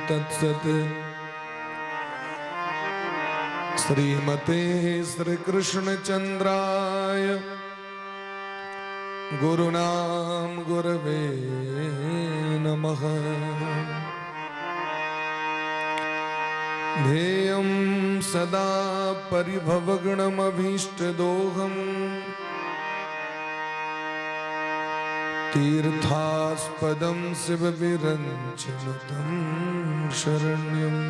तत्सत्। श्रीमते श्री कृष्ण चंद्राय गुरुनाम गुरवे नमः। ध्येयं सदा परिभवगुणमभीष्टदोहम् तीर्थास्पदं शिवविरञ्चनुतं शरण्यम्।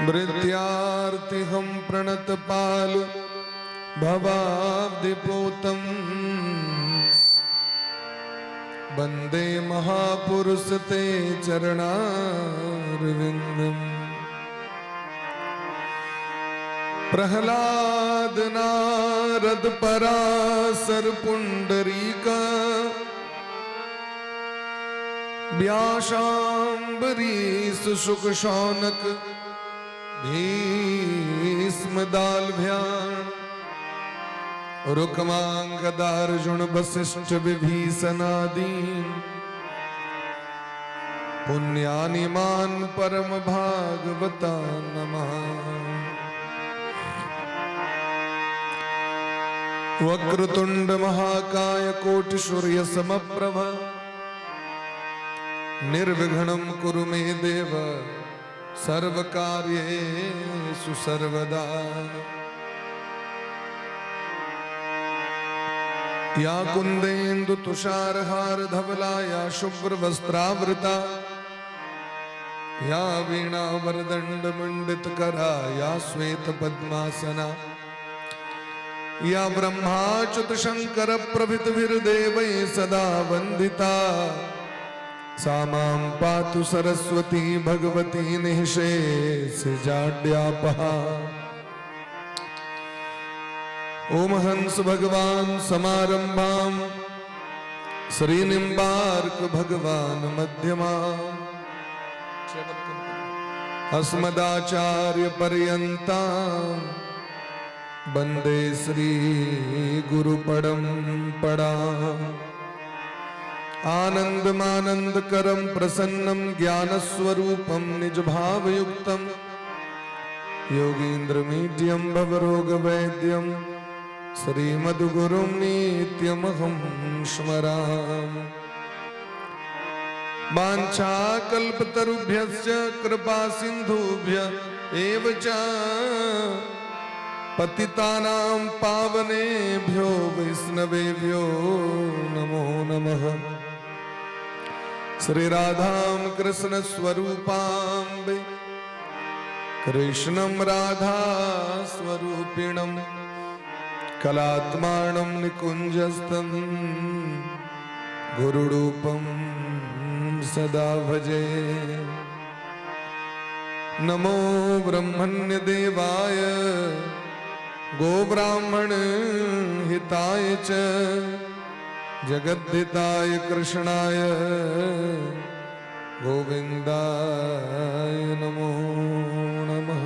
भृत्यार्तिहं प्रणतपाल भवाब्धिपोतम् वन्दे महापुरुष ते चरणारविन्दम्। प्रह्लाद नारद पराशर पुंडरीक व्यासाम्बरीश शुक शौनक भीष्म दालभ्यां रुक्मांगदार्जुन वसिष्ठ विभीषणादीन् पुण्यानिमान् परम भागवता नमः। वक्रतुंड महाकाय कोटि सूर्य समप्रभ निर्विघ्नं कुरु मे देव सर्वकार्येषु सर्वदा। या कुंदेन्दु तुषारहार धवला या शुभ्र वस्त्रावृता या वीणा वरदंड मंडित करा या श्वेत पद्मासना या ब्रह्माच्युत शंकर प्रभृतिभिर्देवै सदा वंदिता। सा मां पातु सरस्वती भगवती निःशेषजाड्यापहा। ओम हंस भगवान समारंभां श्रीनिम्बार्क भगवान मध्यमाम् अस्मदाचार्य पर्यन्तां वंदे श्री गुरु परंपरा। आनंदमानंद करम प्रसन्नम ज्ञान स्वरूपम निज भाव युक्तम योगींद्र मीड्यम भवरोग वैद्यम श्रीमद्गुरुं नित्यमहं स्मरामि। वाञ्छाकल्पतरुभ्यश्च कृपा सिन्धुभ्य एव च पतितानां पावनेभ्यो वैष्णवेभ्यो नमो नमः। श्री राधां कृष्ण स्वरूपां कृष्णं राधा स्वरूपिणं कलात्मानं निकुञ्जस्थं गुरुरूपं सदा भजे। नमो ब्रह्मण्य देवाय गो ब्राह्मण हिताय च जगद्धिताय कृष्णाय गोविंदाय नमो नमः।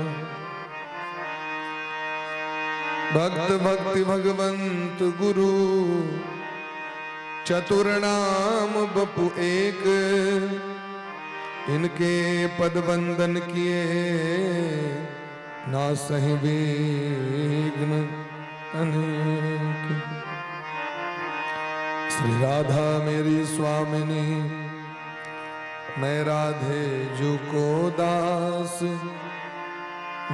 भक्त भक्ति भगवंत गुरु चतुर्नाम बपु एक इनके पद वंदन किए ना सही विघ्न अनेक। श्री राधा मेरी स्वामिनी मैं राधे जू को दास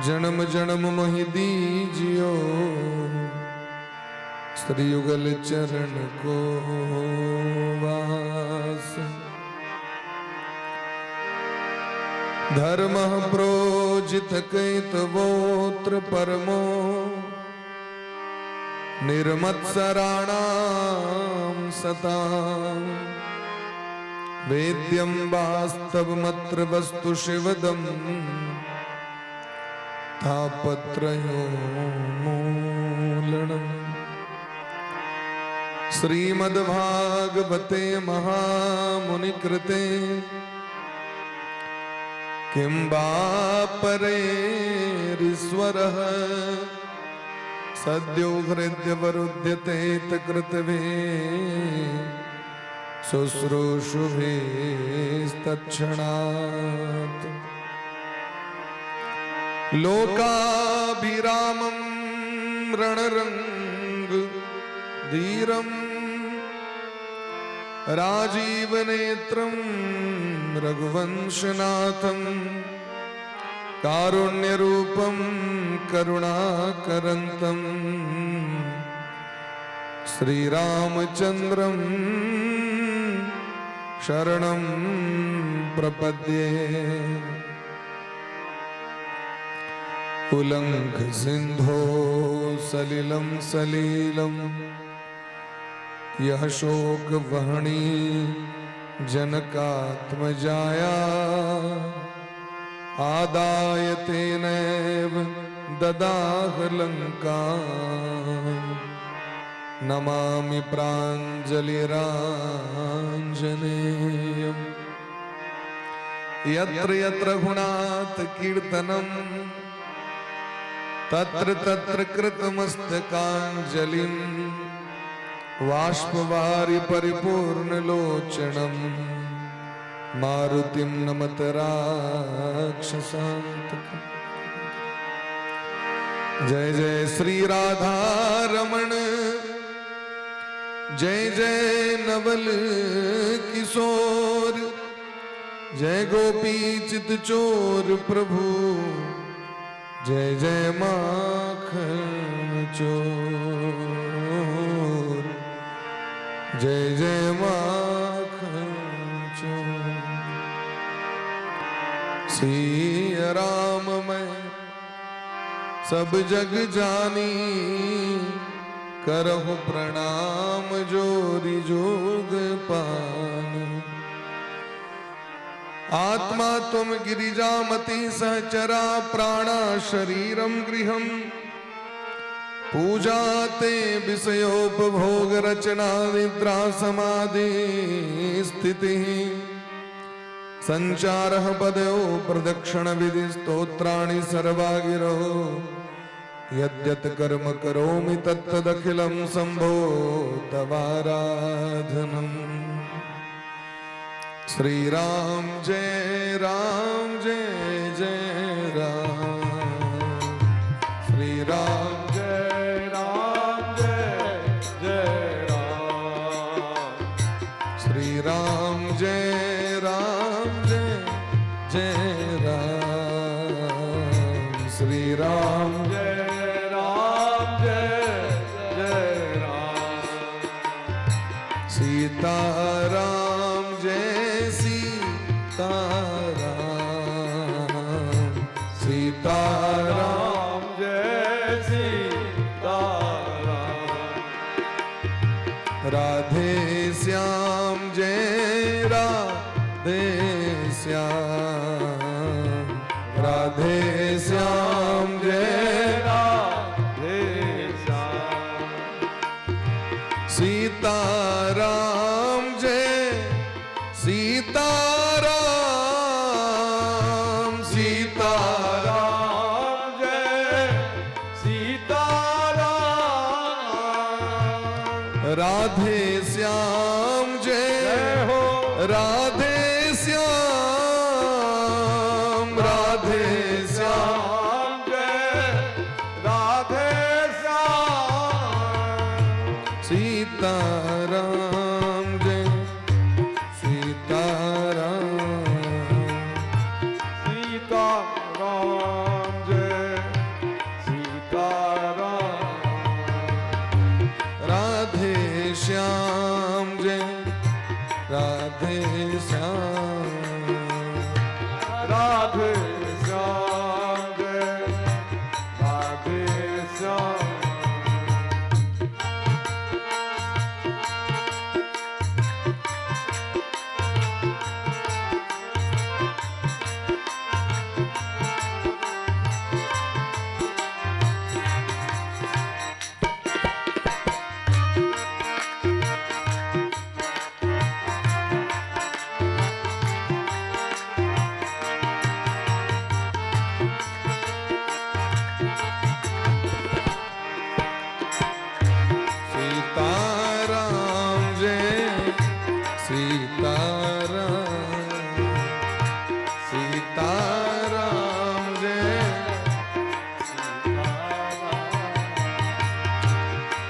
जन्म जन्म मोहि दीजियो श्री युगल चरण को वास। धर्म प्रोजित कैतवोत्र परमो निर्मत्सराणां सतां वेद्यं वास्तवमत्र वस्तु शिवदं तापत्रयोन्मूलनम्। श्रीमद्भागवते महामुनिकृते किं वा परेरीश्वरः सद्यो हृद्यवरुध्यते कृतवे शुश्रूषुभिस्तत्क्षणात् लोकाभिरामं रणरंग धीरं राजीवनेत्रं रघुवंशनाथं कारुण्यरूपं करुणाकरन्तं श्रीरामचन्द्रं शरणं प्रपद्ये। उल्लंघ सिंधो सलिलं सलीलं यह शोक वहनी जनकात्मजाया आदाय तेनैव ददाह लंका नमामि प्राञ्जलिराञ्जनेयम्। यत्र यत्र रघुनाथ कीर्तनं तत्र तत्र कृतमस्तकाञ्जलिं बाष्पवारि परिपूर्णलोचनं मारुतिं नमत राक्षसान्तकम्। जय जय श्री राधा रमण जय जय नवल किशोर जय गोपी चित चोर प्रभु जय जय माखन चोर जय जय माखन चोर। सिया राम मैं सब जग जानी करहु प्रणाम जोरी जोग पानी। आत्मा तुम गिरिजामति सहचरा प्राणा शरीरम गृहम पूजाते विषयोपभोग रचना निद्रा समाधि स्थिति संचारः पदयो प्रदक्षिण विधि स्तोत्राणि सर्वा गिरो यद्यत् कर्म करोमि तत्तदखिलं शंभो तवाराधनम्। श्री राम जय जय राम श्री राम जय जय राम श्री राम जय जय राम श्री राम जय सीताराम जय सीताराम सीताराम जय सीताराम राधे श्याम जय राधे श्याम राधे श्याम जय राधे श्याम सीताराम जय सीताराम सीताराम जय सीताराम राधे श्याम जय हो राधे श्याम राधे श्याम जय राधे श्याम सीताराम जय सीताराम सीताराम जय सीताराम राधे श्याम जय राधे श्याम राधे श्याम जय राधे श्याम।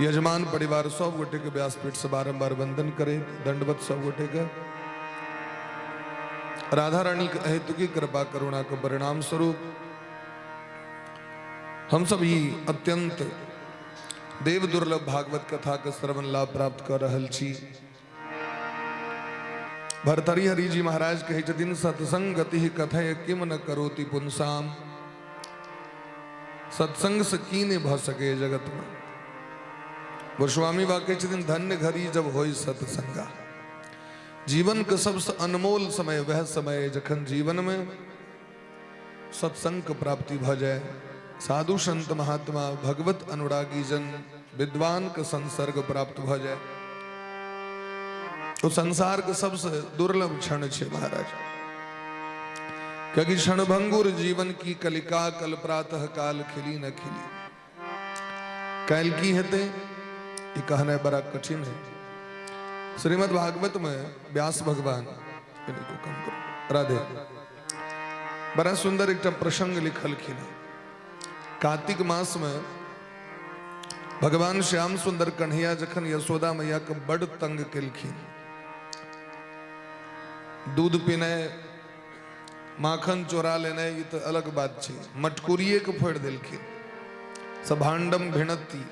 यजमान परिवार 100 गोटे के व्यासपीठ से बारंबार वंदन करे, दंडवत 100 गोटे का। राधा रानी के हेतु की कृपा करुणा का परिणाम स्वरूप हम सब ही अत्यंत देव दुर्लभ भागवत कथा के श्रवण लाभ प्राप्त कर रहल छी। भरतरी हरि जी महाराज कहे छथिन सत्संगति कथय किम न करोति पुंसाम। सत्संग से की नहीं भ सके जगत में। गोस्वामी वाक्य छथिन धन्य घड़ी जब होई सत्संगा। जीवन के सबसे अनमोल समय वह समय जखन जीवन में सत्संग के प्राप्ति भ जाए। साधु संत महात्मा भगवत अनुरागी जन विद्वान के संसर्ग प्राप्त भ जाए तो संसार के सबसे दुर्लभ क्षण छे महाराज। क्योंकि क्षण भंगुर जीवन की कलिका कल प्रातः काल खिली न खिली। कैल की हेते ये कहना बड़ा कठिन है। श्रीमद् भागवत में व्यास भगवान इनको कम करो राधे बड़ा सुंदर एक प्रसंग लिखल खिन। कार्तिक मास में भगवान श्याम सुंदर कन्हैया जखन यशोदा मैया के बड़ तंग केलखिन। दूध पीने माखन चोरा लेने ये तो अलग बात छे। मटकुरिये के फोड़ दिलखिन सभांडम भिणती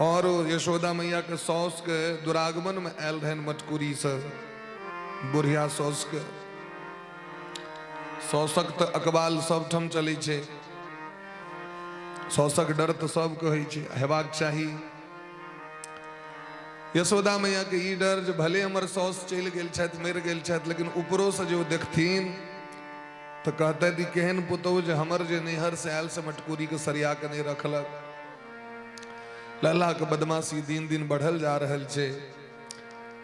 और यशोदा मैया के सौस के दुरागमन में आयल रहन मटकुरी से बुढ़िया सौस के सौसक तो अकबाल सब ठम चले छे। सौसक डर तो सब कहे छे हेबाक चाही। यशोदा मैया के ई डर जो भले हमर सौस चल गेल छथि मर गेल छथि लेकिन ऊपरो से जो देखथिन तो कहते दी केहन पुतौ जे हमर जे नैहर से आयल से मटकुरी के सरिया के नहीं रखलक। लल्ला के बदमाशी दिन दिन बढ़ल जा रहल छे।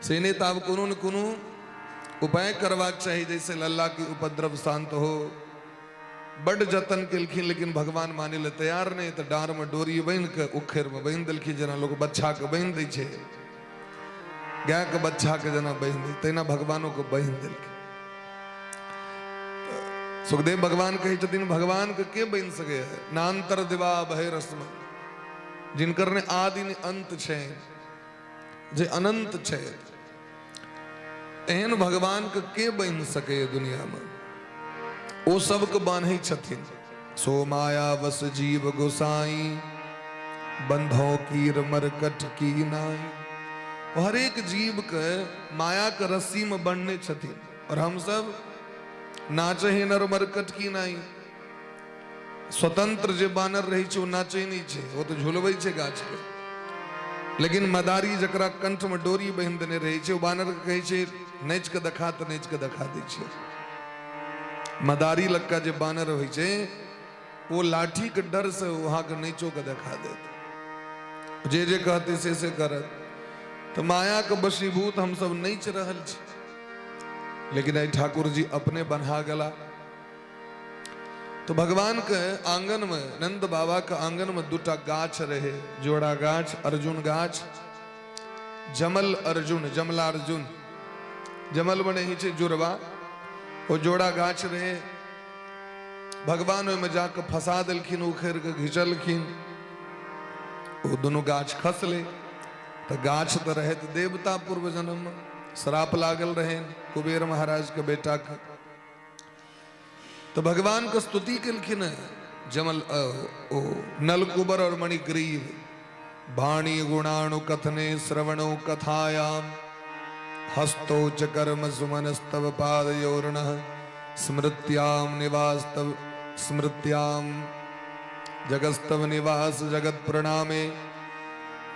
से ने ताब कोनो न कोनो उपाय करवाक चाहिए जैसे लल्ला की उपद्रव शांत हो। बड़ जतन केलखिन लेकिन भगवान माने ले तैयार नहीं। तो डार में डोरी बांध के उखेर में बांध देलखिन जना लोग बच्चा के बांध दै छे। गाय के बच्चा के जना बांध दे तेना भगवानों को बांध देलखिन। सुखदेव भगवान कहे छथिन भगवान के बांध सके नान्तर दिवा भय रस्म। जिनकर ने आदि ने अंत छे जे अनंत छे एहन भगवान के बांध सके दुनिया में। ओ सब के बांधे छथिन। सो माया वस जीव गोसाई बंधो कीर मरकट की नाई। हर एक जीव के माया के रस्सी में बंधने छथिन और हम सब नाचे नर मरकट की नाई। स्वतंत्र जे बानर रही छे वो नाचे नहीं छे वो तो झुलबै छे गाछ के। लेकिन मदारी जकरा कंठ में डोरी बांध देने रही छे वो बानर के कहे छे नाच के देखा तो नाच के देखा दै छे। मदारी लक्का जे बानर होई छे वो लाठी के डर से वहां के नाचो के देखा देते। जे जे कहते से करत तो माया के बशीभूत हम सब नाच रहल छी। लेकिन आई ठाकुर जी अपने बन्हा गला। तो भगवान के आंगन में नंद बाबा के आंगन में दूटा गाछ रहे जोड़ा गाछ अर्जुन गाछ जमल अर्जुन जमला अर्जुन जमल बने ही छे जुड़वा वो जोड़ा गाछ रहे। भगवान में जाके फंसा दिलखिन उखेर के घिचलखिन वो दोनों गाछ खसले। तो गाछ तो रहे तो देवता पूर्व जन्म में श्राप लागल रहे कुबेर महाराज के बेटा के। तो भगवान को स्तुति केलखिन जमल नलकुबर और मणिग्रीव वाणी गुणाणु कथने श्रवणो कथायाम हस्तो च कर्म सुमनस्तव पादयोर्नः स्मृत्याम निवास्तव स्मृत्याम जगस्तव निवास जगत प्रणामे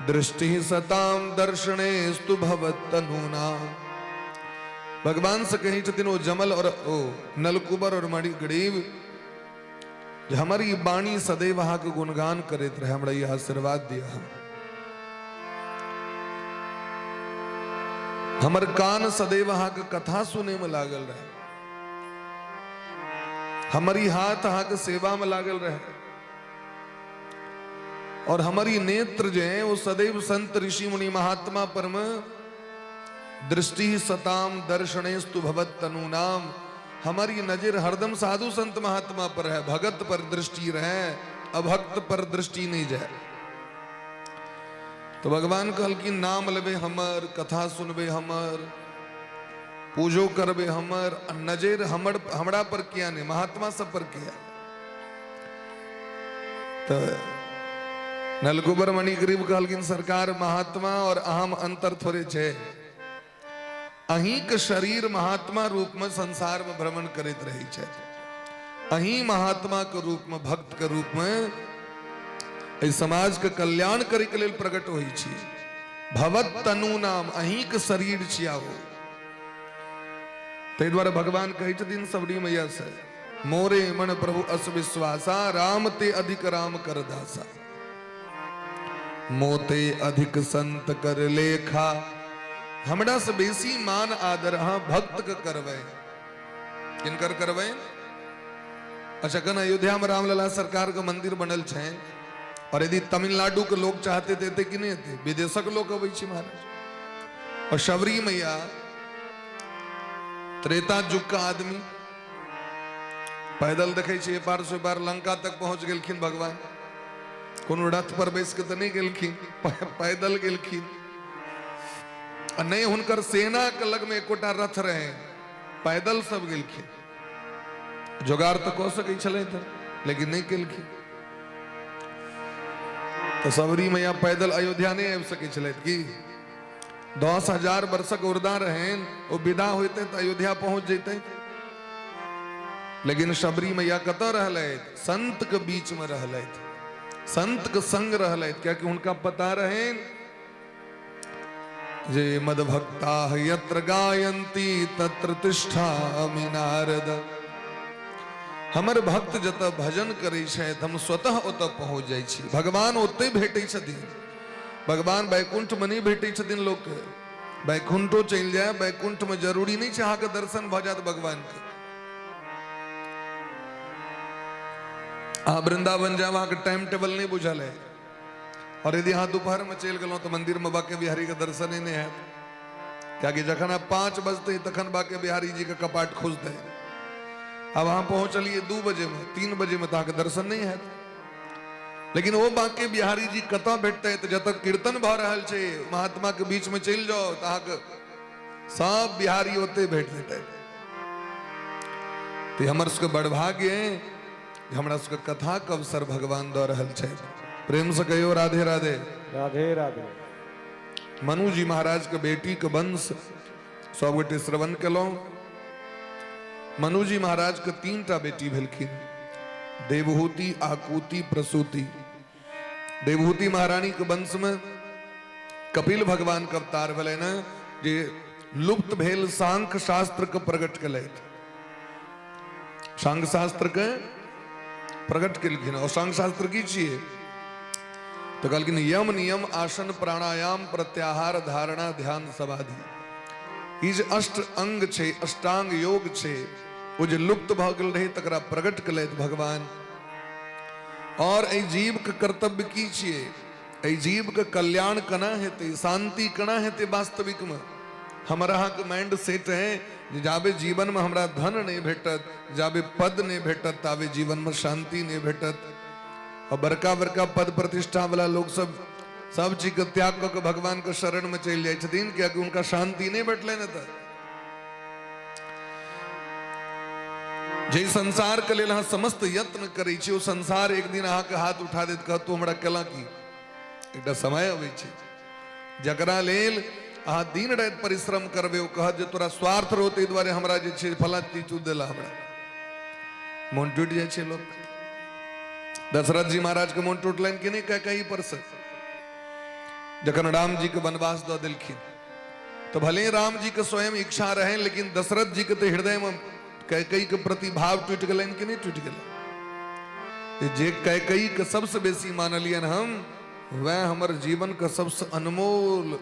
दृष्टि सताम दर्शने स्तु भवत्तनूना। भगवान से कही छथिन वो जमल और ओ नलकुबर और मणिग्रीव हमारी वाणी सदैव वहां के गुणगान करते रहे हमरा यह आशीर्वाद दिया। हमर कान सदैव वहां के कथा सुने में लागल रहे। हमारी हाथ वहां के सेवा में लागल रहे और हमारी नेत्र जो है वो सदैव संत ऋषि मुनि महात्मा पर में दृष्टि सताम दर्शनेस्तु भवत तनुनाम। हमारी नजर हरदम साधु संत महात्मा पर है। भगत पर दृष्टि रहे अभक्त पर दृष्टि नहीं जाए। तो भगवान कहल कि नाम लेबे हमर, कथा सुनबे हमर, पूजो करबे हमर, नजर हमरा पर किया नहीं, महात्मा सब पर किया। तो नलकुबर मणि गरीब कहलखिन सरकार महात्मा और अहम अंतर थोड़े छे। अहीं के शरीर महात्मा रूप में संसार में भ्रमण करते रही छे, अहीं महात्मा के रूप में, भक्त के रूप में इस समाज के कल्याण करे के लेल प्रकट होई छी। भवत तनु नाम, अहीं के शरीर छियाओ। ते द्वारा भगवान कहे छथिन सबरी मैया से, मोरे मन प्रभु अस विश्वासा, राम ते अधिक राम कर दासा। मोते अधिक संत कर लेखा, हमरा से बेसी मान आदर हाँ भक्त के करवे। किनकर करवे? अच्छा, कन अयोध्या में रामलला सरकार का मंदिर बनल छे, और यदि तमिलनाडु के लोग चाहते थे कि नहीं थे, विदेशक लोग अबै छी महाराज। और शबरी मैया त्रेता युग का आदमी, पैदल देखे छे पार से पार लंका तक पहुंच गेलखिन भगवान। कोनो रथ पर बैस के तो नहीं गेलखिन, पैदल गेलखिन। और नहीं हुनकर सेना के लग में एकोटा रथ रहे, पैदल सब गेलखिन। जोगाड़ तो कह सकै छलै था, लेकिन नहीं केलखिन। तो सबरी मैया पैदल अयोध्या नहीं आबि सकै छलथि कि 10,000 वर्षक उर्दा रहें, वो विदा होते तो अयोध्या पहुंच जेते। लेकिन शबरी मैया कतऽ रहलथि? संत के बीच में रहलथि, संत के संग रहलथि, क्योंकि उनका पता रहे जे मद भक्ता यत्र गायन्ति तत्र तिष्ठामि नारद। हमर भक्त जत भजन करे छथि, हम स्वतः ओतऽ पहुंच जाइ छी। भगवान ओते भेटै छथिन, भगवान बैकुंठ में नहीं भेटै छथिन लोग के। बैकुंठो चल जाए, बैकुंठ में जरूरी नहीं चाह के दर्शन भ जात भगवान के। वृंदावन जाए, वहां के टाइम टेबल नहीं बुझल है, और यदि यहाँ दोपहर में चल गलो तो मंदिर में बाके बिहारी के दर्शन ही नहीं है। क्या कि जखन आप 5 बजते तखन बाके बिहारी जी के कपाट खुजते। अब वहां पहुंचलिए 2 बजे में, 3 बजे में, तो दर्शन नहीं है। लेकिन वो बाके बिहारी जी कतऽ भेटते? तो जब कीर्तन भ रहल छे, महात्मा के बीच में चल जाओ तो सब बिहारी ओते भेट जेते। तो हमर सबके बड़ भाग्य है, हमरा सबके कथा के अवसर भगवान दऽ रहल छे। प्रेम से कहियो राधे राधे। राधे राधे। मनु जी महाराज के बेटी के वंश सब गोटे श्रवण केलौं। मनु जी महाराज के 3टा बेटी भेलखिन, देवहूति, आकुति, प्रसूति। देवहूति महारानी के वंश में कपिल भगवान के अवतार भेलै न, जे लुप्त भेल सांख्य शास्त्र के प्रकट केलथि। सांख्य शास्त्र के प्रकट केलखिन। और सांख्य शास्त्र की छियै? तो कहलखिन यम, नियम, आसन, प्राणायाम, प्रत्याहार, धारणा, ध्यान, समाधि। ई जे 8 अंग छै, अष्टांग योग छै, वो जे लुप्त भ गेल रहे तकरा प्रकट केलथि भगवान। और एहि जीव के कर्तव्य की छियै? एहि जीव के कल्याण केना हेतै, शांति केना हेतै वास्तविक में? हमर अहाँ के माइंड सेट है जे जाबे जीवन में हमरा धन नहीं भेटत, जाबे पद नहीं भेटत, ताबे जीवन में शांति नहीं भेटत। और बड़का बड़का पद प्रतिष्ठा वाला लोग सब चीज के त्याग करके भगवान के शरण में चल जाए छथिन, क्योंकि उनका शांति नहीं भेटले न। त जे संसार के लेल अहाँ समस्त यत्न करै छी, ओ संसार एक दिन अहाँ के हाथ उठा देत, कहत तू हमरा केला की। एकटा समय अबै छै जकरा लेल अहाँ दिन राति परिश्रम करबे, ओ कहत जे तोरा स्वार्थ रहो, ताहि दुआरे हमरा जे छै फला चीज तू देला। हमरा मोन टूटि जाइ छै लोक। दशरथ जी महाराज के मोन टूटलनि कि नहीं? कहीं पर से जखन राम जी के वनवास दऽ देलखिन, तो भले राम जी के स्वयं इच्छा रहे, लेकिन दशरथ जी के तो हृदय में कैकेयी के प्रति भाव टूट गए कि नहीं टूट गए? जे कैकेयी के सबसे बेसी मानलियन हम, वह हमर जीवन का सबसे अनमोल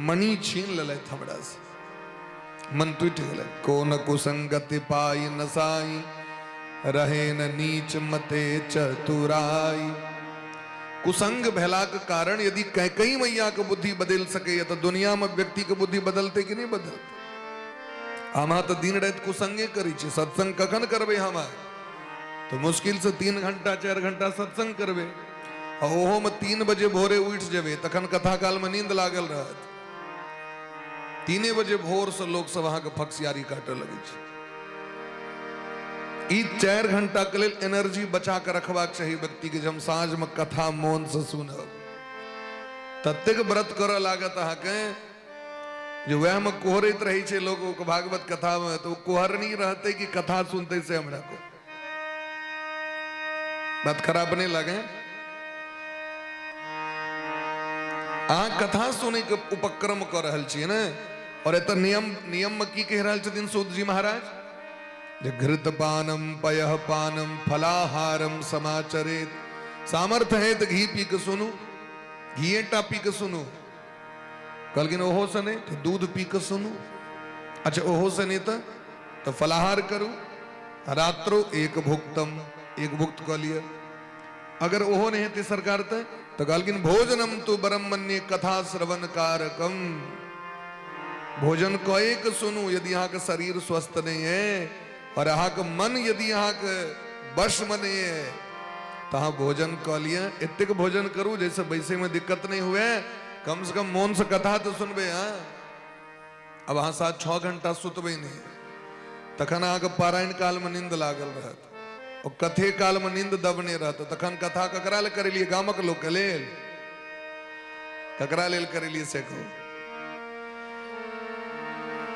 मणि छीन लेलथि हमरा से। मन टूट गए। को न कुसंगति पाई नसाई, रहे न नीच मते चतुराई। कुसंग भेला के कारण यदि कैकेयी मैया के बुद्धि बदल सके, तो दुनिया में व्यक्ति के बुद्धि बदलते कि नहीं बदलते? हम तो दिन रात कुसंगे करी छी। सत्संग कखन करबे? हम तो मुश्किल से 3 घंटा 4 घंटा सत्संग करबे। और ओहो में 3 बजे भोरे उठ जेबे तखन कथा काल में नींद लागल रहत। 3 बजे भोर से लोग सब अहाँ के फक्सियारी काटे लगे छै। ई 4 घंटा के लिए एनर्जी बचा के रखबाक चाहिए व्यक्ति के। जब साँझ में कथा मौन से सुनब ततेक व्रत करऽ लागत अहाँ के जो वह में कोहरत रही छे लोगों को भागवत कथा में, तो कोहरनी रहते कि कथा सुनते से हमरा को बात खराब नहीं लगे। अहाँ कथा सुने के उपक्रम कर रहल छियै ने। और एत नियम में की कह रहल छथिन सूत जी महाराज, जे घृत पानम पयः पानम फलाहारम समाचरेत। सामर्थ्य है तो घी पी के सुनू, घीटा पी के सुनू। कहलखिन ओहो से नहीं तो दूध पी के सुनू। अच्छा ओहो से नहीं तो फलाहार करू। रात्रो एक भुक्तम, एक भुक्त कह लिया। अगर ओहो नहीं थे सरकार तो कहलखिन भोजनम तो बरम मन्ये कथा श्रवण कारकम। भोजन कए के सुनू यदि यहाँ का शरीर स्वस्थ नहीं है और यहाँ का मन यदि यहाँ के वश में नहीं है तो हाँ भोजन कह लिया। इतने भोजन करू जैसे वैसे में दिक्कत नहीं हुए, कम से कम मौन से कथा तो सुनबे। हाँ अब हाँ 7-6 घंटा सुतबे नहीं तखन अहाँ के पारायण काल में नींद लागल रहत और कथे काल में नींद दबने रहत। तखन कथा ककरा ले करेलिए? गामक लोग के लेल। ककरा लेल करेलिए से कहू।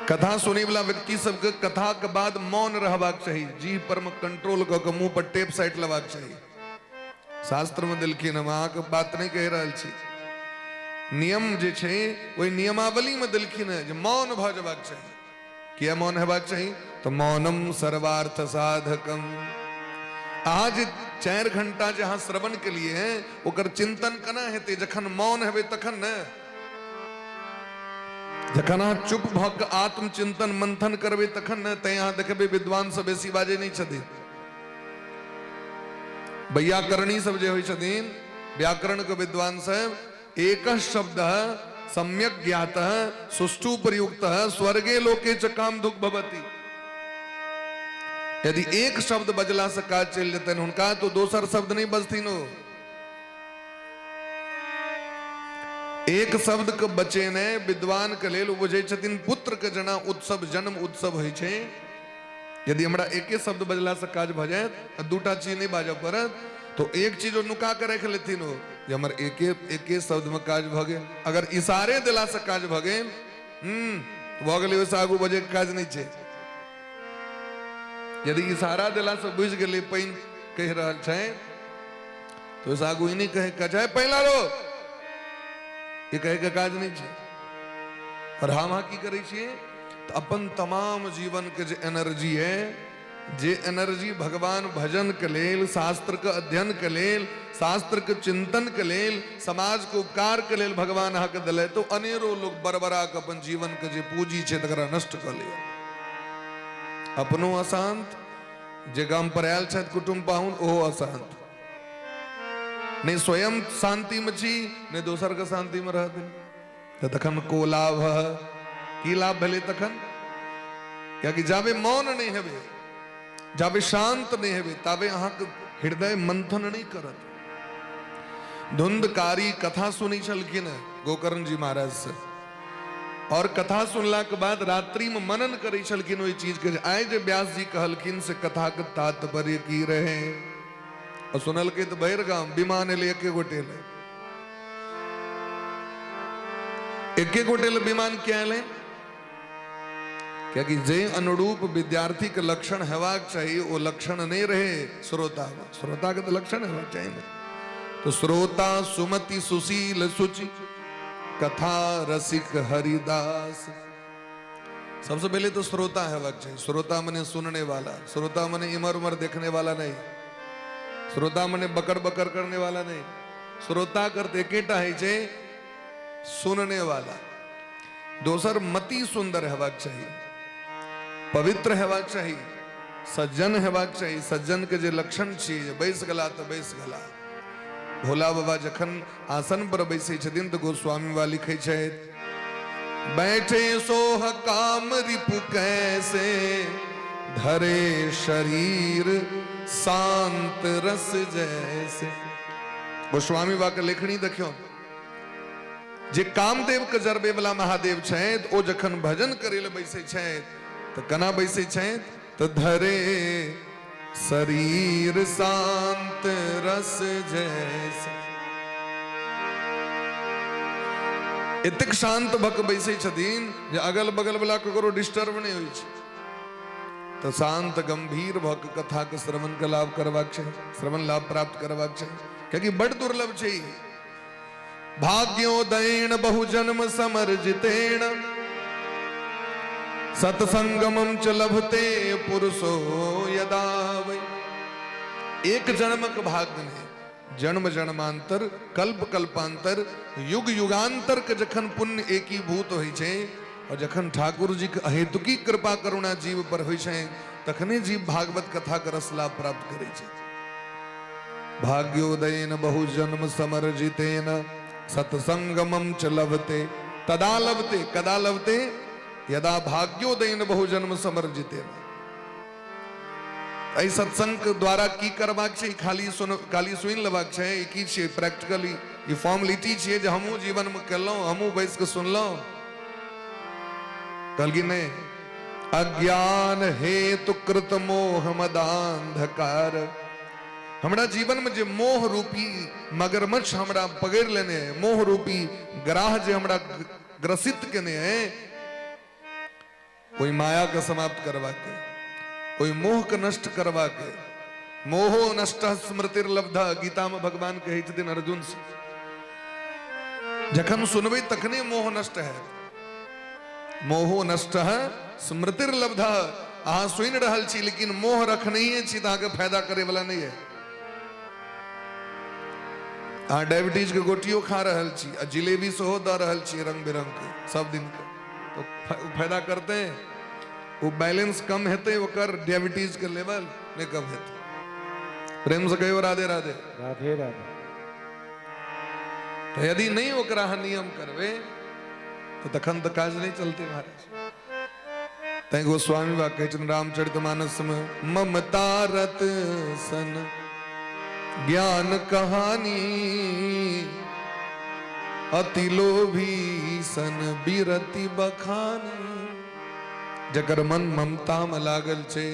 कथा सुने वाला व्यक्ति सबके कथा के बाद मौन रहबाक चाहिए। जी पर में कंट्रोल क के मुंह पर टेप साइट लेबाक चाहिए। शास्त्र में देलखिन, हम अहाँ के बात नहीं कह रहल छी। नियम जे छै वही नियमावली में देलखिन है जे मौन भ जबाक चाहिए। किया मौन हेबाक चाहिए? तो मौनम सर्वार्थ साधकम। आज 4 घंटा जहां श्रवण के लिए है ओकर चिंतन कना हेते जखन मौन हेबे तखन न। जखन अहाँ चुप भ के आत्मचिंतन मंथन करबे तखन न। तै अहाँ देखबे विद्वान सब बेसी बाजे नहीं छथिन। वैयाकरणी सब जे होइ छथिन, व्याकरण के विद्वान सब, एक शब्द सम्यक ज्ञात सुष्ठु प्रयुक्त स्वर्गे लोके च काम दुख भवति। यदि एक शब्द बजला से काज चल जेतन हुनका तो दोसर शब्द नहीं बजथिन। एक शब्द के बचे ने विद्वान के लेल बुझे छथिन पुत्र के जना उत्सव जन्म उत्सव होइ छै। यदि हमरा एके शब्द बजला से काज भ जायत, दूटा चीज नहीं बाजब पड़त, तो एक चीज नुका के रख लेथिन हो जे हमर एके शब्द में काज भ गेल। अगर इशारे दिला से काज भ गेल भ गेलै, ओइसे आगू बजे के काज नहीं छै। यदि इशारा दिला से बुझ गेलै पाइन कह रहल छै तो ओइसे आगू ई नहीं कहे चाहे पहिला रो, ये कहे के काज नहीं छै। और हम की करै छियै तो अपन तमाम जीवन के जे एनर्जी है, जे एनर्जी भगवान भजन के लेल, शास्त्र के अध्ययन के लेल, शास्त्र के चिंतन के लेल, समाज के उपकार के लेल भगवान अहाँ के दिले, तो अनेरो लोग बरबरा के अपन जीवन के जे पूंजी छै तकरा नष्ट कर लिया। अपनो अशांत, जे गाम पर आयल छथि कुटुंब पाहुन ओहो अशांत। नहीं स्वयं शांति में छी नहीं दोसर के शांति में रहते। तखन को लाभ की लाभ भले तखन? कि जाबे मौन नहीं हेबे, जाबे शांत नहीं हेबे, ताबे अहाँ के हृदय मंथन नहीं करत। धुंधकारी कथा सुनी छलखिन गोकर्ण जी महाराज से, और कथा सुनला के बाद रात्रि में मनन करे छलखिन ओई चीज के। आए जे व्यास जी कहलखिन से कथा के तात्पर्य की रहे, और सुनल के तो बहिरगाम विमान ले एके गोटे ले, एके गोटे ले विमान क्या ले? क्या कि जे अनुरूप विद्यार्थी के लक्षण हेबाक चाहिए वो लक्षण नहीं रहे श्रोता में। श्रोता के तो लक्षण हेबाक चाहिए ना। तो श्रोता सुमति सुशील सुचि कथा रसिक हरिदास। सबसे पहले तो श्रोता हेबाक चाहिए। श्रोता मने सुनने वाला, श्रोता मने इमर उमर देखने वाला नहीं, श्रोता मने बकर बकर करने वाला नहीं। श्रोता करते एकेटा है जे सुनने वाला। दोसर मति सुंदर हेबाक चाहिए, पवित्र हेबाक चाहिए, सज्जन हेबाक चाहिए। सज्जन के जे लक्षण छियै, बैस गला तो बैस गला। भोला बाबा जखन आसन पर बैसे छथिन तो गोस्वामी वाली लिखे छथि, बैठे सोह काम रिपु कैसे धरे शरीर शांत रस जैसे। गोस्वामी बा के लेखनी देखियो जे कामदेव के जरबे वाला महादेव छे ओ जखन भजन करे ले बैसे छे तो कना बैसे छे तो धरे शरीर शांत रस जैसे एतेक शांत भक बैसे छथिन जे अगल बगल वाला ककरो डिस्टर्ब नहीं होई छै तो शांत गंभीर भक कथा के श्रवण के लाभ करबाक छै श्रवण लाभ प्राप्त करबाक छै क्योंकि बड़ दुर्लभ छै भाग्योदयेन बहुजन्म समर्जितेन सत्संगमं च लभते पुरुषो यदा वै एक जन्मक भाग्य ने जन्म जन्मांतर कल्प कल्पांतर युग युगांतर के जखन पुण्य एकीभूत होइ छै और जखन ठाकुर जी के अहेतुकी कृपा करुणा जीव पर होइ छै तखने जीव भागवत कथा के रस लाभ प्राप्त करे छै भाग्योदयेन बहुजन्म समर्जितेन सत्संगमं च लभते तदा लभते कदा लभते यदा भाग्योदयेन बहुजन्म समर्जितेन ऐ सत्संग द्वारा की करबाक छै खाली सुनि लेबाक छै की छै प्रैक्टिकली ई फॉर्मेलिटी छै जे हमहू जीवन में केलौ हमहू बैस के सुनलौ कहलकी नहीं अज्ञान हेतु कृत मोह मदांधकार हमरा जीवन में जे मोह रूपी मगरमच्छ हमरा पकड़ लेने है मोह रूपी ग्राह जे हमरा ग्रसित केने है कोई माया का समाप्त करवा के कोई मोह के नष्ट करवा के मोहो नष्ट स्मृतिर्लब्धा गीता में भगवान कहे छथिन अर्जुन से जखन सुनबे तखने मोह नष्ट है मोहो नष्ट स्मृतिर्लब्धा अहाँ सुनि रहल छी लेकिन मोह रखने छी तो अहाँके फायदा करे वाला नहीं है अहाँ डायबिटीज के गोटियो खा रहल छी आ जिलेबी सेहो द रहल छी रंग बिरंग के सब दिन के तो फायदा करते हैं वो बैलेंस कम हेते ओकर डायबिटीज के लेवल नहीं कम हेते प्रेम से कहियो राधे राधे राधे राधे तो यदि नहीं ओकरा अहाँ नियम करबे तो तखन तो काज नहीं चलते महाराज तै गोस्वामी बा कहै छथिन रामचरितमानस में ममता रत सन ज्ञान कहानी अति लोभी सन बिरति बखानी जकर मन ममता में लागल छे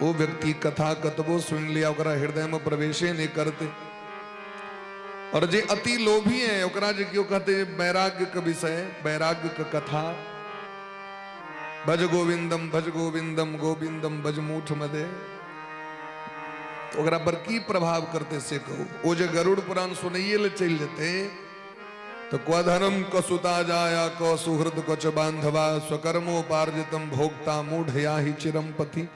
वो व्यक्ति कथा कतबो सुन लिया ओकरा हृदय में प्रवेशे नहीं करते और जे अति लोभी है ओकरा जे क्यों कहते वैराग्य के विषय वैराग्य के कथा भज गोविंदम गोविंदम भज मूठ मदे तो ओकरा पर की प्रभाव करते से कहू वो जे गरुड़ पुराण सुनइए ले चल जेते तो क्वधर्म कसुता जाया क सुहृद कच बांधवा स्वकर्मोपार्जितम भोक्ता मूढ़या ही चिरम पति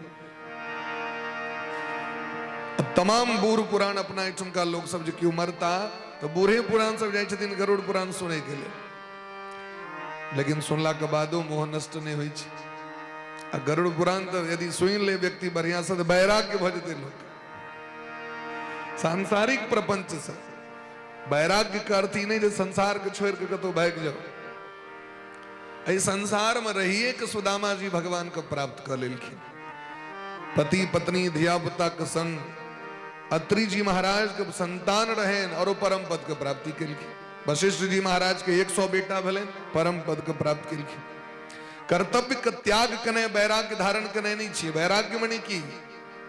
तमाम बूढ़ पुराण अपना का लोग सब जो क्यों मरता तो बूढ़े पुराण सब जाए छथिन गरुड़ पुराण सुने के लिए लेकिन सुनला के बादो मोह नष्ट नहीं हुई छे आ गरुड़ पुराण तो यदि सुन ले व्यक्ति बढ़िया से वैराग्य भजते लोग सांसारिक प्रपंच से वैराग्य का अर्थ ही नहीं जो संसार के छोड़ के कतो भाग जाओ ऐ संसार में रहिए के सुदामा जी भगवान को प्राप्त कर लेलखिन पति पत्नी धिया पुता के संग अत्रि जी महाराज के संतान रहे और परम पद के प्राप्ति केलखिन वशिष्ठ जी महाराज के 100 बेटा भले परम पद के प्राप्त केलखिन कर्तव्य के त्याग कने वैराग्य धारण कने नहीं छे वैराग्य मने की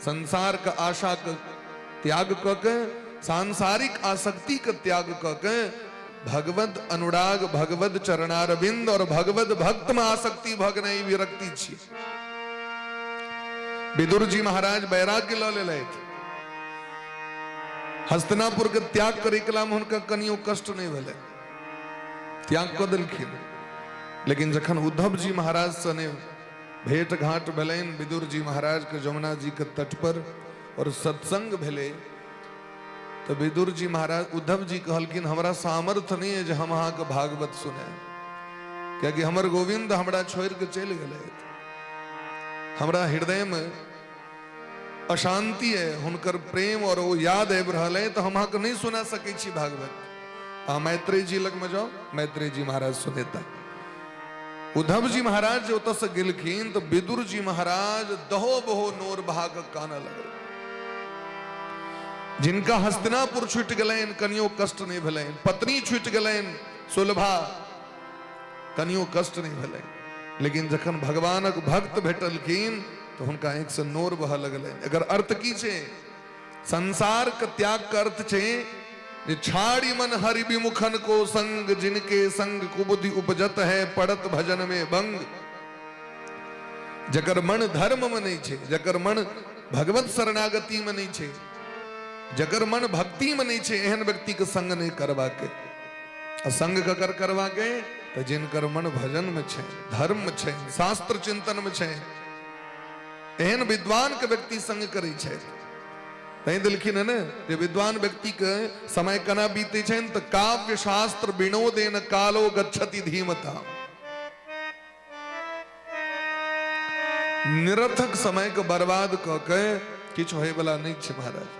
संसार का आशा के त्याग क के सांसारिक आसक्ति के त्याग क के भगवत अनुराग भगवत चरणारविंद और भगवत भक्त में आसक्ति भगने विरक्ति छी विदुर जी महाराज वैराग्य ल ले हस्तिनापुर के त्याग करे कला में उनका कनियो कष्ट नहीं भेले त्याग क देलखिन लेकिन जखन उद्धव जी महाराज सने भेंट घाट भेलैन विदुर जी महाराज के जमुना जी के तट पर और सत्संग भेले तो विदुर जी महाराज उद्धव जी कहलकिन हमरा सामर्थ्य नहीं है जो हम अहाँ के भागवत सुने क्योंकि हमर गोविंद हमरा छोड़ के चल गए हमरा हृदय में अशांति है हुनकर प्रेम और वो याद आबि रहल है तो हम अहाँ के नहीं सुना सके छी भागवत मैत्रेय जी लग में जाओ मैत्रेय जी महाराज सुनेता उद्धव जी महाराज जो ओतऽ से गेलखिन तो विदुर जी महाराज दहो बहो नोर भाग काना लगल जिनका हस्तिनापुर छुट गलैन कनियो कष्ट नहीं भलैन, पत्नी छुट गलैन सुलभा कनियो कष्ट नहीं भलैन, लेकिन जखन भगवानक भक्त भेटलखिन तो हुनका आंख से नोर बह लगलैन। अगर अर्थ की छे संसार का त्याग का अर्थ छे जे छाड़ी मन हरि विमुखन को संग, जिनके संग कुबुद्धि उपजत है पड़त भजन में भंग। जकर मन धर्म में नहीं छे, जकर मन भगवत शरणागति में नहीं छे, जकर मन भक्ति में नहीं छे, एहन व्यक्ति के संग नहीं करवा के, असंग का करवा के तो जिनकर मन भजन में छे, धर्म में छे, शास्त्र चिंतन में छे, एहन विद्वान के व्यक्ति संग करे छे। नहीं दिलखिन है ना, जे विद्वान व्यक्ति के समय कना बीते छे तो काव्य शास्त्र विनोदेन कालो गच्छति धीमता। निरर्थक समय को बर्बाद क के किछ होए वाला नहीं छे महाराज।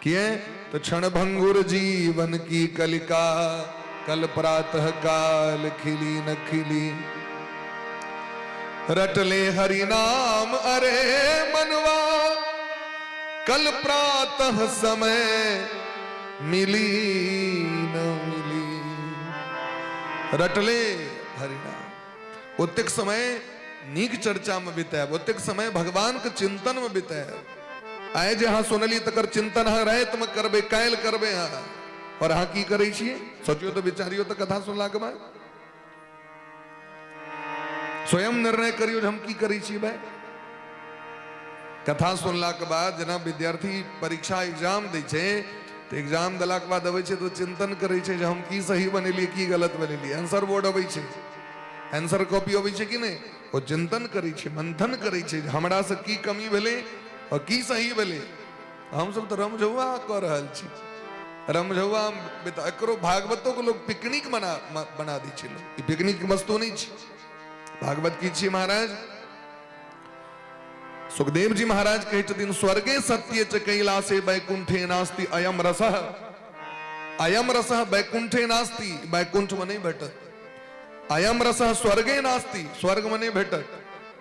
किए तो क्षण भंगुर जीवन की कलिका, कल प्रातः काल खिली न खिली, रटले हरि नाम अरे मनवा, कल प्रातः समय मिली न मिली। रटले हरि नाम, ओतेक समय नीक चर्चा में बिताए, ओतेक समय भगवान के चिंतन में बिताए। आए जे हाँ सुनली तकर चिंतन है रात में करबे, कायल करबे हाँ, और हाँ की करे छिए सोचियो तो विचारियो तो कथा सुनला के बाद स्वयं निर्णय करियो हम की करे छिए भाई। कथा सुनला के बाद जना विद्यार्थी परीक्षा एग्जाम दै छे तो एग्जाम देला के बाद अबै छे तो चिंतन करे छे जे हम की सही बनेलिए की गलत बनेलिए। आंसर बोर्ड अबै छे, आंसर कॉपी अबै छे कि नहीं, वो चिंतन करे छे, मंथन करे छे हमरा से की कमी भेले और की सही भेले। हम सब तो रमझौआ कर रहल छी, रमझौआ एकरो भागवतों को लोग पिकनिक बना दी छे। ई पिकनिक के वस्तु नहीं छे। भागवत की छी महाराज सुखदेव जी महाराज कहे छथिन स्वर्गे सत्य च कैलासे वैकुंठे नास्ति अयम रसः। अयम रसः वैकुंठे नास्ति, वैकुंठ में नहीं भेटत। अयम रसः स्वर्गे नास्ति, स्वर्ग में नहीं भेटत।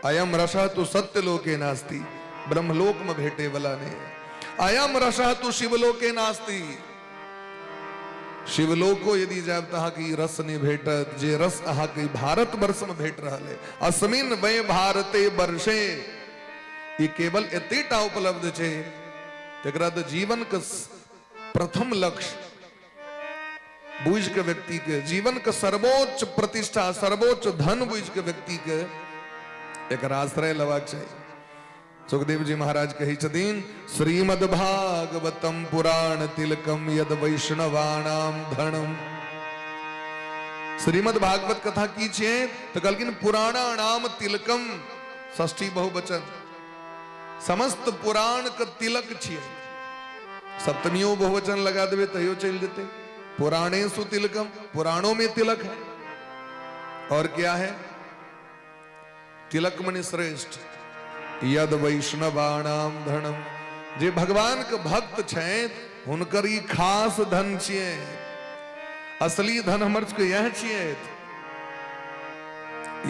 अयम रसः तो सत्य लोके नास्ति, ब्रह्मलोक में भेटे वाला नहीं। अयम रसः तो शिवलोके नास्ति, शिवलोको यदि जाब तहा की रस नहीं भेटत, जे रस अहा के भारत वर्ष में भेट रहा है। अस्मिन वै भारते वर्षे, ये केवल एतेटा उपलब्ध छे तेकरा तो जीवन के प्रथम लक्ष्य बुझ के व्यक्ति के, जीवन के सर्वोच्च प्रतिष्ठा सर्वोच्च धन बुझ के व्यक्ति के एक आश्रय लेवाक चाहिए। सुखदेव जी महाराज कही छथिन श्रीमद् भागवतम पुराण तिलकम यद वैष्णवाणाम धनम। श्रीमद् भागवत कथा की छे तो कहलखिन पुराणानाम तिलकम, षष्ठी बहुवचन, समस्त पुराण का तिलक छिए। सप्तमियों बहुवचन लगा देवे तहियो चल जेते। पुराणेषु तिलकम, पुराणों में तिलक है। और क्या है? तिलक मने श्रेष्ठ। यद वैष्णवाणाम धनम, जे भगवान के भक्त छे हुनकर ई खास धन छिए। असली धन हमर के यह छिए।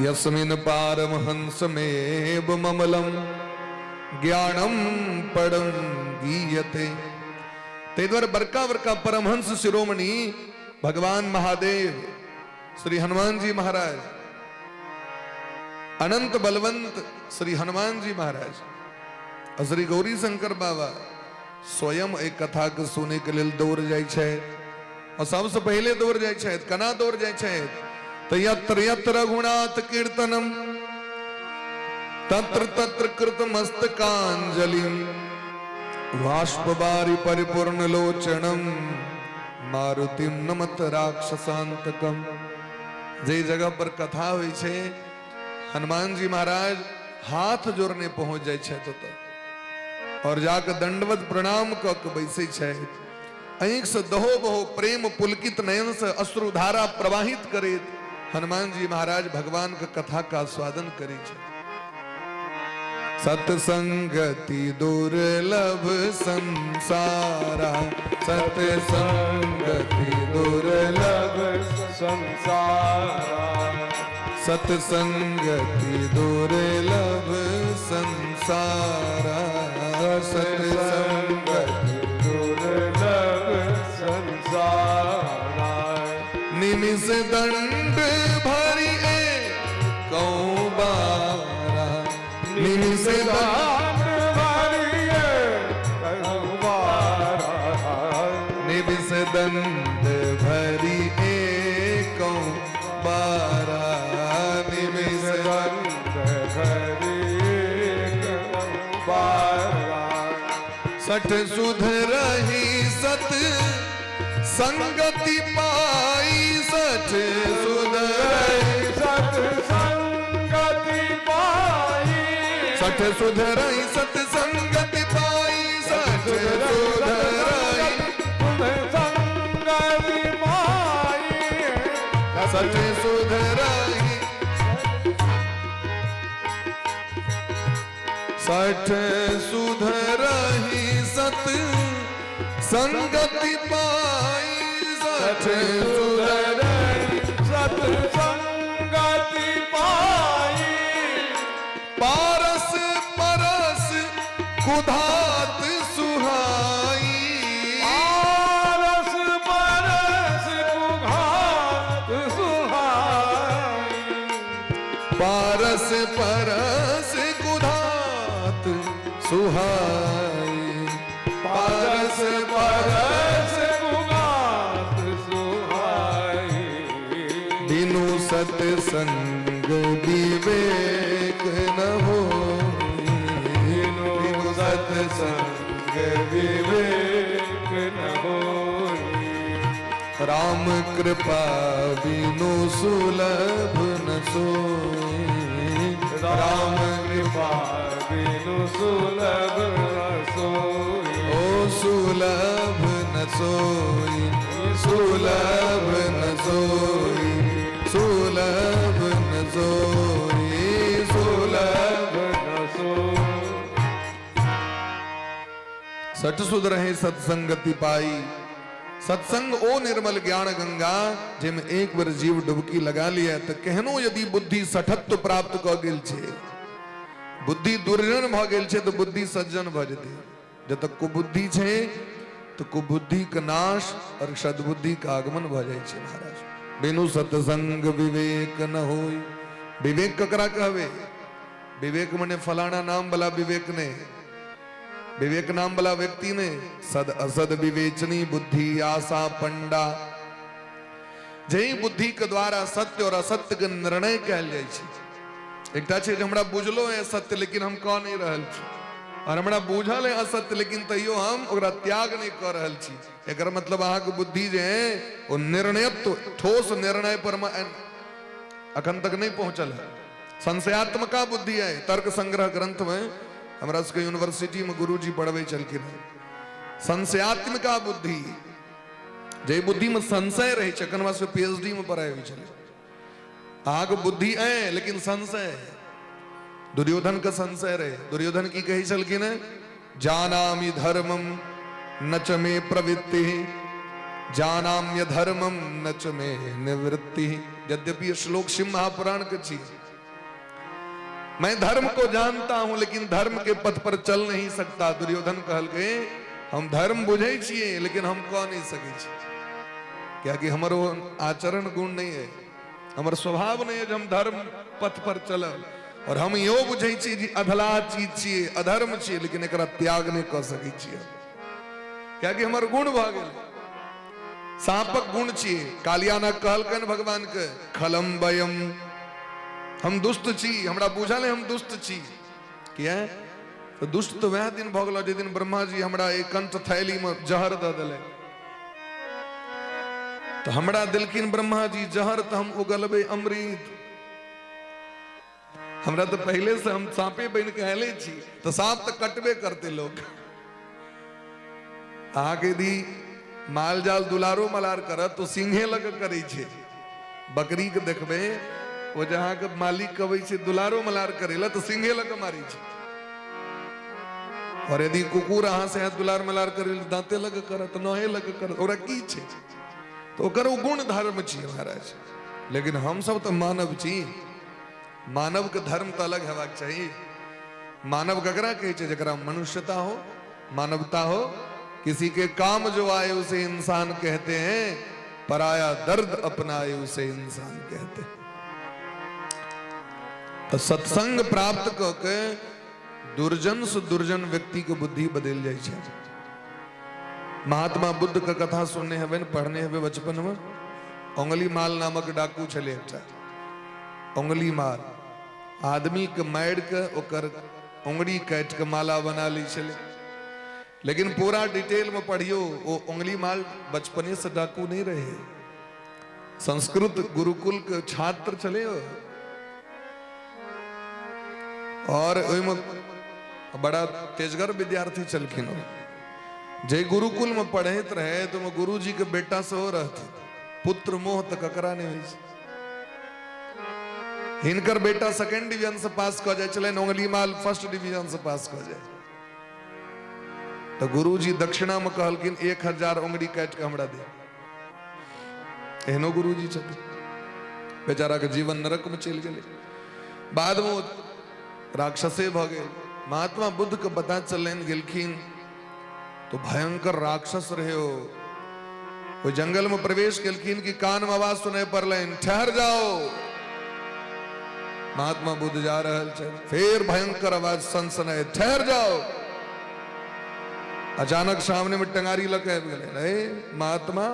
यस्मिन पारमहंसमेव ममलम ज्ञानम पड़म गीयते। ते द्वारा बरका बरका परमहंस शिरोमणि भगवान महादेव, श्री हनुमान जी महाराज, अनंत बलवंत श्री हनुमान जी महाराज और श्री गौरी शंकर बाबा स्वयं एक कथा के सुने के लिए दौड़ जाय छे। और सबसे पहले दौड़ जाय छे कना दौड़ जाय छे तो यत्र यत्र रघुनाथ कीर्तनम तत्र तत्र कृत मस्तकांजलिम बाष्पबारी परिपूर्ण लोचनम मारुतिम नमत राक्षसांतकम। जे जगह पर कथा हुई छे हनुमान जी महाराज हाथ जोड़ने पहुंच जाए छे तो और जाकर दंडवत प्रणाम क के बैसे छे। आंख से दहो बहो प्रेम पुलकित नयन से अश्रुधारा प्रवाहित करे हनुमान जी महाराज भगवान का कथा का आस्वादन करे छे। सत्संगति दुर्लभ संसारा, सत्संगति दुर्लभ संसारा, सत्संगति दुर्लभ संसारा, सत्संगति दुर्लभ निमिष दंड भरी कौ बारा निमिष दंड निमिष दंड भरी कौ बारा निमिष दंड सठ सुध रही सत संगति पाई सठ सुध रही सत संगति पाई सठ सुध रही सत संगति पाई सठ सुध रही संगति पाई सठ सुध रही सठ सुध रही सत संगति पाई सठ सुध रही सत संगति पाई पारस परस कुधात सुहाई पारस परस कुघात सुहाई पारस परस कुधात सुहाई पारस परस कुघात सुहाई बिनु सत्संग विवेक न हो बिनु सत्संग विवेक न होई राम कृपा बिनु सुलभ न सोई राम कृपा बिनु सुलभ सोई ओ सुलभ न सोई सुलभ न सोई सुलभ न सोई सुलभ न सोई सठ सुध रहे सत्संगति पाई सत्संग ओ निर्मल ज्ञान गंगा जिम एक बार जीव डुबकी लगा लिया तो कहनो यदि बुद्धि सठत्व प्राप्त क गेल छे बुद्धि दुर्जन भ गेल छे तो बुद्धि सज्जन भ जेते जब तक कुबुद्धि छे तो कुबुद्धि का नाश और सद्बुद्धि का आगमन भ जाय छे महाराज बिनु सत्संग विवेक न होई विवेक ककरा कहवे विवेक मने फलाना नाम वाला विवेक ने विवेक नाम वाला व्यक्ति ने सद असद विवेचनी बुद्धि आशा पंडा जही बुद्धि के द्वारा सत्य और असत्य के निर्णय कल जाय छे एकटा छे जे हमरा बुझलो है सत्य लेकिन हम कह नहीं रहल छी और हमरा बुझल है असत्य लेकिन तैयो हम ओकरा त्याग नहीं कर रहल छी एकर मतलब अहाँ के बुद्धि जे है वो निर्णयत्व ठोस निर्णय पर अखन तक नहीं पहुंचल है संशयात्मका बुद्धि है तर्क संग्रह ग्रंथ में हमरा सबके यूनिवर्सिटी में गुरुजी पढ़वे चलखिन संशयात्मका बुद्धि जे बुद्धि में संशय रहे चकन वास्ते पीएचडी में पढ़ाए हुए चले आग बुद्धि है लेकिन संशय दुर्योधन का संशय रहे दुर्योधन की कही चलखिन जानामि धर्मम न च मे प्रवृत्ति जानाम्य धर्मम न च मे निवृत्ति यद्यपि श्लोक शिव महापुराण के छी मैं धर्म को जानता हूं लेकिन धर्म के पथ पर चल नहीं सकता दुर्योधन कहल के हम धर्म बुझे छिए लेकिन हम कह नहीं सके छी क्या कि हमारो आचरण गुण नहीं है हमार स्वभाव नहीं है जो हम धर्म पथ पर चलब और हम यो बुझे छी जी अधला चीज छिए अधर्म छिए लेकिन एकरा त्याग नहीं कर सके छिए क्या कि हमार गुण भ गेल सापक गुण छिए कालियाना कहलकन भगवान के खलम वयम हम दुष्ट छी हमरा बुझल है हम दुष्ट छी किया तो दुष्ट तो वह दिन भोगल जे दिन ब्रह्मा जी हमरा एक कंठ थैली में जहर द दिले तो हमरा दिलकिन ब्रह्मा जी जहर तो हम उगलबे अमृत हमरा तो पहले से हम सांपे बन के आले छी तो सांप तो कटबे करते लोग आगे दी माल जाल दुलारो मलार करत तो सिंहे लग करे छे बकरी के देखबे वो जहां के मालिक कवै छे दुलारो मलार करेला तो सिंहे लग मारी छे और यदि कुकुर अहाँ से हाथ दुलार मलार करेला दांते लग करत नहे लग करत ओरा की छे तो ओकर गुण धर्म छी महाराज लेकिन हम सब तो मानव छी मानव के धर्म तो अलग हेबाक चाहिए मानव ककरा कहे छे जकरा मनुष्यता हो मानवता हो किसी के काम जो आए उसे इंसान कहते हैं पराया दर्द अपनाए उसे इंसान कहते। तो सत्संग प्राप्त करके दुर्जन से दुर्जन व्यक्ति की बुद्धि बदल जाए छे। महात्मा बुद्ध का कथा सुनने हवे पढ़ने हवे बचपन में। उंगली माल नामक डाकू छले एकटा। उंगली माल आदमी के मार के ओकर उंगली काट के माला बना ली छले। लेकिन पूरा डिटेल में पढ़ियो वो उंगली माल बचपने से डाकू नहीं रहे, संस्कृत गुरुकुल के छात्र चले हो। और बड़ा तेजगर विद्यार्थी चलखिन हो। जे गुरुकुल में पढ़त रहे तो मैं गुरु जी के बेटा से हो रहते पुत्र मोह तो ककरा नहीं हुई। हिनकर बेटा सेकंड डिवीजन से पास कर जाए चले, उंगली माल फर्स्ट डिवीजन से पास कर जाए। तो गुरु जी दक्षिणा में कहलकिन 1000 उंगली काट के हमरा दे। एहनो गुरु जी छथिन। बेचारा के जीवन नरक में चल गए। बाद में राक्षसे भ गए। महात्मा बुद्ध के पता चलन गेलखिन तो भयंकर राक्षस रहे हो। वो जंगल में प्रवेश केलखिन कि कान में आवाज सुने पड़लन ठहर जाओ। महात्मा बुद्ध जा रहल छे, फिर भयंकर आवाज सनसनाए ठहर जाओ। अचानक सामने में टंगारी लगे गए। महात्मा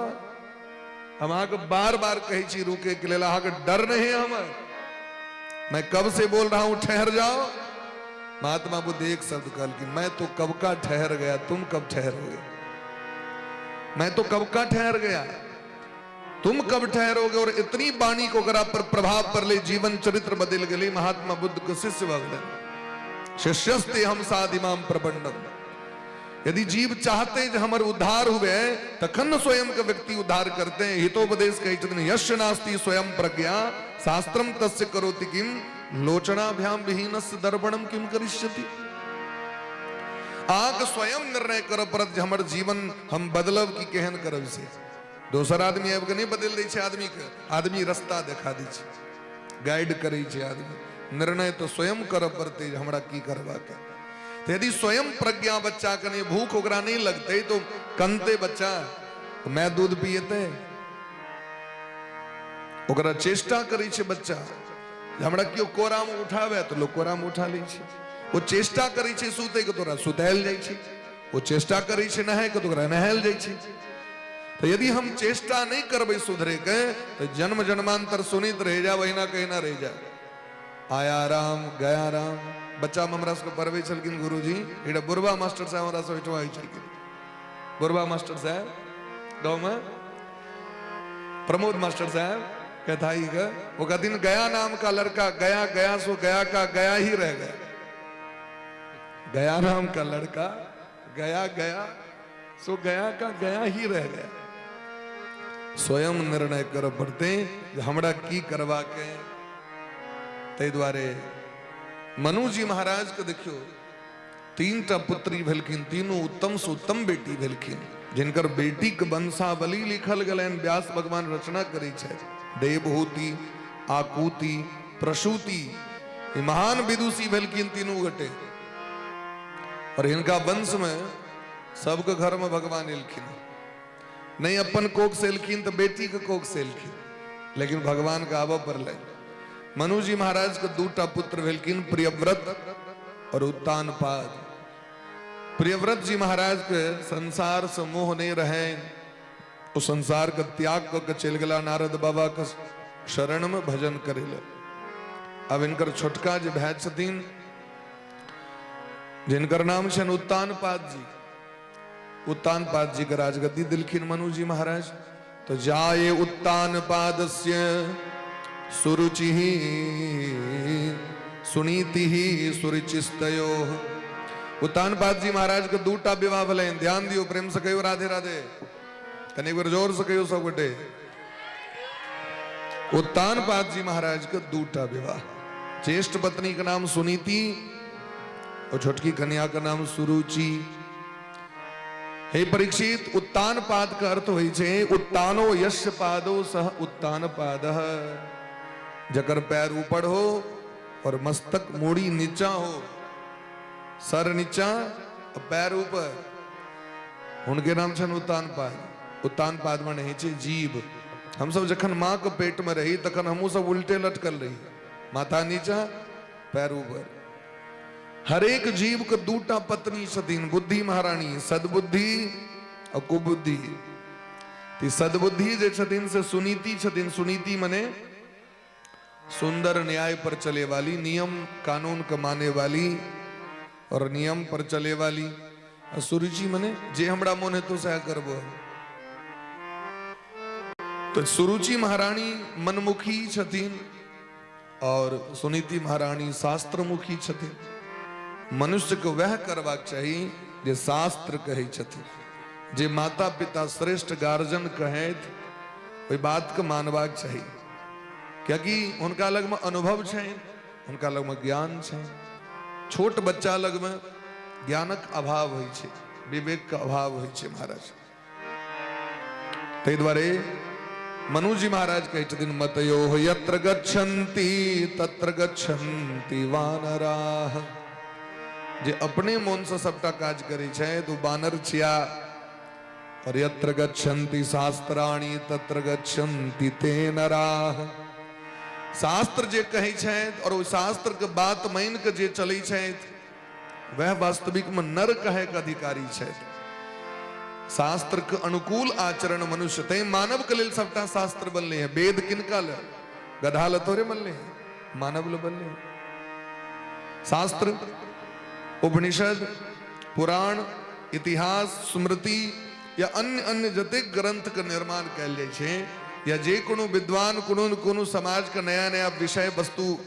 हम आके बार बार कही छी रुके के लिए, आके डर नहीं हम। मैं कब से बोल रहा हूं ठहर जाओ। महात्मा बुद्ध एक शब्द कल कि मैं तो कब का ठहर गया, तुम कब ठहरोगे। मैं तो कब का ठहर गया, तुम कब ठहरोगे। और इतनी वाणी को अगर आप पर प्रभाव पर ले जीवन चरित्र बदल गए। महात्मा बुद्ध के शिष्य भगवान शिष्यस्ते हम साधिमाम प्रबंधम। यदि जीव चाहते जो हमारे उद्धार हुए तखन स्वयं का व्यक्ति उद्धार करते हैं। हितोपदेश कही यश नास्ति स्वयं प्रज्ञा शास्त्रम तस्य करोति किम लोचनाभ्याम विहीनस्य दर्पणम किम करिष्यति। आग स्वयं निर्णय कर परत हमर जीवन हम बदलब की केहन करब से। दोसर आदमी आब के नहीं बदल दै छै आदमी के। आदमी रास्ता देखा दै छै, गाइड करै छै आदमी। निर्णय तो स्वयं कर पड़ते हमरा की करबा के। तो यदि स्वयं प्रज्ञा बच्चा के नहीं, भूख ओकरा नहीं लगते तो कनते बच्चा तो मैं दूध पिएते। ओकरा चेष्टा करै छै बच्चा। हमरा क्यों कोरा में उठावे तो लोग कोरा में उठा लै छै। वो चेष्टा करै छै सुते के तोरा सुतायल जाइ छै। वो चेष्टा करै छै नहाय के तोरा नहायल जाइ छै। तो यदि हम चेष्टा नहीं करबै सुधरे के तो जन्म जन्मांतर सुनित रह जा, वहीना कहीं ना रह जा। आया राम गया राम। बच्चा में हमरा सबके पढ़बै छलखिन गुरुजी। एटा बुरबा मास्टर साहब हमरा सब बैठवाई छलखिन। बुरबा मास्टर साहब गांव में प्रमोद मास्टर साहब कहता ही का वो का दिन गया नाम का लड़का गया गया सो गया का गया ही रह गया। गया नाम का लड़का गया गया सो गया का गया ही रह गया। स्वयं निर्णय कर पड़ते हमरा की करवा के। ते द्वारे मनु जी महाराज के देखियो 3टा पुत्री भेलखिन। तीनों उत्तम से उत्तम बेटी भेलखिन। जिनकर बेटी के वंशावली लिखल गलन व्यास भगवान रचना करै छै। देवहूति आकुति प्रसूति महान विदुषी भेलखिन तीनों गटे। और इनका वंश में सबके घर में भगवान एलखिन। नहीं अपन कोख से एलखिन तो बेटी के कोख से एलखिन, लेकिन भगवान का आवा पर ले। मनु जी महाराज के 2टा पुत्र भेलखिन, प्रियव्रत और उत्तानपाद। प्रियव्रत जी महाराज के संसार से मोह नहीं रहे। वो संसार का त्याग करके चल गला नारद बाबा के शरण में भजन करेला। अब इनकर छोटका जी भाई छथिन जिनकर नाम छन उत्तानपाद जी। उत्तानपाद जी के राजगद्दी दिलखिन मनु जी महाराज। तो जाए उत्तानपादस्य सुरुचि सुनीति सुरुचिस्तयो। उत्तानपाद जी महाराज के 2टा विवाह भले। ध्यान दियो, प्रेम से कहो राधे राधे। कने एक बार जोर से कहो सब गोटे। उत्तानपाद जी महाराज के 2टा विवाह। ज्येष्ठ पत्नी का नाम सुनीति और छोटकी कन्या का नाम सुरुचि। हे परीक्षित, उत्तानपाद का अर्थ होई छे उत्तानो यस्य पादो सह उत्तानपादः। जकर पैर ऊपर हो और मस्तक मूड़ी नीचा हो, सर नीचा और पैर ऊपर, उनके नाम छन उत्तानपाद। उत्तानपाद माने छे जीव हम सब जखन माँ के पेट में रही तखन हमू सब उल्टे लटकल रही, माथा नीचा पैर ऊपर। हर एक जीव के दूटा पत्नी छथिन, बुद्धि महारानी, सदबुद्धि और कुबुद्धि। ती सदबुद्धि जे छथिन से सुनीति छथिन। सुनीति मने सुंदर न्याय पर चले वाली, नियम कानून के माने वाली और नियम पर चले वाली। और सुरुचि मने जे हमरा मन है तो सह करबो। तो सुरुचि महारानी मनमुखी छथिन और सुनीति महारानी शास्त्रमुखी छथिन। मनुष्य को वह करबाक चाहिए जे शास्त्र कहे छथिन, जे माता पिता श्रेष्ठ गार्जन कहे ओई बात के मानबाक चाहिए। क्योंकि उनका लग में अनुभव है, उनका लग में ज्ञान है। छोट बच्चा लग में ज्ञानक अभाव होय छे, विवेक का अभाव होय छे महाराज। तै द्वारे मनुजी महाराज कहे छथिन मतयो यत्र गच्छन्ति तत्र गच्छन्ति वानराः। जे अपने मन से सबटा काज करे छे तो बानर छिया। और यत्र गच्छन्ति शास्त्राणि तत्र गच्छन्ति ते नराः। शास्त्र जे कहे छे और वो शास्त्र के बात मान के जे चले छे वह वास्तविक में नर कहे के अधिकारी छे। शास्त्र के अनुकूल आचरण मनुष्य ते मानव के लेल सबटा शास्त्र बनले हैं। वेद किनका ल गधा ल थोड़े बनले हैं, मानव ल बनले हैं। शास्त्र उपनिषद पुराण इतिहास स्मृति या अन्य अन्य जतेक ग्रंथ के निर्माण कैल जाय छे या जे कोनो विद्वान कोनो समाज के नया नया विषय वस्तु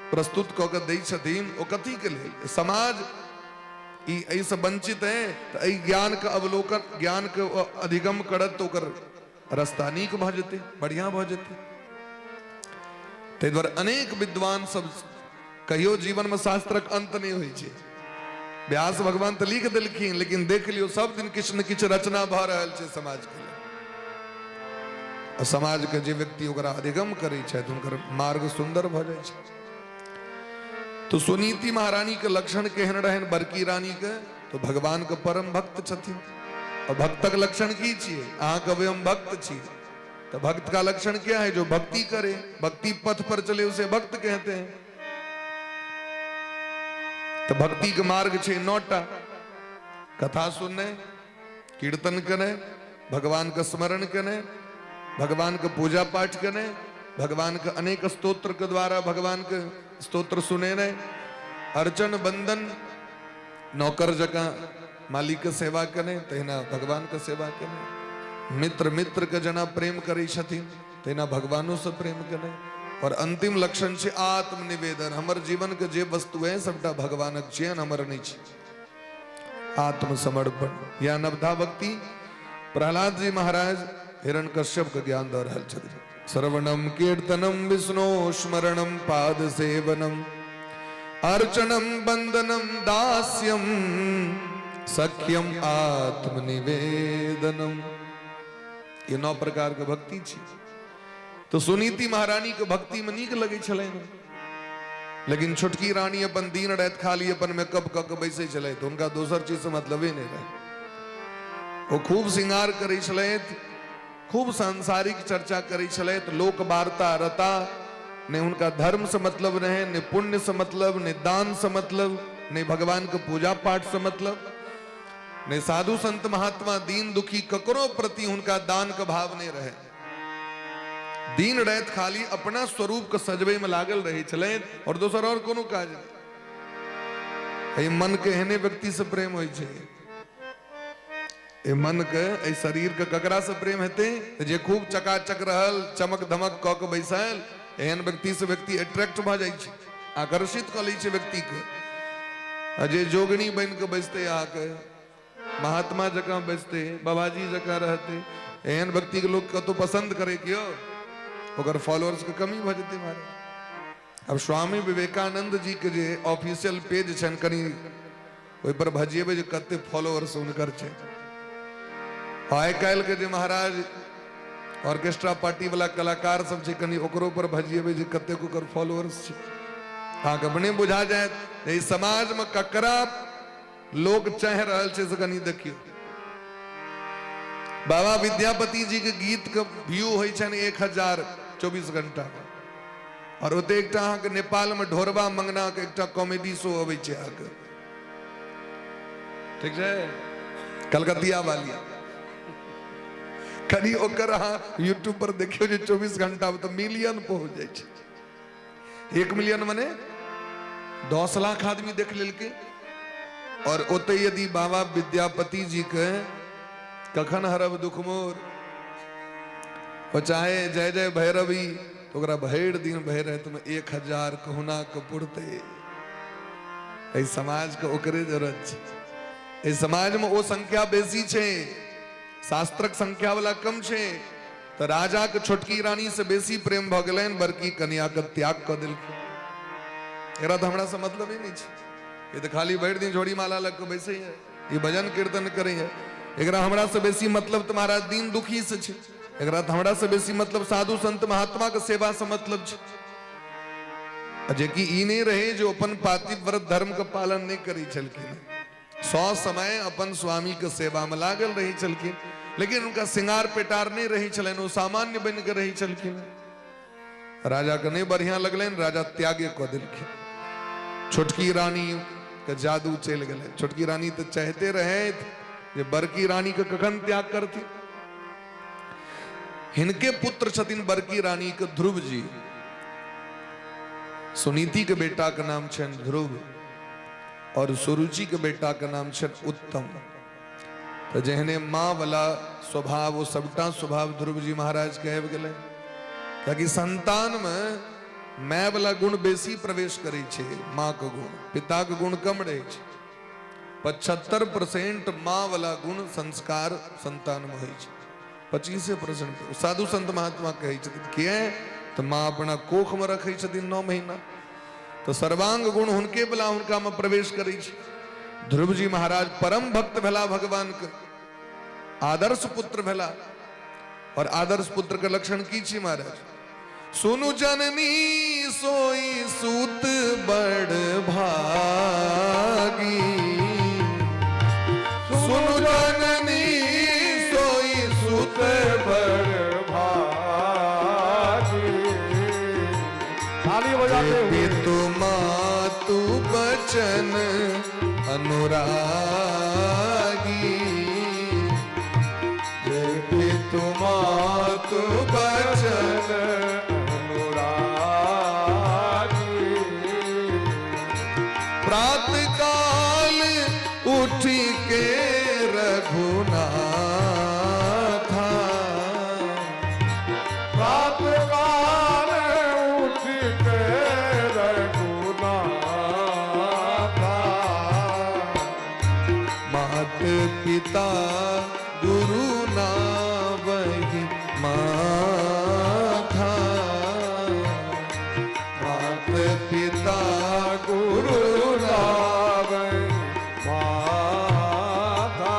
प्रस्तुत क के दै छथिन ओ कथी के लेल? समाज ई से वंचित है तो ई ज्ञान का अवलोकन ज्ञान के अधिगम करत तो ओकर रास्ता नीक भ जेते, बढ़िया भ जेते। तै द्वारे अनेक विद्वान सब कहियो जीवन में शास्त्रक अंत नहीं होय छे। व्यास भगवान तो लिख देलखिन लेकिन देख लियो सब दिन किछ न किछ रचना भ रहल छे समाज के लिए। और समाज के जे व्यक्ति ओकरा अधिगम करे छे उनकर मार्ग सुंदर भ जाय छे। तो सुनीति महारानी के लक्षण केहन रहन बड़की रानी के? तो भगवान के परम भक्त छथिन। और भक्तक लक्षण की छिए? अहाँ कहबे हम भक्त छी तो भक्त का लक्षण क्या है? जो भक्ति करे, भक्ति पथ पर चले उसे भक्त कहते हैं। तो भक्ति के मार्ग छे 9टा। कथा सुनने, कीर्तन करे, भगवान का स्मरण करे, भगवान का पूजा पाठ करे, भगवान के अनेक स्तोत्र के द्वारा भगवान के स्तोत्र सुने रहे, अर्चन बंदन नौकर जका मालिक के सेवा करे तहिना भगवान के सेवा करे, मित्र मित्र के जना प्रेम करे छथिन तहिना भगवानों से प्रेम करे। और अंतिम लक्षण छे आत्मनिवेदन। हमर जीवन के जे वस्तु है सबटा भगवानक छे, हमर नहीं छे। आत्मसमर्पण या नवधा भक्ति। प्रहलाद जी महाराज हिरण्यकश्यप के ज्ञान दे रहल छथिन। श्रवणम कीर्तनम विष्णु स्मरणम पाद सेवनम अर्चनम बंदनम दास्यम सख्यम आत्मनिवेदनम। ये 9 प्रकार के भक्ति छी। तो सुनीति महारानी के भक्ति में नीक लगे छले, लेकिन छोटकी रानी अपन दिन रात खाली अपन मेकअप क के बैसे छले तो उनका दोसर चीज से मतलब ही नहीं रहे। वो खूब श्रृंगार करे छले, खूब सांसारिक चर्चा करे छले, लोक वार्ता रता। ने उनका धर्म से मतलब रहे, ने पुण्य से मतलब, ने दान से मतलब, ने भगवान के पूजा पाठ से मतलब, ने साधु संत महात्मा दीन दुखी ककरो प्रति उनका दान का भाव नहीं रहे। दिन रात खाली अपना स्वरूप के सजबे में लागल रहे छले और दोसर और कोनो काज नहीं। मन के एहने व्यक्ति से प्रेम होय छे। ए मन के ए शरीर के ककरा से प्रेम हेते? जे खूब चकाचक रहल, चमक धमक क के बैसल, एहन व्यक्ति से व्यक्ति अट्रैक्ट भ जाय छे, आकर्षित क लै छे व्यक्ति के। अजे जोगनी बन के बैसते, आके महात्मा जका बैसते, बाबाजी जका रहते, एहन व्यक्ति के लोग कतो पसंद करे क्यों? ओकर फॉलोअर्स के कमी भ जेते महाराज। अब स्वामी विवेकानंद जी के जे ऑफिशियल पेज छन कनी ओइ पर भजिएबे जे कते फॉलोअर्स उनकर छे। आइ काल्हि के जे महाराज ऑर्केस्ट्रा पार्टी वाला कलाकार सब छे कनी ओकरो पर भजिएबे जे कते को कर फॉलोअर्स छे। अहाँ के बने बुझा जाए ए समाज में ककरा लोग चाह रहल छे से कनी देखियो। बाबा विद्यापति जी के गीत के व्यू होइ छन 1024 घंटा और ओते एकटा अहाँ के नेपाल में ढोरबा मंगना के एकटा कॉमेडी शो अबै छै अहाँ के ठीक छै कलकतिया वाली कनी ओकर अहाँ यूट्यूब पर देखियो जे 24 घंटा में तो मिलियन पहुंच जाय छै 1 मिलियन माने 10 लाख आदमी देख लेलकै और ओते यदि बाबा विद्यापति जी के कखन हरब दुख मोर और चाहे जय जय भैरवी तो ओकरा भैर दिन भैर रात में 1000 कहुना के पुरते ए समाज के ओकरे जरूरत छै ए समाज में ओ संख्या बेसी छै शास्त्रक संख्या वाला कम छै तो राजा के छोटकी रानी से बेसी प्रेम भ गेलैन बड़की कन्या के त्याग क देलखिन एकरा तो हमरा से मतलब ही नहीं छै ये तो खाली भैर दिन झोड़ी माला लग के बैसे है ये भजन कीर्तन करे है एकरा हमरा से बेसी मतलब तुम्हारा दीन दुखी से छै एकरा तो हमरा से बेसी मतलब साधु संत महात्मा के सेवा से मतलब छै जे कि ई नहीं रहे जो अपन पातिव्रत धर्म के पालन नहीं करी छलखिन 100 समय अपन स्वामी के सेवा में लागल रही छलखिन लेकिन उनका सिंगार पेटार नहीं रही छलन वो सामान्य बन के रही छलखिन राजा के नहीं बढ़िया लगलन राजा त्यागे क देलखिन छोटकी रानी के जादू चल गए छोटकी रानी तो चाहते रहे जे बड़की रानी के कखन त्याग करती हिनके पुत्र छथिन बड़की रानी के ध्रुव जी सुनीति के बेटा का नाम छन ध्रुव और सुरुचि के बेटा का नाम छन उत्तम तो जहने माँ वाला स्वभाव वो सबटा स्वभाव ध्रुव जी महाराज कह गए ताकि संतान में मैं वाला गुण बेसी प्रवेश करे छे माँ के गुण पिता के गुण कम रहे छे 75% माँ वाला गुण संस्कार संतान में होइ छे 25% साधु संत महात्मा कहे छथिन किए तो माँ अपना कोख में रखे छथिन 9 महीना तो सर्वांग गुण हुनके बला हुनका में प्रवेश करे छे ध्रुव जी महाराज परम भक्त भेला भगवान के आदर्श पुत्र भेला और आदर्श पुत्र के लक्षण की छी महाराज सुनु जननी सोई सूत बड़ भागी सुनु जननी सोई सूत बड़ भागी ताली बजाते हुए पितु मातु बचन अनुरागी पितु मातु बचन प्रात काल उठ के रघुनाथ प्रात काल उठ के रघुनाथ मात पिता गुरु नावहि माथा मात पिता गुरु नावहि माथा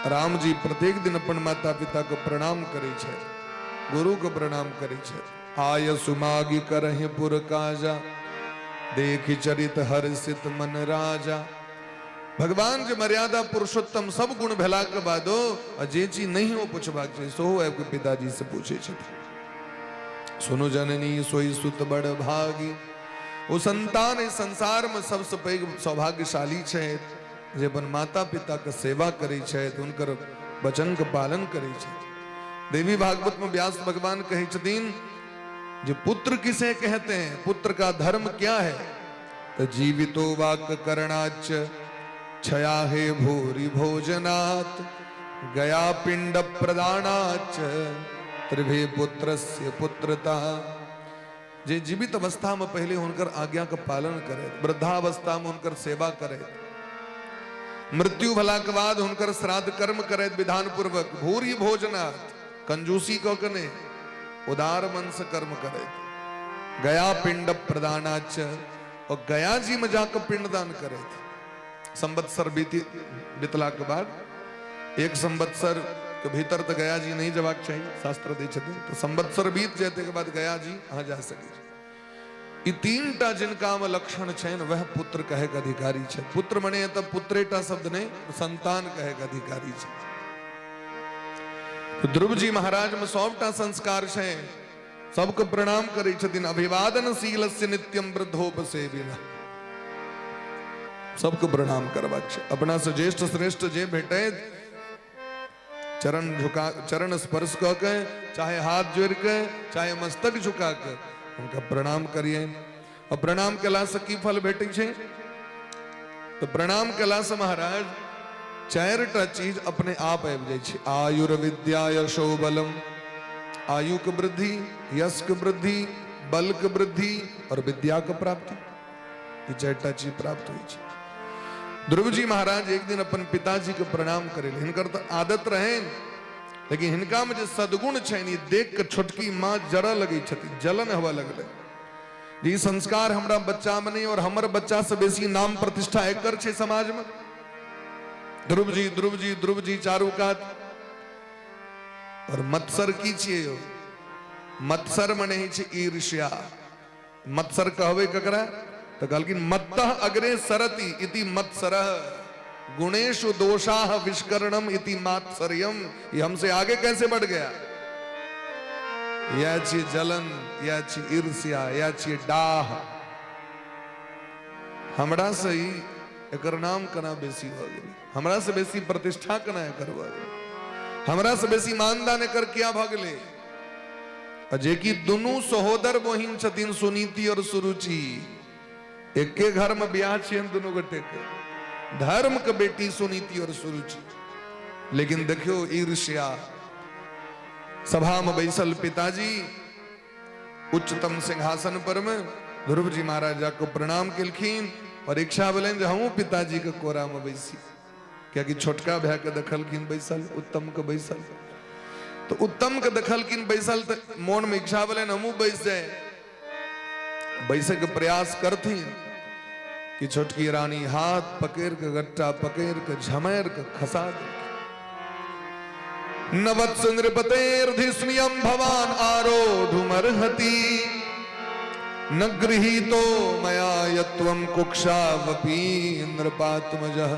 राम जी प्रत्येक दिन अपन माता पिता को प्रणाम करे छे गुरु को प्रणाम करे छे आय सुमागी करहि पुर काजा देखि चरित हर्षित मन राजा भगवान जे मर्यादा पुरुषोत्तम सब गुण भेला के बादो जे चीज नहीं हो पूछबाक छै सो है कोई पिताजी से पूछे छथिन सुनु जननी सोई सुत बड़ भागी वो संतान इस संसार में सबसे पैघ सौभाग्यशाली छै जे अपन माता पिता के सेवा करे छै उनकर वचन के पालन करे छै देवी भागवत में व्यास भगवान कहे छथिन जो पुत्र किसे कहते हैं पुत्र का धर्म क्या है तो जीवितो वाक करणाच छया हे भूरि भोजनात् गया पिंड प्रदानाच त्रिभे पुत्रस्य पुत्रता जे जीवित अवस्था में पहले उनकर आज्ञा का पालन करे वृद्धावस्था में उनकर सेवा करे मृत्यु भला के बाद उनकर श्राद्ध कर्म करे विधान पूर्वक भूरि भोजनात् कंजूसी को कने उदार मन से कर्म करे गया पिंड प्रदानाच और गया जी में जाकर पिंडदान करे संवत्सर बीतला के बाद 1 संवत्सर के भीतर तो गया जी नहीं जबाक चाहिए शास्त्र दे छथिन तो संवत्सर बीत जाते के बाद गया जी वहां जा सके ई तीनटा जिनका में लक्षण छे वह पुत्र कहे के अधिकारी छे। पुत्र मने तब पुत्रेटा शब्द ने संतान कहे के अधिकारी छे। तो ध्रुव जी महाराज में 100टा संस्कार छे, सबको प्रणाम करे छथिन। अभिवादनशीलस्य नित्यम वृद्धोपसेविनः, सबको प्रणाम करवा छे। अपना से ज्येष्ठ श्रेष्ठ जे भेटे चरण झुका, चरण स्पर्श क के, चाहे हाथ जोड़ के, चाहे मस्तक झुका के उनका प्रणाम करिए। और प्रणाम कला से की फल भेटे छे? तो प्रणाम कला से महाराज 4टा चीज अपने आप आबि जाय छे। आयुर्विद्या यशो बलम, आयु की वृद्धि, यश की वृद्धि, बल की वृद्धि और विद्या की प्राप्ति, ये 4टा चीज प्राप्त हुई छे। ध्रुव जी महाराज एक दिन अपन पिताजी के प्रणाम करे, हिनकर तो आदत रहे, लेकिन हिनका में जो सद्गुण छे देख के छोटकी माँ जरा लगी छथि, जलन हवा लगले। जी संस्कार हमरा बच्चा में नहीं और हमर बच्चा से बेसी नाम प्रतिष्ठा एकर छे समाज में। ध्रुव जी ध्रुव जी ध्रुव जी चारू कात। और मत्सर की छिए? मत्सर मने छे ईर्ष्या। मत्सर कहवे ककरा? तो कहलकिन मत्तः अग्रे सरति इति मत्सरः, गुणेषु दोषाः विष्करणम इति मात्सर्यम। ये हमसे आगे कैसे बढ़ गया? या छी जलन, या छी ईर्ष्या, या छी डाह। हमरा से ही एकर नाम कना बेसी हो गई, हमरा से बेसी प्रतिष्ठा कना एकर हो गई, हमरा से बेसी मानदान एकर क्या भगले। जे की दुनू सहोदर बहिन छथिन सुनीति और सुरुचि, एके घर में ब्याह छियन दुनू गोटे के, धर्म के बेटी सुनीति और सुरुचि। लेकिन देखियो ईर्ष्या। सभा में बैसल पिताजी उच्चतम सिंहासन पर में ध्रुव जी महाराजा को प्रणाम केलखिन और इच्छा बोलें हम पिताजी के कोरा में बैसी, क्या कि छोटका भै के देखलखिन बैसल, उत्तम के बैसल। तो उत्तम के देखलखिन बैसल तो मन में इच्छा बोलें हमू बैस जाए। बैसे के प्रयास करथिन कि छोटकी रानी हाथ पकड़ के, गट्टा पकड़ के, झमेर के खसा दे। नवत्स नृपतेर्धिस्मियं भवान आरोढुमर्हति, न गृहीतो मया यत्वं कुक्षावपि नृपात्मजः।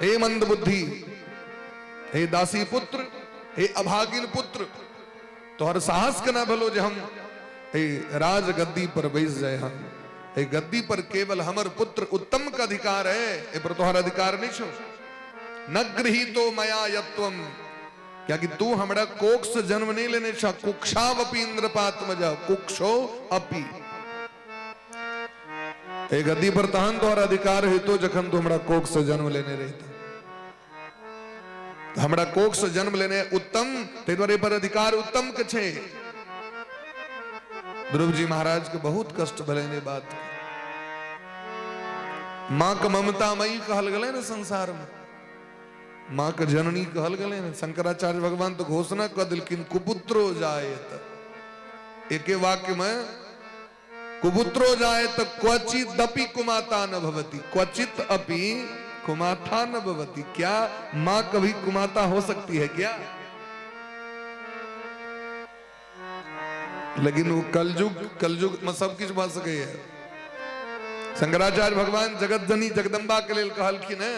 हे मंद बुद्धि, हे दासी पुत्र, हे अभागिन पुत्र, तोहर साहस के ना भलो जे हम राज गद्दी पर बैस जाए। हम गद्दी पर केवल हमर पुत्र उत्तम का अधिकार है, ए पर तोहर अधिकार नहीं छो। न गृहीतो मया यत्वम, क्या कि तू हमरा कोख से जन्म नहीं लेने छा। कुक्षावपि इंद्रपात्मज, कुक्षो अपि। ए गद्दी पर तहन तोहर अधिकार है तो जखन तू हमरा कोख से जन्म लेने रहता। तो हमरा कोख से जन्म लेने उत्तम, ते द्वारे पर अधिकार उत्तम के छे। ध्रुव जी महाराज के बहुत कष्ट भले ने बात। मां का ममता मई कहल गले ना संसार में, मां का जननी कहल गले ना। शंकराचार्य भगवान तो घोषणा कर दिलकिन कुपुत्रो जायेत। एके वाक्य में कुपुत्रो जायेत क्वचित अपि कुमाता न भवति, क्वचित अपि कुमाता न भवति। क्या मां कभी कुमाता हो सकती है क्या? लेकिन वो कलयुग में सब कुछ भ सके है। शंकराचार्य भगवान जगत जननी जगदम्बा के लिए कहलखिन है।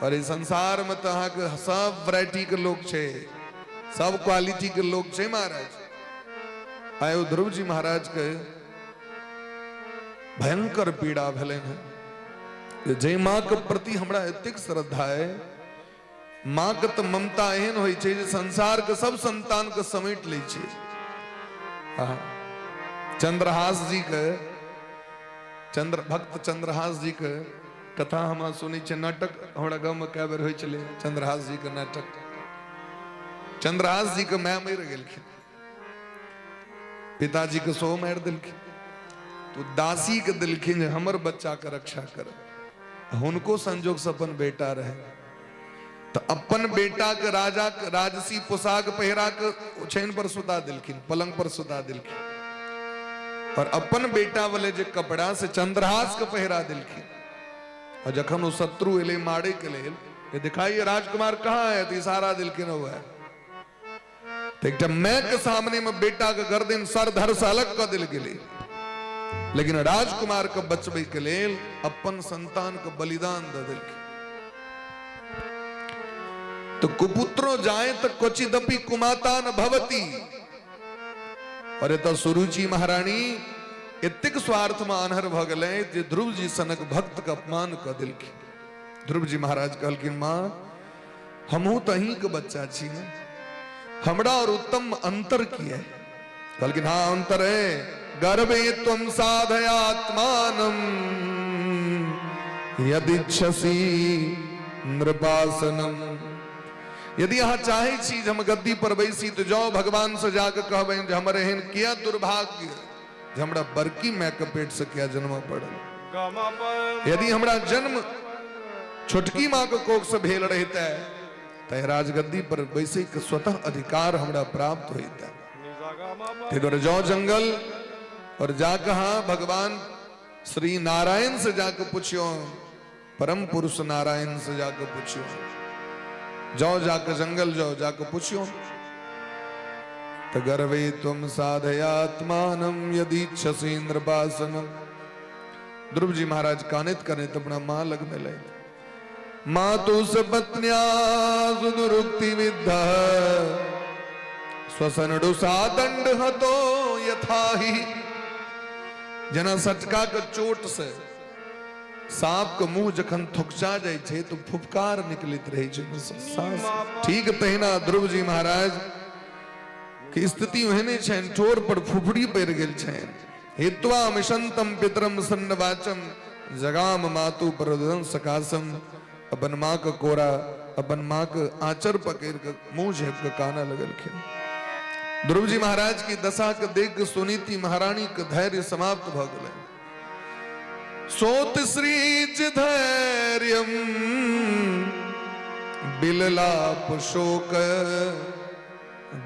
और इस संसार में तो अहाँ के सब वैरायटी के लोग छे, सब क्वालिटी के लोग छे महाराज। आयो ध्रुव जी महाराज के भयंकर पीड़ा भले है। जय माँ के प्रति हमरा एतेक श्रद्धा है। माँ के तो ममता एहन होई छे जे संसार के सब संतान के समेट ले छे। चंद्रहास जी के, भक्त चंद्रहास जी के कथा हम सुनी छे। नाटक हमरा गांव में कई बेर होई चले चंद्रहास जी के नाटक। चंद्रहास जी के माय मर गेलखिन, पिताजी के सो मार दिलखिन। तो दासी के दिलखिन हमर बच्चा के रक्षा कर। हुनको संजोग से अपन बेटा रहे, तो अपन बेटा के राजा के राजसी पोशाक पहिरा के ओछैन पर सुता दिलखिन, पलंग पर सुता दिलखिन। और अपन बेटा वाले जे कपड़ा से चंद्रहास के पहिरा दिलखिन। और जखन वो शत्रु एले मारे के लिए, ये दिखाइए राजकुमार कहाँ है, तो इशारा दिलखिन हुआ है। तो एक मैं के सामने में बेटा के गर्दन सर धर से अलग कर दिल गेले, लेकिन राजकुमार के बचबे के लेल अपन संतान के बलिदान दे दिल। तो कुपुत्रो जाए तो क्वचिदपि कुमाता न भवती। अरे तो सुरुचि महारानी इतक स्वार्थ में अनहर भ गए जे ध्रुव जी सनक भक्त का अपमान कर दिल। ध्रुव जी महाराज कहलखिन मां हमहू तो अहीं के बच्चा छी, हमरा और उत्तम अंतर की है। कहलखिन हाँ अंतर है, गर्भे त्वं साधयात्मानं यदिच्छसि नृपासनम। यदि यहाँ चाहे चीज हम गद्दी पर बैसी तो जाओ भगवान से जाकर कहबे जे हमरे एहन किया दुर्भाग्य जे हमरा बड़की माँ के पेट से क्या जन्म पड़ल। यदि हमरा जन्म छोटकी माँ के कोख से भेल रहता है तो राजगद्दी पर बैसे के स्वतः अधिकार हमरा प्राप्त होता है। जाओ जंगल और जाकर हाँ भगवान श्री नारायण से जाकर पूछियो, परम पुरुष नारायण से जाकर पूछियो। जाओ जाकर जंगल जाओ जाकर पूछियो। तो गर्वे त्वं साधयात्मानं यदिच्छसि नृपासनम। ध्रुव जी महाराज कानित करें तो अपना मां लग में ले। मातु सपत्न्या सुदुरुक्ति विद्धा स्वसनडुसा दंड हतो यथाहि। जना सटका के चोट से सांप के मुंह जखन थुकचा जाए छे तो फुफकार निकलित रहे छे। ठीक तहिना ध्रुव जी महाराज की स्थिति ओहने छन, ठोर पर फुफड़ी पड़ गेल छन। हित्वा मिशंतम पितरम सन्नवाचम जगाम मातु प्रदन सकासम। अपन माँ का कोरा अपन माँ के आंचर पकड़ के मुंह झेप के काना लगलखिन। ध्रुव जी महाराज की दशा के देख के सुनीति महारानी के धैर्य समाप्त भ गए। सोत श्रीज धैर्यम बिललाप शोक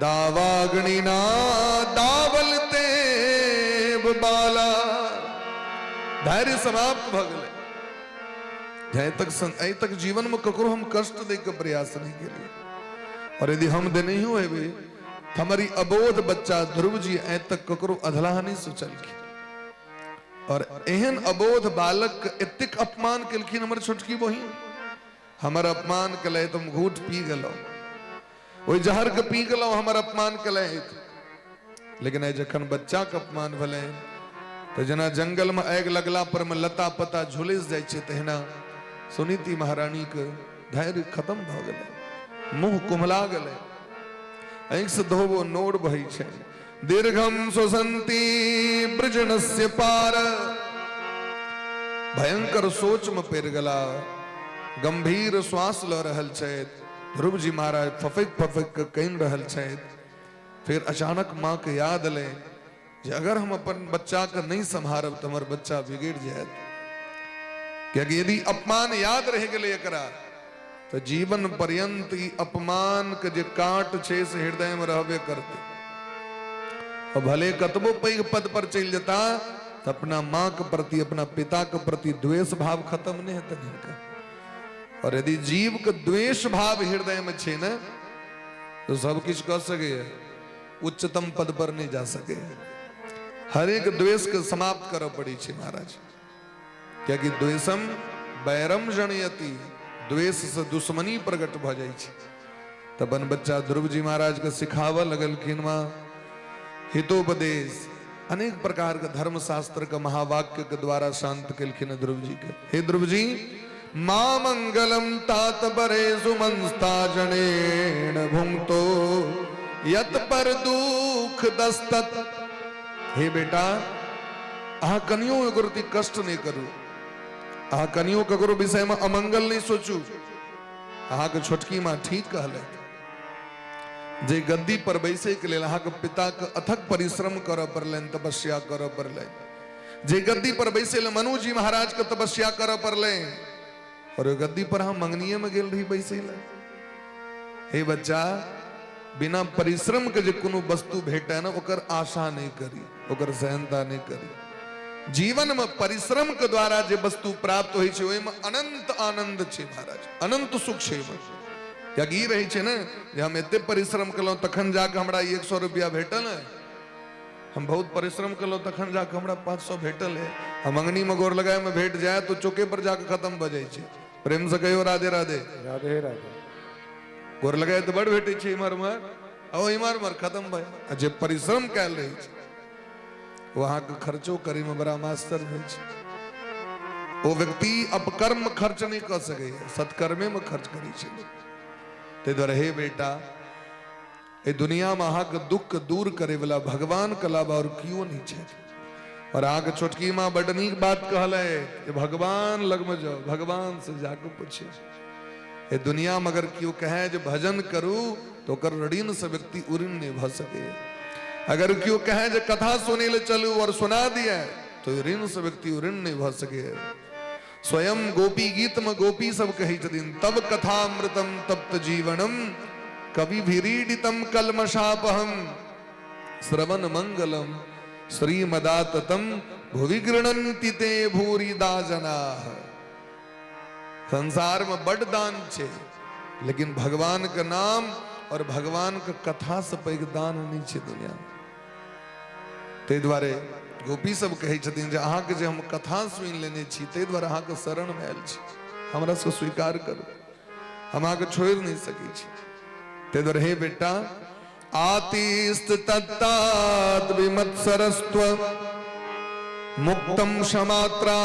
दावाग्निना दावलते बाला। धैर्य समाप्त भ गए। जय तक जीवन में ककरो हम कष्ट दे के प्रयास नहीं करिए। और यदि हम दे नहीं हुए भी हमारी अबोध बच्चा ध्रुव जी ऐ तक ककरो अधलाह नहीं सोचल की। और एहन अबोध बालक इतक अपमान कलखिन हमर छोटकी बहिन। हमर अपमान कले तुम घूट पी गलो, ओई जहर के पी गलो हमर अपमान कले। लेकिन ऐ जखन बच्चा के अपमान भले तो जना जंगल में आग लगला पर में लता पता झुलस जाय छे तहिना सुनीति महारानी के धैर्य खत्म भ गए, मुंह कुमला गए, आंख से धोबो नोर बही छे। दीर्घम स्वसंती ब्रजनस्य पार। भयंकर सोच में पेर गला, गंभीर श्वास ल रहल छे। ध्रुव जी महाराज फफक फफक के कह रहल छे। फिर अचानक माँ के याद ले जे अगर हम अपन बच्चा के नहीं संभारब तो हमार बच्चा बिगड़ जायत। क्योंकि यदि अपमान याद रह गए एकरा तो जीवन पर्यंत ई अपमान के जे काट छे से हृदय में रहबे करते। और भले कतबो पैघ पद पर चल जाता तो अपना माँ के प्रति अपना पिता के प्रति द्वेष भाव खत्म नहीं होता। और यदि जीव के द्वेष भाव हृदय में छे न तो सब कुछ कर सके, उच्चतम पद पर नहीं जा सके। हर एक द्वेष के समाप्त कर पड़ी छे महाराज। क्योंकि द्वेषम बैरम जनयति, द्वेष से दुश्मनी प्रकट भ जाय छे। तबन बच्चा ध्रुव जी महाराज के सिखावा लगलखिन मां हितोपदेश, अनेक प्रकार के धर्म शास्त्र के महावाक्य के द्वारा शांत कलखिन ध्रुव जी के। हे ध्रुव जी मां मंगलम तात बरे सुमंस्ता जनेन भुंक्तो यत पर दुख दस्तत। हे बेटा आ कनियो गुरुति कष्ट नहीं करू, आ कनियो ककरो विषय में अमंगल नहीं सोचू। अहाँ के छोटकी माँ ठीक कहले जे गद्दी पर बैसे के लिए अहाँ के पिता के अथक परिश्रम कर पड़ल, तपस्या कर पड़ल। जे गद्दी पर बैसे ले मनु जी महाराज के तपस्या कर पड़ल और गद्दी पर हम मंगनीय में गेल रही बैसे ले। हे बच्चा बिना परिश्रम के जे कोनो वस्तु भेटे ना ओकर आशा नहीं करी, ओकर सहनता नहीं करी। जीवन में परिश्रम के द्वारा जे वस्तु प्राप्त होई छे ओय में अनंत आनंद छे महाराज, अनंत सुख छे। यही रही छे ने जे हम एते परिश्रम कलौ तखन जाके हमरा 100 रुपया भेटल है, हम बहुत परिश्रम कलौ तखन जाके हमरा 500 भेटल है। हम अंगनी में गोर लगाए में भेट जाए तो चौके पर जाके खत्म भ जाए छे। प्रेम से कहियो राधे राधे। राधे राधे। गोर लगाए तो बड़ भेटे छे, इमर मर ओ इमर मर खत्म भय। जे परिश्रम कैल रही छे वहां के खर्चो करी में बड़ा मास्टर है छे। वो व्यक्ति अपकर्म खर्च नहीं कर सके, सत्कर्मे में खर्च करी छे। ते द्वारा हे बेटा, ए दुनिया में अहा के दुख दूर करे वाला भगवान के अलावा और क्यों नहीं छे। और अहा के छोटकी माँ बड़ नीक बात कहल है कि भगवान लग में जाओ, भगवान से जाके पूछे। ए दुनिया में अगर क्यों कहे जो भजन करूं तो कर ऋण से व्यक्ति उऋण नहीं भ सके। अगर क्यों कहे जो कथा सुने ले चलू और सुना दिया तो ऋण से व्यक्ति ऋण नहीं भ सके। स्वयं गोपी गीत में गोपी सब कही छथिन, तब कथामृतम तप्त जीवनम कवि भीरीडितम कलमशापहम श्रवण मंगलम श्रीमदाततम भुवि गृणन्ति ते भूरिदा जनाः। संसार में बड़ दान छे, लेकिन भगवान का नाम और भगवान का कथा से पैघ दान नहीं छे दुनिया में। ते द्वारे गोपी सब कहे छथिन जे अहाँ के जे हम कथा सुन लेने छी ते द्वारे अहाँ के शरण में आयल छी, हमरा से स्वीकार करू, हम अहाँ के छोड़ नहीं सकी छी। ते द्वारे हे बेटा, आतिस्त तत्तात विमत्सरस्त्व मुक्तम क्षमात्रा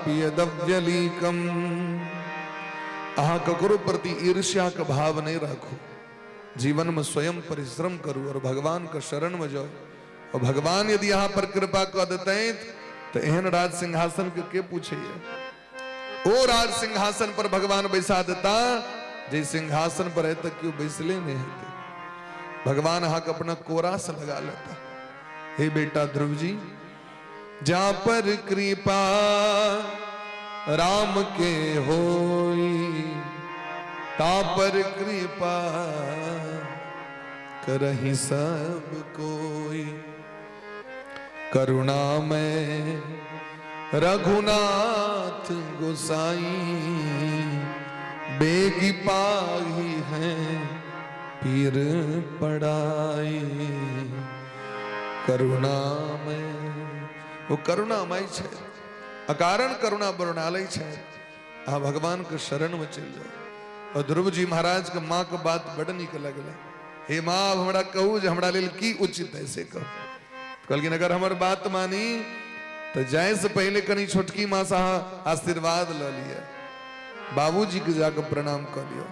पियदव्यलीकम। अहाँ ककरो प्रति ईर्ष्या का भाव नहीं रखो, जीवन में स्वयं परिश्रम करू और भगवान का शरण में जाओ। और भगवान यदि यहाँ पर कृपा कर देते तो एहन राज सिंहासन के पूछे। ओ राज सिंहासन पर भगवान बैसा देता, जे सिंहासन पर है तक क्यों बैसले नहीं है। भगवान हाक अपना कोरा से लगा लेता। हे बेटा ध्रुव जी, जहां पर कृपा राम के होई ता पर कृपा करहि सब कोई। करुणा में रघुनाथ गोसाई बेगी पाही है पीर पड़ाई। करुणा में वो करुणामय छे, अकारण करुणा बरणालय छे। आ भगवान के शरण में चल जाओ। और ध्रुव जी महाराज के माँ के बात बड़ निक लगल। हे माँ, अब हमरा कहू जे हमरा लेल की उचित है से कहो। कहलखिन अगर हमर बात मानी तो जाए से पहले कनी छोटकी माँ से आशीर्वाद ल लिया, बाबूजी के जाकर प्रणाम कर लियो।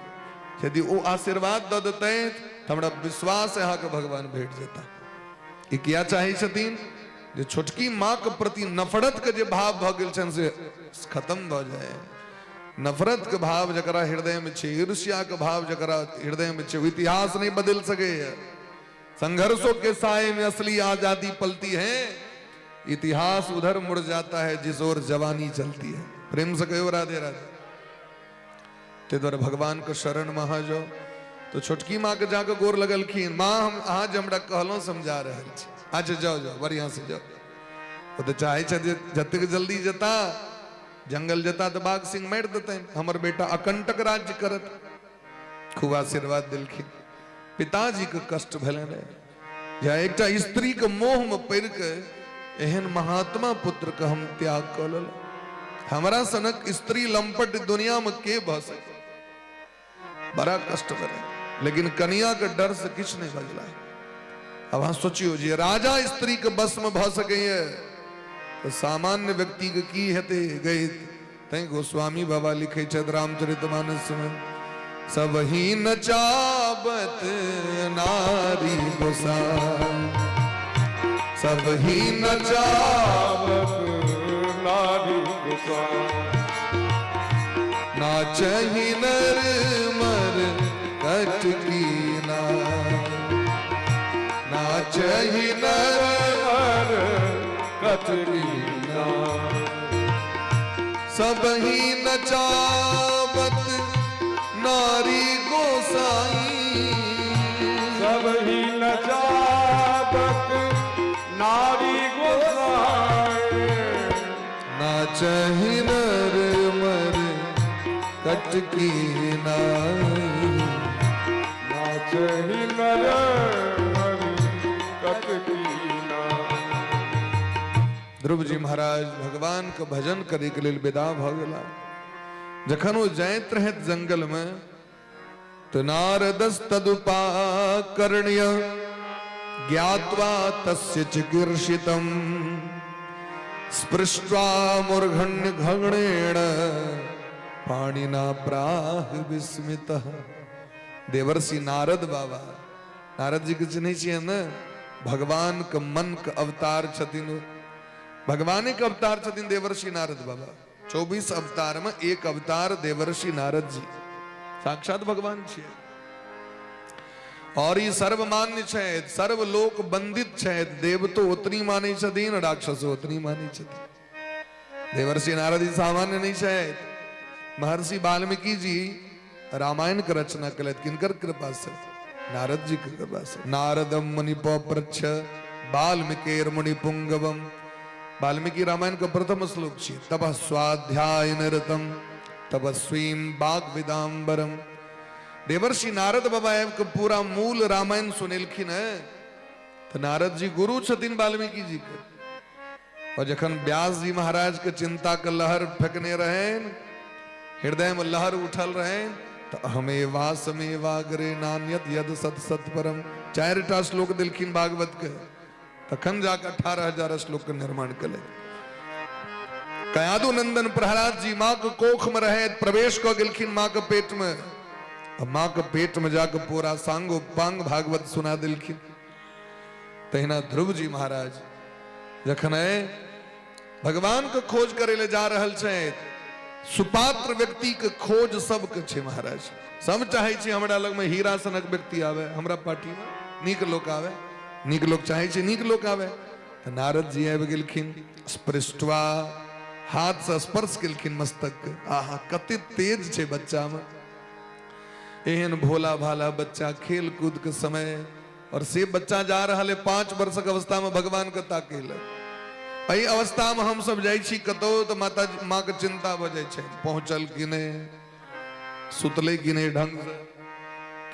यदि वो आशीर्वाद द देते तो हमरा विश्वास है यहाँ के भगवान भेट जाता। ये क्या चाहे छथिन जे छोटकी माँ के प्रति नफरत के जे भाव भ गेल छन से खत्म भ जाए। नफरत के भाव जकरा हृदय में छे, ईर्ष्या के भाव जकरा हृदय में छे, इतिहास नहीं बदल सके। संघर्षों के साए में असली आजादी पलती है, इतिहास उधर मुड़ जाता है जिस ओर जवानी चलती है। प्रेम से कहो राधे राधे। ते द्वारा भगवान के शरण में आ जाओ। तो छोटकी माँ के जाकर गोर लगलखिन, माँ हम आज हमरा कहलो समझा रहे छी, आज जाओ जाओ बढ़िया से जाओ। वो तो चाहे जतक जल्दी जता जंगल जता तो बाघ सिंह मार देते। हमर बेटा अकंटक राज्य करत, खूब आशीर्वाद दिलखिन। पिताजी के कष्ट भेले या एक स्त्री के मोह में पड़ के एहन महात्मा पुत्र के हम त्याग कर लेल। हमारा सनक स्त्री लंपट दुनिया में के भ सके, बड़ा कष्ट भेले। लेकिन कन्या के डर से किछ नहीं बजला। अब हाँ सोचियो जी, राजा स्त्री के बस में भ सके तो सामान्य व्यक्ति के की हेते गए। तै गोस्वामी बाबा लिखे छथि रामचरितमानस में, सब ही न चाबत नारी गोसा, सब ही न चाबत नारी गोसा। नाचहि नर मर कटकी ना, नाचहि नर मर कटकी ना। सब ही न चाबत नारी गोसाई, सब ही न चाबत नारी गोसाई। नाचहि नर मर कटकी नाई। सही नर हरि कत कीना। ध्रुव जी महाराज भगवान के भजन करे के लिए विदा भ गेला। जखन वो जाइत रहत जंगल में तो नारदस तदुपाकर्ण्य ज्ञात्वा तस्य चिकीर्षितम स्पृष्ट्वा मूर्धन्य घगणेन पाणिना प्राह विस्मितः। देवर्षि नारद बाबा, नारद जी के चिन्ह छियै न, भगवान के मन के अवतार छथिन। भगवान के अवतार छथिन देवर्षि नारद बाबा। 24 अवतार में एक अवतार देवर्षि नारद जी साक्षात भगवान छियै। और ये सर्वमान्य छथि, सर्वलोक वंदित छथि। देव तो उतनी माने छथिन, राक्षस उतनी माने छथिन। देवर्षि नारद जी सामान्य नहीं छथि। महर्षि वाल्मीकि जी रामायण की रचना कलत किनकर कृपा से? नारद जी की कृपा से। नारदम मुनि पप्रच्छ वाल्मीकिर मुनि पुंगवम। वाल्मीकि रामायण का प्रथम श्लोक छी। तपः स्वाध्याय निरतम तपस्वीम वाग्विदाम्बरम। देवर्षि नारद बाबा के पूरा मूल रामायण सुनेलखिन है। तो नारद जी गुरु छथिन वाल्मीकि जी के। और जखन व्यास जी महाराज के चिंता के लहर फेंकने रहे, हृदय में लहर उठल रहे, तो हमें वासमे वागरे नान्यत यद सत सत परम 4टा श्लोक दिलखिन भागवत के। तखन जाकर 18,000 श्लोक के निर्माण कले। कयादु नंदन प्रहलाद जी माँ के कोख में रहे, प्रवेश को गिलखिन माँ के पेट में। अब माँ के पेट में जाकर पूरा सांगो पांग भागवत सुना दिलखिन। तहिना ध्रुव जी महाराज जखन भगवान के खोज करे ले जा रहल छे, सुपात्र व्यक्ति के खोज सबके छे महाराज। सब चाहे छे हमरा लग में हीरा सनक व्यक्ति आवे, हमरा पार्टी में नीक लोक आवे, नीक लोक चाहे छे नीक लोक आवे। तो नारद जी आबि गेलखिन, स्पृष्टवा हाथ से स्पर्श केलखिन मस्तक के। आहा कते तेज छे बच्चा में। एहन भोला भाला बच्चा, खेल कूद के समय। और से बच्चा जा रहा है 5 वर्षक अवस्था में भगवान के ताके ले। एहि अवस्था में हम सब जाई छी कतो तो माता माँ के चिंता भ जाय छे। पहुंचल कि ने, सुतले कि ने ढंग से,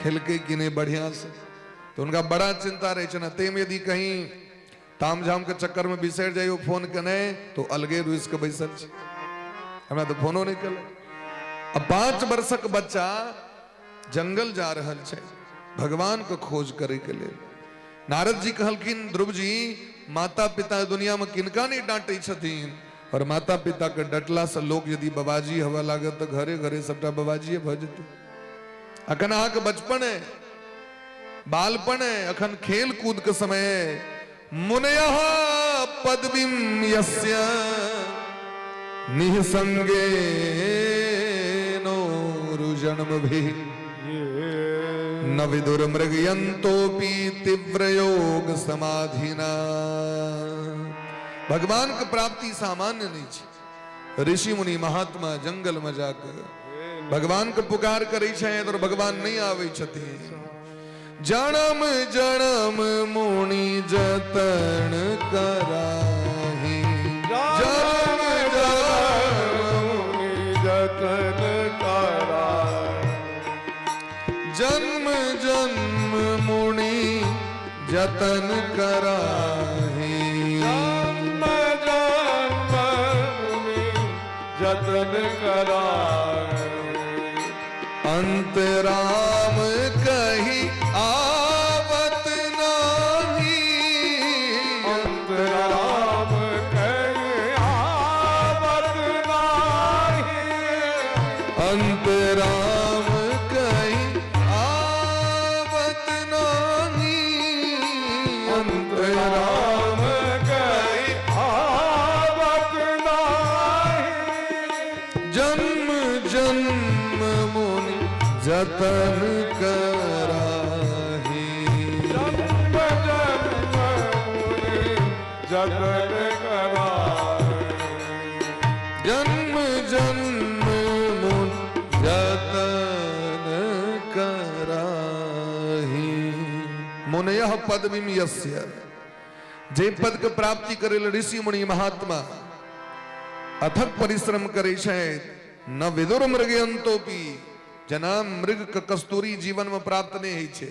खेलके कि ने बढ़िया से। तो उनका बड़ा चिंता रहे छे ना। तेम यदि कहीं ताम झाम के चक्कर में बिसर जाइयो फोन कने तो अलगे रुइस के बैसल छे। हमरा तो फोनो नहीं कले। अब 5 वर्षक बच्चा जंगल जा रहल छे भगवान को खोज करे के लिए। नारद जी कहलखिन, ध्रुव जी माता पिता दुनिया में किनका नहीं डांटे छथिन। और माता पिता के डटला से लोग यदि बाबाजी हवा लागे तो घरे घरे सबटा बाबाजी भ जेतै। अखन अहाँ के बचपन है, बालपन है, अखन खेल कूद के समय है। मुनयः पदवीं यस्य निःसंगे नो रुजन्मभिः न विदुर मृगयंतोपि तीव्र योग समाधिना। भगवान की प्राप्ति सामान्य नहीं छे। ऋषि मुनि महात्मा जंगल में जाकर भगवान के पुकार करे छे और भगवान नहीं आवे छथिन। जन्म जन्म मुनि जतन कराही, जन्म जन्म मुनि जतन कराही। जन्म जन्म मुनि जतन कराही, जन्म जन्म मुनि जतन कराही। अंतराम कही आवत नाही, अंतराम कही आवत नाही। अंतराम कही आवत नाही, अंतराम कही आवत नाही। जन्म जन्म मुनि जतन कराही, जन्म जन्म मुनि जतन कराही। जन्म जन्म मुनि जतन कराही। मुनयः पदवीं यस्य, जे पद के प्राप्ति करेल ऋषि मुनि महात्मा अथक परिश्रम करे छे। न विदुर मृगयंतोपि, जना मृग के कस्तूरी जीवन में प्राप्त नहीं है छे।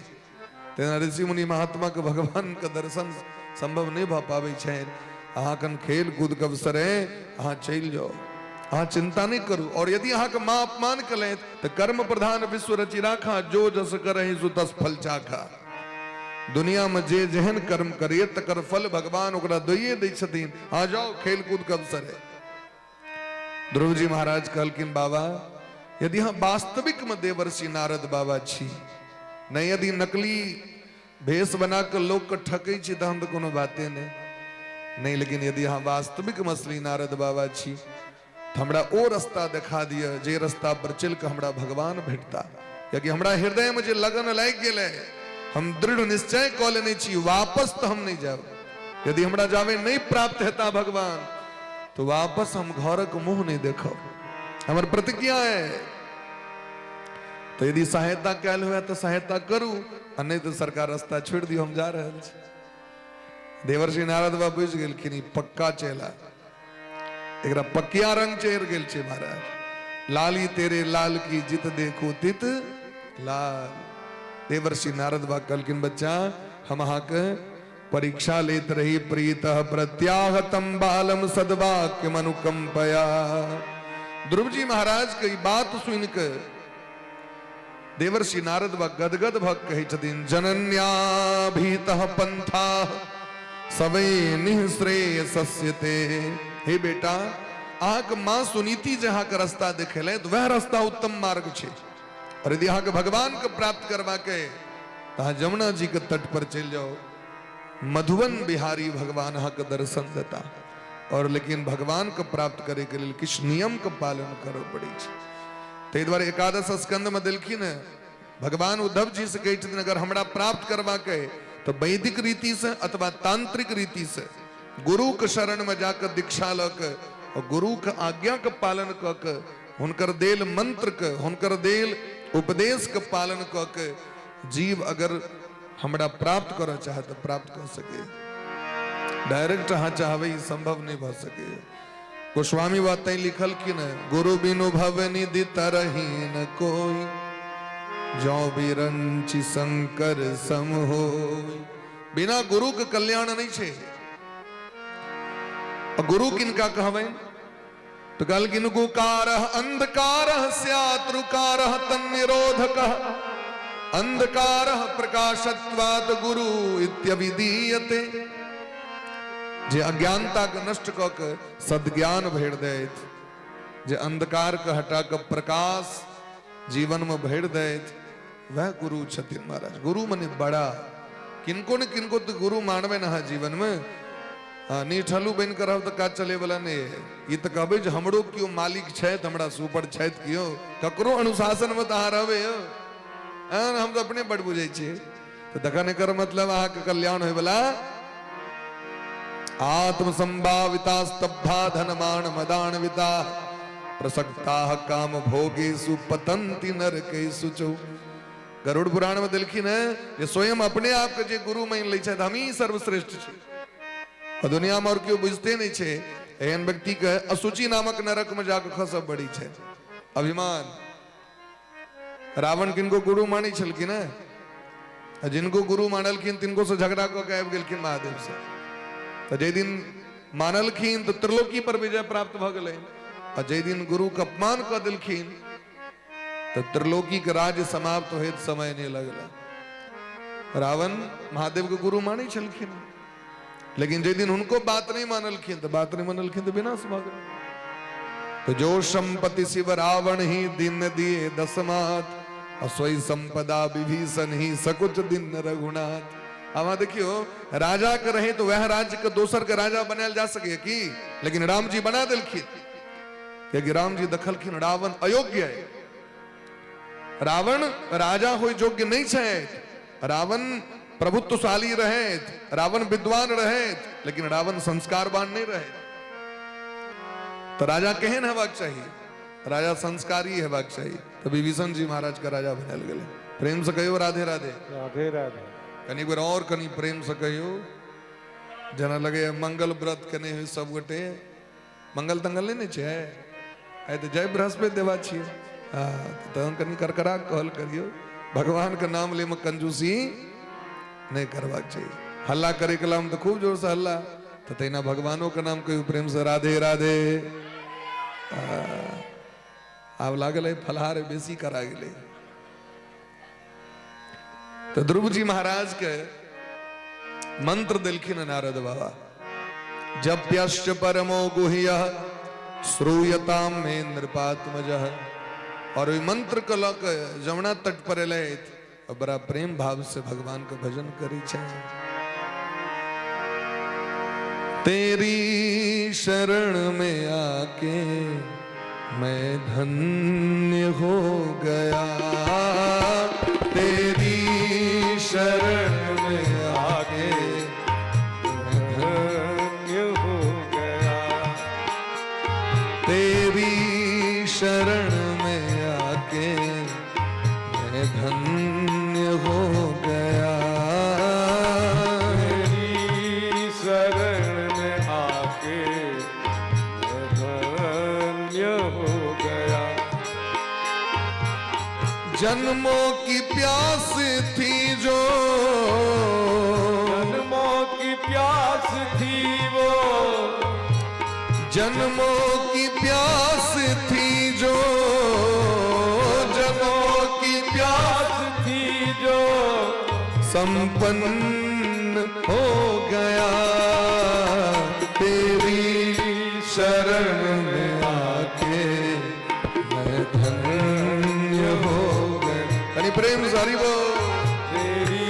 तेना ऋषि मुनि महात्मा के भगवान के दर्शन संभव नहीं भ पावे छे। अहाँ कन खेल कूद के अवसर है, अहाँ चल जाओ, अहाँ चिंता नहीं करू। और यदि अहाँ के मां अपमान कले तो कर्म प्रधान विश्व रचि राखा, जो जस करहि सो तस फल चाखा। दुनिया में जे जेहन कर्म करिए तकर फल भगवान ओकरा दइए दै छथिन। आ जाओ, खेल कूद के अवसर है। ध्रुव जी महाराज कहलकिन बाबा यदि हाँ वास्तविक में देवर्षि नारद बाबा छी, नहीं यदि नकली भेष बना कर लोग के ठकै छी तो हम तो कोनो बाते नहीं। लेकिन यदि हाँ वास्तविक में असली नारद बाबा छी तो हमरा ओ रास्ता दिखा दिया जे रास्ता पर चल के हमरा भगवान भेटता। क्योंकि हमरा हृदय में जे लगन लाग गेल है, हम दृढ़ निश्चय कऽ लेने छी वापस तो हम नहीं जाब। यदि हमरा जावे नहीं प्राप्त हेता भगवान तो वापस हम घर के मुंह नहीं देखब, हमर प्रतिज्ञा है। तो यदि सहायता कैल हुआ तो सहायता करू, और नहीं तो सरकार रास्ता छोड़ दियो, हम जा रहे छी। देवर्षि नारद बाबा बुझ गेलखिन ई पक्का चेला, एकरा पक्किया रंग चढ़ गेल छे महाराज। लाली तेरे लाल की जित देखो तित लाल। देवर्षि नारद बाबा कहलखिन बच्चा हम अहाँ के परीक्षा लेत रही, प्रीतः प्रत्याहतम बालम सद्वाक्य मनुकंपया। ध्रुव जी महाराज की बात सुन के देवर्षि नारद बा गदगद भग कहे छथिन, जनन्या भीतः पंथा सवै निःश्रेयसस्यते। हे बेटा, अहाँ के मां सुनीति जहाँ के रास्ता देखेले तो वह रास्ता उत्तम मार्ग छे। और यदि अहाँ के भगवान के प्राप्त करवा के तो जमुना जी के तट पर चल जाओ, मधुवन बिहारी भगवान अहाँ के दर्शन देता। और लेकिन भगवान को प्राप्त करे के लिए किस नियम का पालन करो पड़े। ते द्वारा एकादश स्कंद में दिलखिन भगवान उद्धव जी से कही छथिन अगर हमरा प्राप्त करवा के तो वैदिक रीति से अथवा तांत्रिक रीति से गुरु के शरण में जाकर दीक्षा लक और गुरु के आज्ञा के पालन क के हुनकर देल मंत्र के हुनकर देल उपदेश के पालन क के जीव अगर हमरा प्राप्त कर चाहे तो प्राप्त कर सके। डायरेक्ट हाँ चाहवे संभव नहीं भ सके। गोस्वामी बात लिखल कि न गुरु बिनु भव निधि तरही न कोई, जो बिरंचि शंकर सम हो। बिना गुरु के कल्याण नहीं छे। और गुरु किनका कहवे तो कल किन गुकार अंधकार स्यात्रुकार तन्निरोधक अंधकार प्रकाशत्वात् गुरु इत्यविधीयते। जे अज्ञानता के नष्ट क के सद्ज्ञान भेड़ देत, जे अंधकार के हटा के प्रकाश जीवन में भेड़ देत, वह गुरु छथिन महाराज। गुरु मने बड़ा किनको न किनको तो गुरु मानवे ना जीवन में। नीठलू बन कर तो का चले वाला नहीं है। ये तो कहबे जो हमरो क्यों मालिक छे, हमरा सुपर छे क्यों ककरो अनुशासन में तहाँ रहबे हम तो अपने बड़ बुझे छे। तो देखा कर मतलब अहाँ के कल्याण होय वाला। आत्म संभाविता स्तब्धा धनमान मदान्विता प्रसक्ता काम भोगेषु पतंति नरकेषु चौ। गरुड़ पुराण में दिलखिन है जे स्वयं अपने आप के जे गुरु मान ले छे हम ही सर्वश्रेष्ठ छे। और दुनिया में और क्यों बुझते नहीं छे। एहन व्यक्ति के असुचि नामक नरक में जाकर खसब बड़ी छे। अभिमान। रावण किनको गुरु मानी छलखिन है, जिनको गुरु मानलखिन तिनको से झगड़ा को आबि गेलखिन महादेव से। तो जे दिन मानलखिन तो त्रिलोकी पर विजय प्राप्त भ गेलै, और जे दिन गुरु के अपमान क दिलखिन तो त्रिलोकी के राज्य समाप्त होइत समय नहीं लगला। रावण महादेव के गुरु मानी छलखिन, लेकिन जे दिन उनको बात नहीं मानलखिन तो बात नहीं मानलखिन तो विनाश भ गेलै। तो जो संपत्ति शिव रावण ही दिन दिए दसमात, असोई संपदा विभीषण ही सकुच दिन रघुनाथ। अब देखियो राजा के रहे तो वह राज्य के दोसर के राजा बनाल जा सके की, लेकिन राम जी बना दिलखिन। क्योंकि राम जी देखलखिन रावण अयोग्य है। रावण राजा हो योग्य नहीं छे। रावण प्रभुत्वशाली रहे, रावण विद्वान रहे, लेकिन रावण संस्कारवान नहीं रहे। तो राजा केहन हेबाक चाहिए? राजा संस्कारी हेबाक चाहिए। तो विभीषण जी महाराज का राजा बनल गेले। प्रेम से कहियो राधे राधे। राधे राधे। कनी बार और कनी प्रेम से कहियो, जना लगे मंगल व्रत कने हुए सब गोटे। मंगल तंगल नहीं छे, आय तो जय बृहस्पति देवा छिए। हाँ तो कनी करकरा कहल करियो, भगवान का नाम ले में कंजूसी नहीं करवा चाहिए। हल्ला करे कलाम तो खूब जोर से हल्ला तो तेना भगवानों का नाम कही प्रेम से राधे राधे। आब लागल फलहार बेसी करा गए। तो ध्रुव जी महाराज के मंत्र दिलखिन नारद बाबा, जप्यश्च परमो गुह्यः श्रूयताम में नृपात्मजः। और वही मंत्र को लक जमुना तट पर लैत और बड़ा प्रेम भाव से भगवान का भजन करी छे। तेरी शरण में आके मैं धन्य हो गया, तेरी शरण में आके मैं धन्य हो गया, तेरी शरण में आके मैं धन्य हो गया, तेरी शरण में आके मैं धन्य हो गया। जन्मों की प्यास थी जो, जन्मों की प्यास थी वो, जन्मों की प्यास थी जो, जन्मों की प्यास थी जो संपन्न हो गया, तेरी शरण में आके मैं धन्य हो गया। कहीं प्रेम सारी वो, तेरी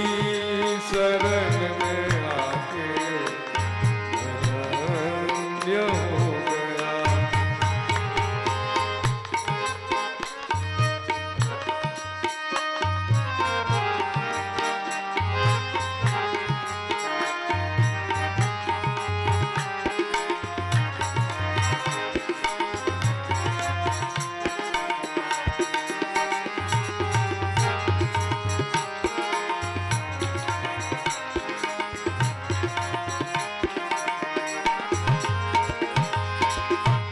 शरण में आके मैं धन्य हो गया।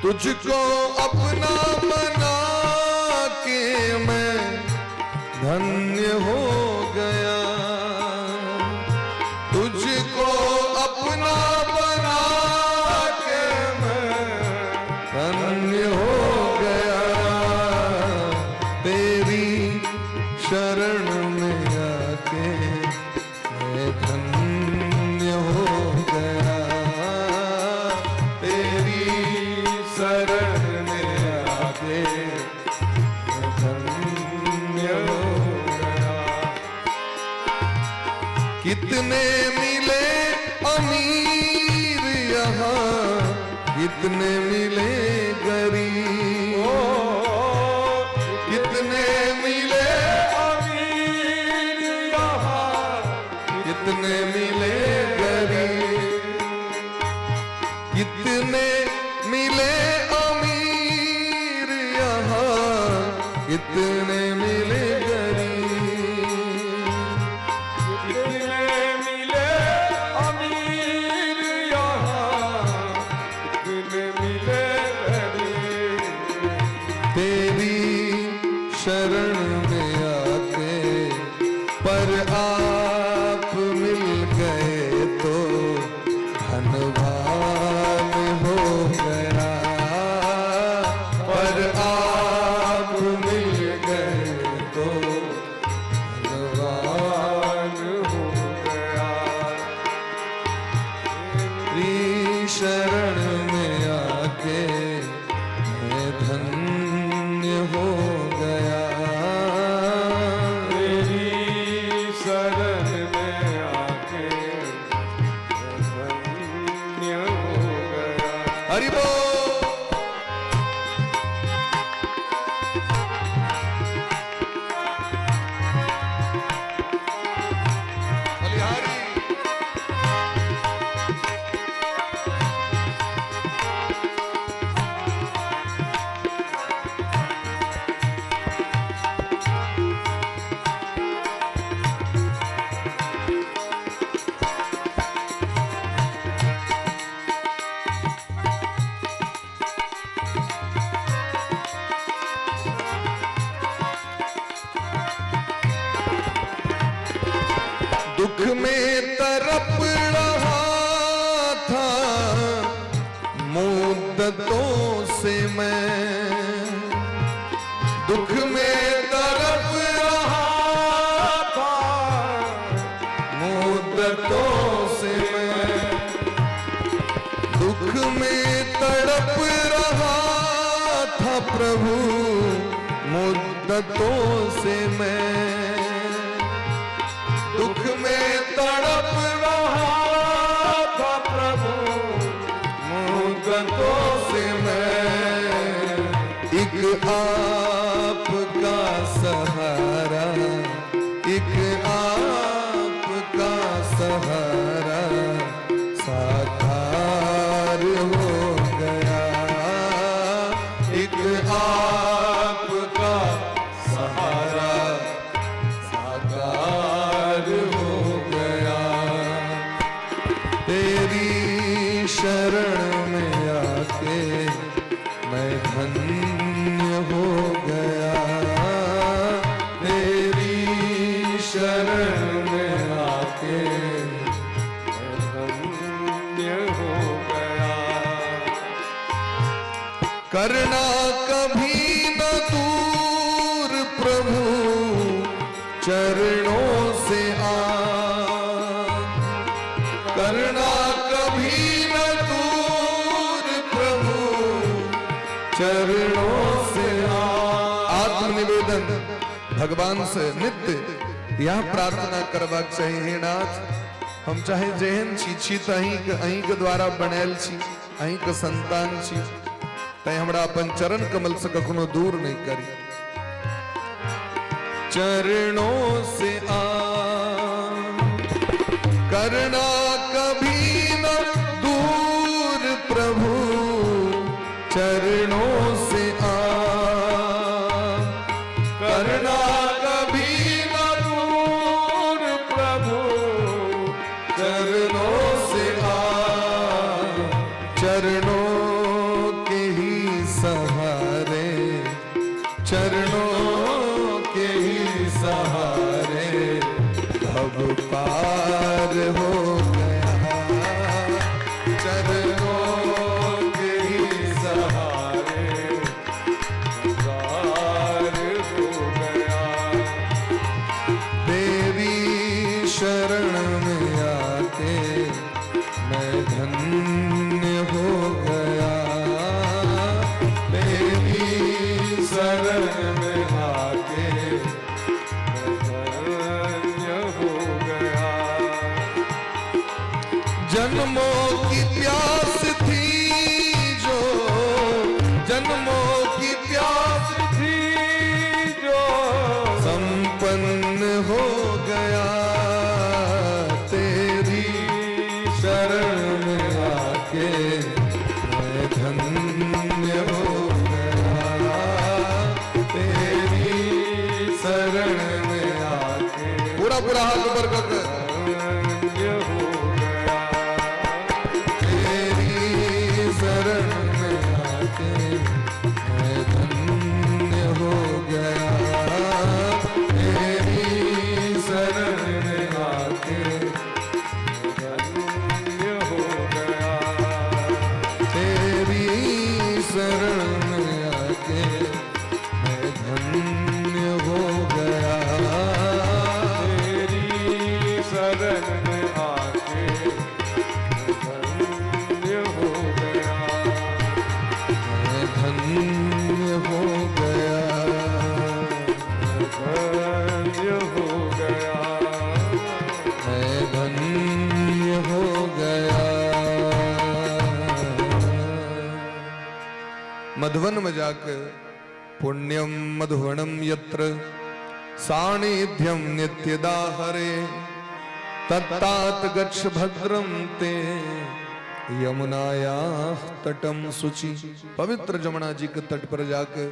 तुझको अपना बना के मैं धन्य हो गया, तुझको अपना बना के मैं धन्य हो गया, तेरी शरण में आके मैं धन्य हो गया, तेरी शरण में आके मैं धन्य हो गया। कितने मिले अमीर यहाँ, कितने मिले गरीब, कितने मिले अमीर यहाँ, कितने मिले गरीब, कितने मिले अमीर यहाँ, कितने मिले गरीब, कितने मिले अमीर यहाँ, कितने मिले गरीब, तेरी शरण में आके पर आप मिल गए तो धनवान हो गया, पर आप मिल गए तो धनवान हो गया, तेरी शरण में आके मैं धन्य हो गया, तेरी शरण में आके मैं धन्य हो गया। हरि बोल। बलिहारी। में तड़प रहा था मुद्दतों से मैं, दुख में तड़प रहा था मुद्दतों से मैं, दुख में तड़प रहा था प्रभु मुद्दतों से मैं, दुख में तड़प रहा था प्रभु मुद्दतों से मैं, एक आपका सहारा, एक आपका सहारा साकार हो गया, एक आपका सहारा साकार हो गया, तेरी शरण में आके मैं धन्य हो गया, तेरी शरण में आके मैं धन्य हो गया। करना कभी न दूर प्रभु चरणों से आ, करना कभी न दूर प्रभु चरणों से आ। आत्मनिवेदन भगवान से नित्य यह प्रार्थना करबाक चाहिए, हे नाथ हम चाहे जेहन छी छी त अहीं के द्वारा बनायल छी, अहीं के संतान छी, तै हमरा अपन चरण कमल से कखनो दूर नहीं करी। चरणों से आ, करना कभी न दूर प्रभु चरणों से आ, करना कभी न दूर प्रभु चरणों से आ, चरणों के ही सहारे, चरणों के ही सहारे अब पार हो गया, चरणों के ही सहारे पार हो गया, तेरी शरण में आके मैं धन्य हो गया, तेरी शरण में आके जन्मों की प्यास थी जो, जन्मों की प्यास थी जो संपन्न हो गया, तेरी शरण में आके मैं धन्य हो गया, तेरी शरण में आके पूरा पूरा हाथ ऊपर करके शरण में आके मैं धन्य हो गया, तेरी शरण में आके धन्य हो गया, तेरी शरण में आके मैं धन्य हो गया, तेरी शरण में आके धन्य हो गया, धन्य हो गया, धन्य हो गया, मैं धन्य हो गया। मधुवन में जाकर पुण्यम मधुवनम यत्र सानिध्यम नित्यदा हरे तत्तात गच्छ भद्रम ते यमुनाया तटम सुचि। पवित्र जमुना जी के तट पर जाकर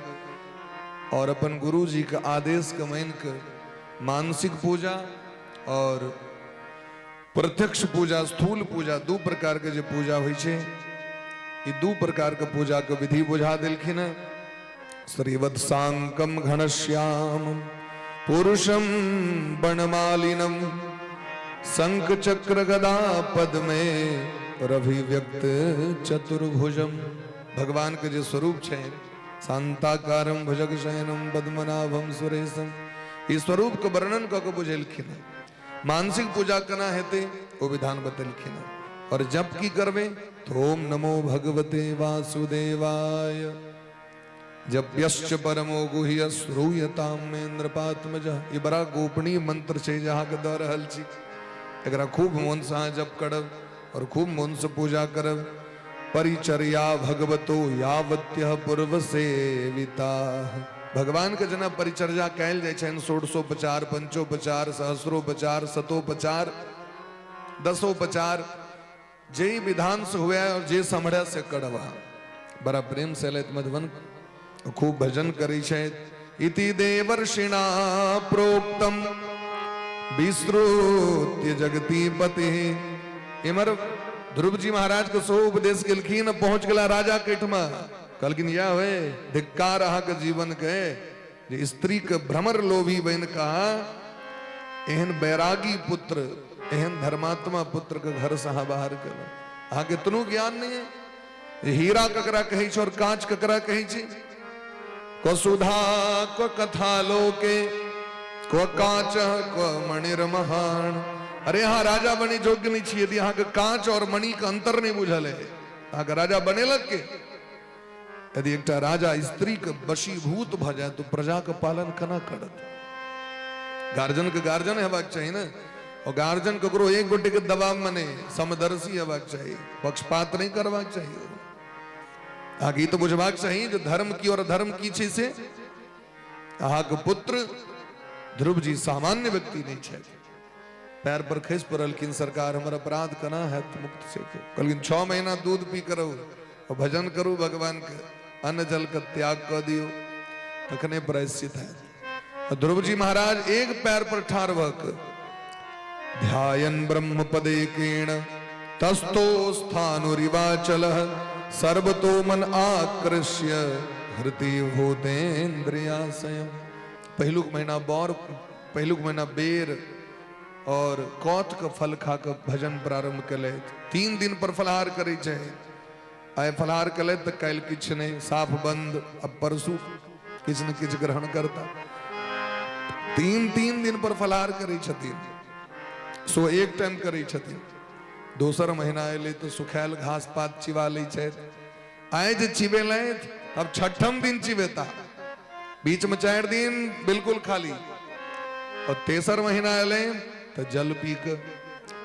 और अपन गुरु जी का आदेश के मान कर मानसिक पूजा और प्रत्यक्ष पूजा, स्थूल पूजा, दू प्रकार के जो पूजा हुई छे, ये दू प्रकार के पूजा के विधि बुझा दिलखिन। श्रीवत्सांकम घनश्याम पुरुषम बनमालिनम शंख चक्र गदा पद्मे रभिव्यक्त चतुर्भुजम। भगवान के जो स्वरूप है शांताकारम भुजग शयनम पद्मनाभम सुरेशम, इस स्वरूप को वर्णन करके बुझेलखिन। मानसिक पूजा करना हेते वो विधान बतेलखिन, और जप की करवे तो ओम नमो भगवते वासुदेवाय। जप्यश्च परमो गुह्य श्रूयताम में इंद्रपात्मज। ये बड़ा गोपनीय मंत्र छे जहाँ के दर रहल छी। अगर खूब मन से जप करब और खूब मन से पूजा करब। परिचर्या भगवतो यावत्य पूर्व सेविता। भगवान के जना परिचर्या कैल जाय छन। षोडशोपचार, पंचोपचार, सहस्रोपचार, शतोपचार, दसोपचार, जे विधान से हुआ और जे समझ से करवा। बड़ा प्रेम से लैत मधुवन खूब भजन करी छे। इति देवर्षिणा प्रोक्तम विश्रुत्य जगतीपति। इमर ध्रुव जी महाराज को सो उपदेश केलखिन। पहुंच गला राजा केठ में। कहलखिन यह हुए धिक्कार अहा के जीवन के जे स्त्री के भ्रमर लोभी बन कहा। एहन बैरागी पुत्र, एहन धर्मात्मा पुत्र के घर से बाहर कर। अहा के तनु ज्ञान नहीं है। हीरा ककरा कही छे और कांच ककरा कही छे। को सुधा को कथा लोके को कांच को मणिर महान। अरे यहाँ राजा बने योग्य नहीं छे यदि यहाँ के कांच और मणि का अंतर नहीं बुझल है। यहाँ के राजा बने लग के यदि एक राजा स्त्री के वशीभूत भ जाए तो प्रजा का पालन कना करत। गार्जन के गार्जन हेबाक चाहिए ना। और गार्जन ककरो एक गोटे के दबाव में नहीं, समदर्शी हेबाक चाहिए, पक्षपात नहीं करवाक चाहिए। आगे तो बुझबाक चाहिए जो धर्म की और अधर्म की चीज से। अहा के पुत्र ध्रुव जी सामान्य व्यक्ति नहीं छे। पैर पर खस पड़लखिन सरकार हमर अपराध कना है तो मुक्त से। कहलखिन 6 महीना दूध पी करो और भजन करो भगवान के, अन्न जल का त्याग कर दियो, तखने प्रायश्चित है। ध्रुव जी महाराज एक पैर पर ठाड़ भक ध्यायन ब्रह्म पदेकेण तस्तो स्थानुरिवाचल सर्वतो मन आकृष्य हृति भूतेन्द्रियाशयम्। पहलुक महीना बौर, पहलुक महीना बेर और कौथ का फल खाकर भजन प्रारंभ कले। 3 दिन पर फलहार करे छे। आय फलहार कले तो कल किछ नहीं, साफ बंद। अब परसू किछ न किछ ग्रहण करता। 3 दिन पर फलहार करे छथिन। सो एक टाइम करे छथिन। दोसर महीना आये तो सुखायल घास पात चिवा ले छे। आए जे चिवे ले अब 6ठम दिन चिवेता। बीच में 4 दिन बिल्कुल खाली। और तेसर महीना आये तो जल पी के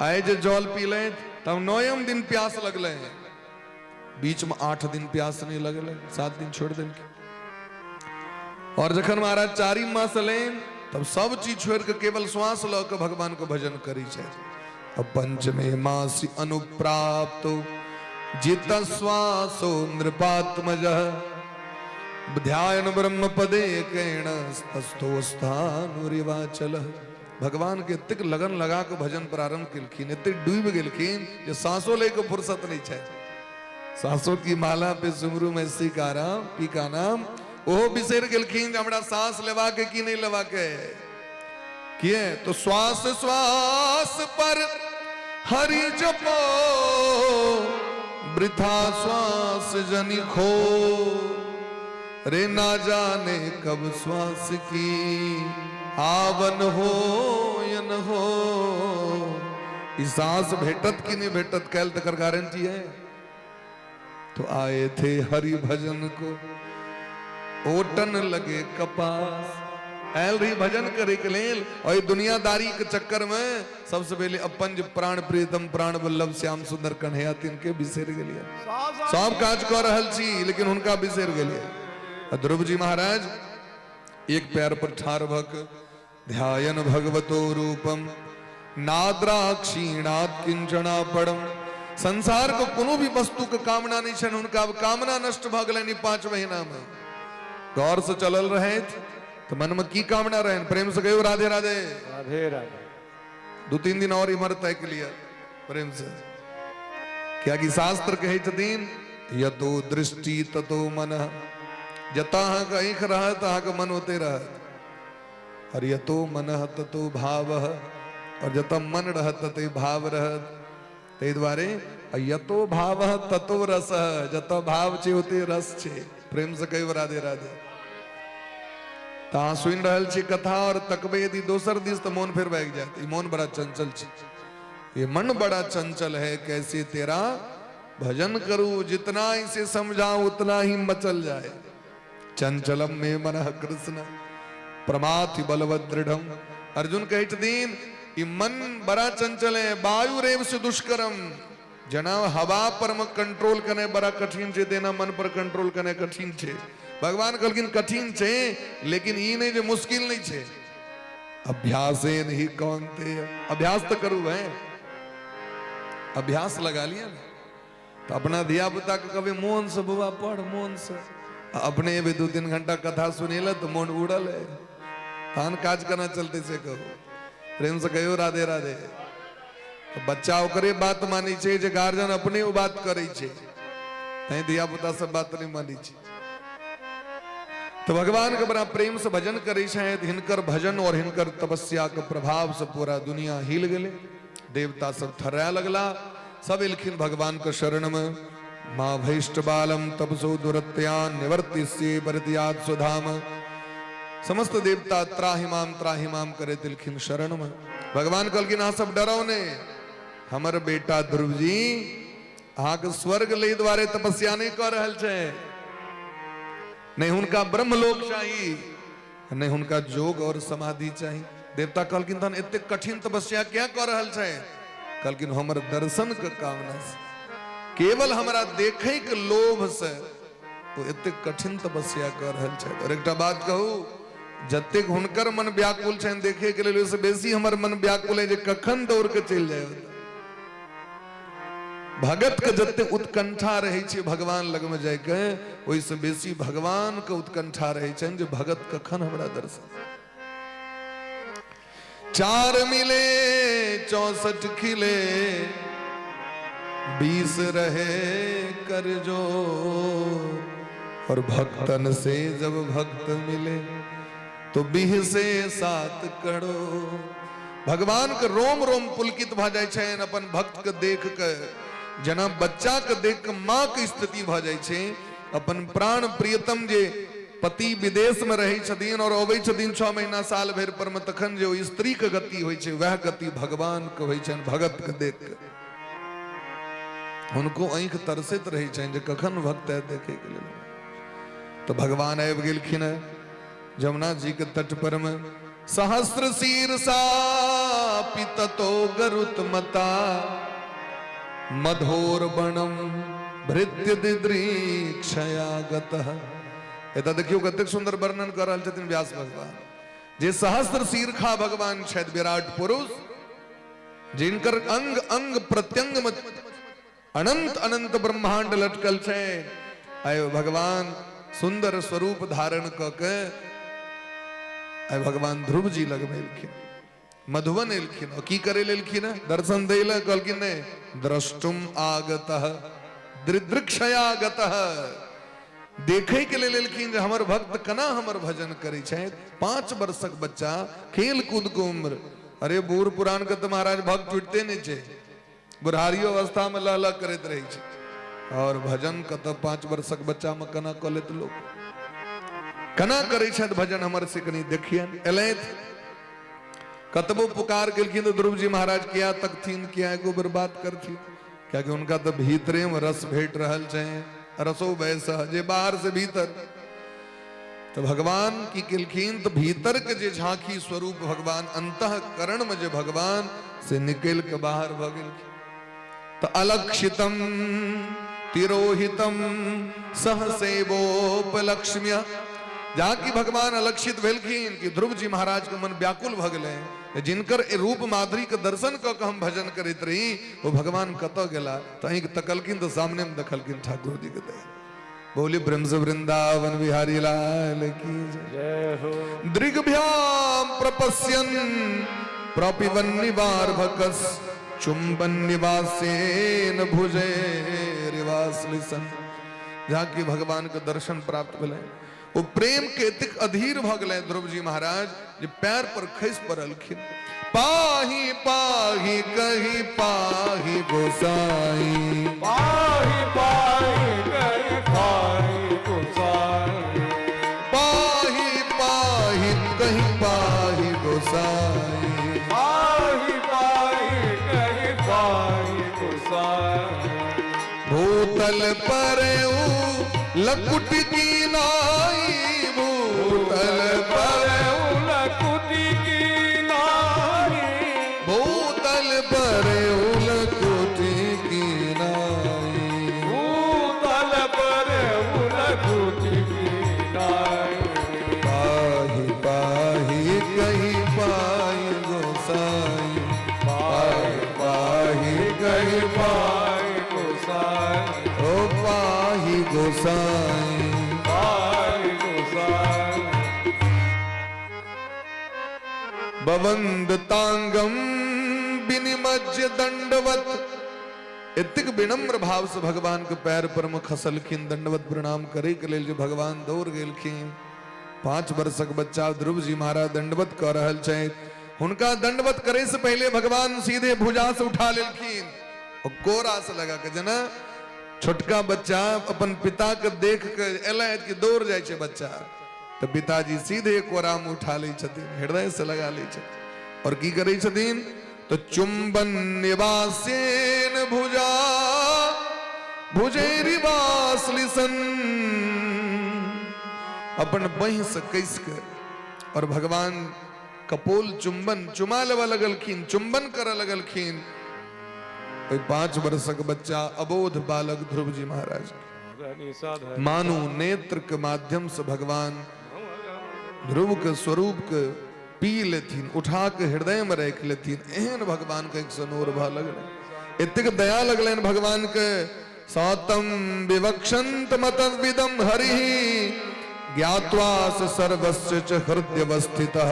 आए जे जल पी ले तब 9वें दिन प्यास लगले। बीच में 8 दिन प्यास नहीं लगले, 7 दिन छोड़ दिल। और जखन महाराज 4 मास ले तब सब चीज छोड़ के केवल श्वास ल के भगवान को भजन करी छे। अब पंचमे मासी अनुप्राप्त जित श्वासो नृपात्मज ध्यान ब्रह्म पदे केण तस्थो स्थानुरिवाचल। भगवान के तिक लगन लगा के भजन प्रारंभ किलखिन। इतने डूब गेलखिन जे सांसों लेके फुर्सत नहीं छे। सांसों की माला पे सुमरू में सिकारा पी का नाम ओहो बिसेर गेलखिन। हमरा सांस लेवा के की नहीं लेवा के किए तो श्वास श्वास पर हरि जपो वृथा श्वास जनि खो। रे ना जाने कब श्वास की आवन हो या न हो। सांस भेटत की नहीं भेटत कैल तक गारंटी है। तो आए थे हरि भजन को ओटन लगे कपास। ऐल रही भजन करे के लेल और दुनियादारी के चक्कर में सबसे पहले अपन जो प्राण प्रीतम प्राण वल्लभ श्याम सुंदर कन्हैया तिनके बिसेर गेलिए। सब काज कर रहल छी लेकिन उनका बिसेर गेलिए। ध्रुव जी महाराज एक पैर पर ठाड़ भक ध्यायन भगवतो रूपम नाद्राक्षीणात् किंचना पड़म। संसार को कोनो भी वस्तु के कामना नहीं छन। उनका कामना नष्ट भ गेलनि 5 महीना में। गौर से चलल रहे तो मन में की कामना रहे। प्रेम से कहो राधे राधे राधे राधे। 2-3 दिन और इमर तय के लिए प्रेम से। क्या कि शास्त्र कहे छथिन यतो दृष्टि ततो मन। जता आंख रह तहा का मन होते रह। और यतो मन ततो भाव। और जत मन रहत तते भाव रहत। ते द्वारे यतो भाव ततो रस, जतो भाव छे उते रस छे। प्रेम से कई राधे राधे। ता सुन रहल छी कथा और तकबे यदि दोसर दिस तो मौन फिर बैग जाते। मौन बड़ा चंचल छे, ये मन बड़ा चंचल है, कैसे तेरा भजन करूं, जितना इसे समझाऊं उतना ही मचल जाए। चंचलम में मनः कृष्ण प्रमाथि बलवद दृढ़म। अर्जुन कहे दीन ये मन बड़ा चंचल है, वायु रेव से दुष्करम। जना हवा पर कंट्रोल करने बड़ा कठिन छे, देना मन पर कंट्रोल करने कठिन छे। भगवान कहलकिन कठिन छे, लेकिन ई नहीं जो मुश्किल नहीं छे। अभ्यासे नहीं कौन थे, अभ्यास तो करूं है, अभ्यास लगा लिया ना। तो अपना धिया पुता को कभी मोहन से बुआ पढ़, मोहन से अपने भी 2-3 घंटा कथा सुनेला तो मन उड़ल है। तान काज करना चलते से कहो, प्रेम से कहो राधे राधे। तो बच्चा ओकरे बात मानी छे जे गार्जियन अपने वो बात करे छे, नहीं धिया पुता सब बात नहीं मानी छे। तो भगवान के बड़ा प्रेम से भजन करे शायद हिनकर भजन और हिनकर तपस्या के प्रभाव से पूरा दुनिया हिल गले। देवता सब थर्रा लगला, सब इलखिन भगवान के शरण में। माँ भैष्ट बालम तपसो दुरत्यान निवर्तिष्ये परित्याग सुधाम। समस्त देवता त्राहिमाम करे तिलखिन शरण में। भगवान कहलकिन अहाँ सब डरो ने, हमर बेटा ध्रुव जी अहाँ के स्वर्ग ले द्वारे तपस्या नहीं कर रहल छे, नहीं उनका ब्रह्मलोक चाहिए, नहीं उनका जोग और समाधि चाहिए। देवता कहलकिन तहन एते कठिन तपस्या क्या कर रहल छे? कहलकिन हमर दर्शन के कामना से, केवल हमरा देखे के लोभ से तो एते कठिन तपस्या कर रहल छे। और एकटा बात कहू, जतेक हुनकर मन व्याकुल छे देखे के लेल, ओइसे बेसी हमर मन व्याकुल है जे कखन दौड़ के चल जाए। भगत के जते उत्कंठा रहे छे भगवान लग में जाए के, ओइसे बेसी भगवान के उत्कंठा रहे छे जे भगत कखन हमरा दर्शन। 4 मिले 64 खिले 20 रहे कर जो, और भक्तन से जब भक्त मिले तो 20 से 7 करो। भगवान के रोम रोम पुलकित भ जाय छे अपन भक्त के देख के। जना बच्चा के देख के माँ के स्थिति भ जाय छे। अपन प्राण प्रियतम जे पति विदेश में रहे छथिन और अबै छथिन 6 महीना साल भर पर में, तखन जे ओ स्त्री के गति होय छे वह गति भगवान के होय छन। भगत के देख के उनको आंख तरसत रहे छन जे कखन भक्त है देखे के लेल। तो भगवान आबि गेलखिन जमुना जी के तट पर में। सहस्र शीर्षा पिततो गरुत मता मधोर बनम भृत्य दिदृक्षया गतः। एता देखियो कतेक सुंदर वर्णन कर रहल छथिन व्यास भगवान। जे सहस्र शीर्षा भगवान छथि विराट पुरुष, जिनकर अंग अंग प्रत्यंग में अनंत अनंत ब्रह्मांड लटकल छे। आय भगवान सुंदर स्वरूप धारण क के भगवान ध्रुव जी लग में एलखिन, मधुवन एलखिन। और की करे लेलखिन? दर्शन देला। कहलखिन ने द्रष्टुम आगतः दिदृक्षया गतः। देखे के लेल एलखिन जे हमर भक्त कना हमर भजन करे छे। 5 वर्षक बच्चा, खेल कूद के उम्र। अरे बूढ़ पुरान के तो महाराज भक्त छूटते नहीं छे, बुढ़ारियो अवस्था में लह लह करते रहे छे। और भजन का तो 5 वर्षक बच्चा में कना क लेत लोग, कना करे छथि भजन हमर से कनी देखियन। एलैथ कतबो पुकार गेलखिन तो ध्रुव जी महाराज किया तक थीन, किया एको बेर बात करथिन, क्या कि उनका तो भीतरे में रस भेट रहल छे। रसो वैसा जे बाहर से भीतर। तो भगवान की केलखिन तो भीतर के जे झांकी स्वरूप भगवान अंतःकरण में जे भगवान से निकल के बाहर भ गेलखिन। तो अलक्षितम तिरोहितम सहसेवोपलक्ष्म्य। जहाँ की भगवान अलक्षित भेलखिन कि ध्रुव जी महाराज के मन व्याकुल भ गेले। जिनकर रूप माधुरी के दर्शन क के हम भजन करते रही, वो भगवान कत गेला। तो अहीं तकलकिन तो सामने में देखलकिन ठाकुर जी के दया। बोली ब्रह्म वृंदावन बिहारी लाल की जय हो। दृग्भ्याम प्रपश्यन प्रपिबन निवार्भकस चुंबन निवासेन भुजे रिवासलिसन। जहाँ की भगवान के दर्शन प्राप्त भेले। वो प्रेम के तिक अधीर भ गए ध्रुव जी महाराज जे पैर पर खस पड़लखिन। पाही पाही कही पाही गोसाई, पाही पाही कही पाही गोसाई, पाही पाही कही पाही गोसाई, पाही पाही कही पाही गोसाई। भूतल पर लकुट की नाई, भूतल पर लकुटी की नाई, भूतल पर लकुट की नाई, भूतल पर लकुटी की नाई। पाही पाही कही पाही गोसाई, पाही पाही कही पाही गोसाई, ओ पाही गोसाई। पाही गोसाई। बवंद तांगम बिनिमज्य दंडवत, इतिक विनम्र भाव से भगवान के पैर पर में खसलखिन, दंडवत प्रणाम करे के लेल जो भगवान दौड़ गेलखिन। 5 वर्षक बच्चा ध्रुव जी महाराज दंडवत कर रहल छै। हुनका दंडवत करे से पहले भगवान सीधे भुजा से उठा लेलखिन और कोरा से लगा के जना छोटका बच्चा अपन पिता के देख के एलैत कि दौड़ जाय छै बच्चा, तो पिताजी सीधे कोरा में उठा लै छथिन, हृदय से लगा लै छथिन और की करै छथिन तो चुंबन निवासेन भुजा भुजेरिवासलिसन, अपन बहि से कस के और भगवान कपोल चुंबन चुमा लेवा लगलखिन, चुंबन करे लगलखिन। 5 वर्षक बच्चा अबोध बालक ध्रुव जी महाराज मानो नेत्र के माध्यम से भगवान ध्रुव के स्वरूप के पी लेथिन, उठा के हृदय में रख लेथिन। एहन भगवान के एक सनोर भा लगल, इतक दया लगलन भगवान के। सौतम विवक्षंत मतविदम हरि ज्ञात्वा सर्वस्य च हृदयवस्थितः।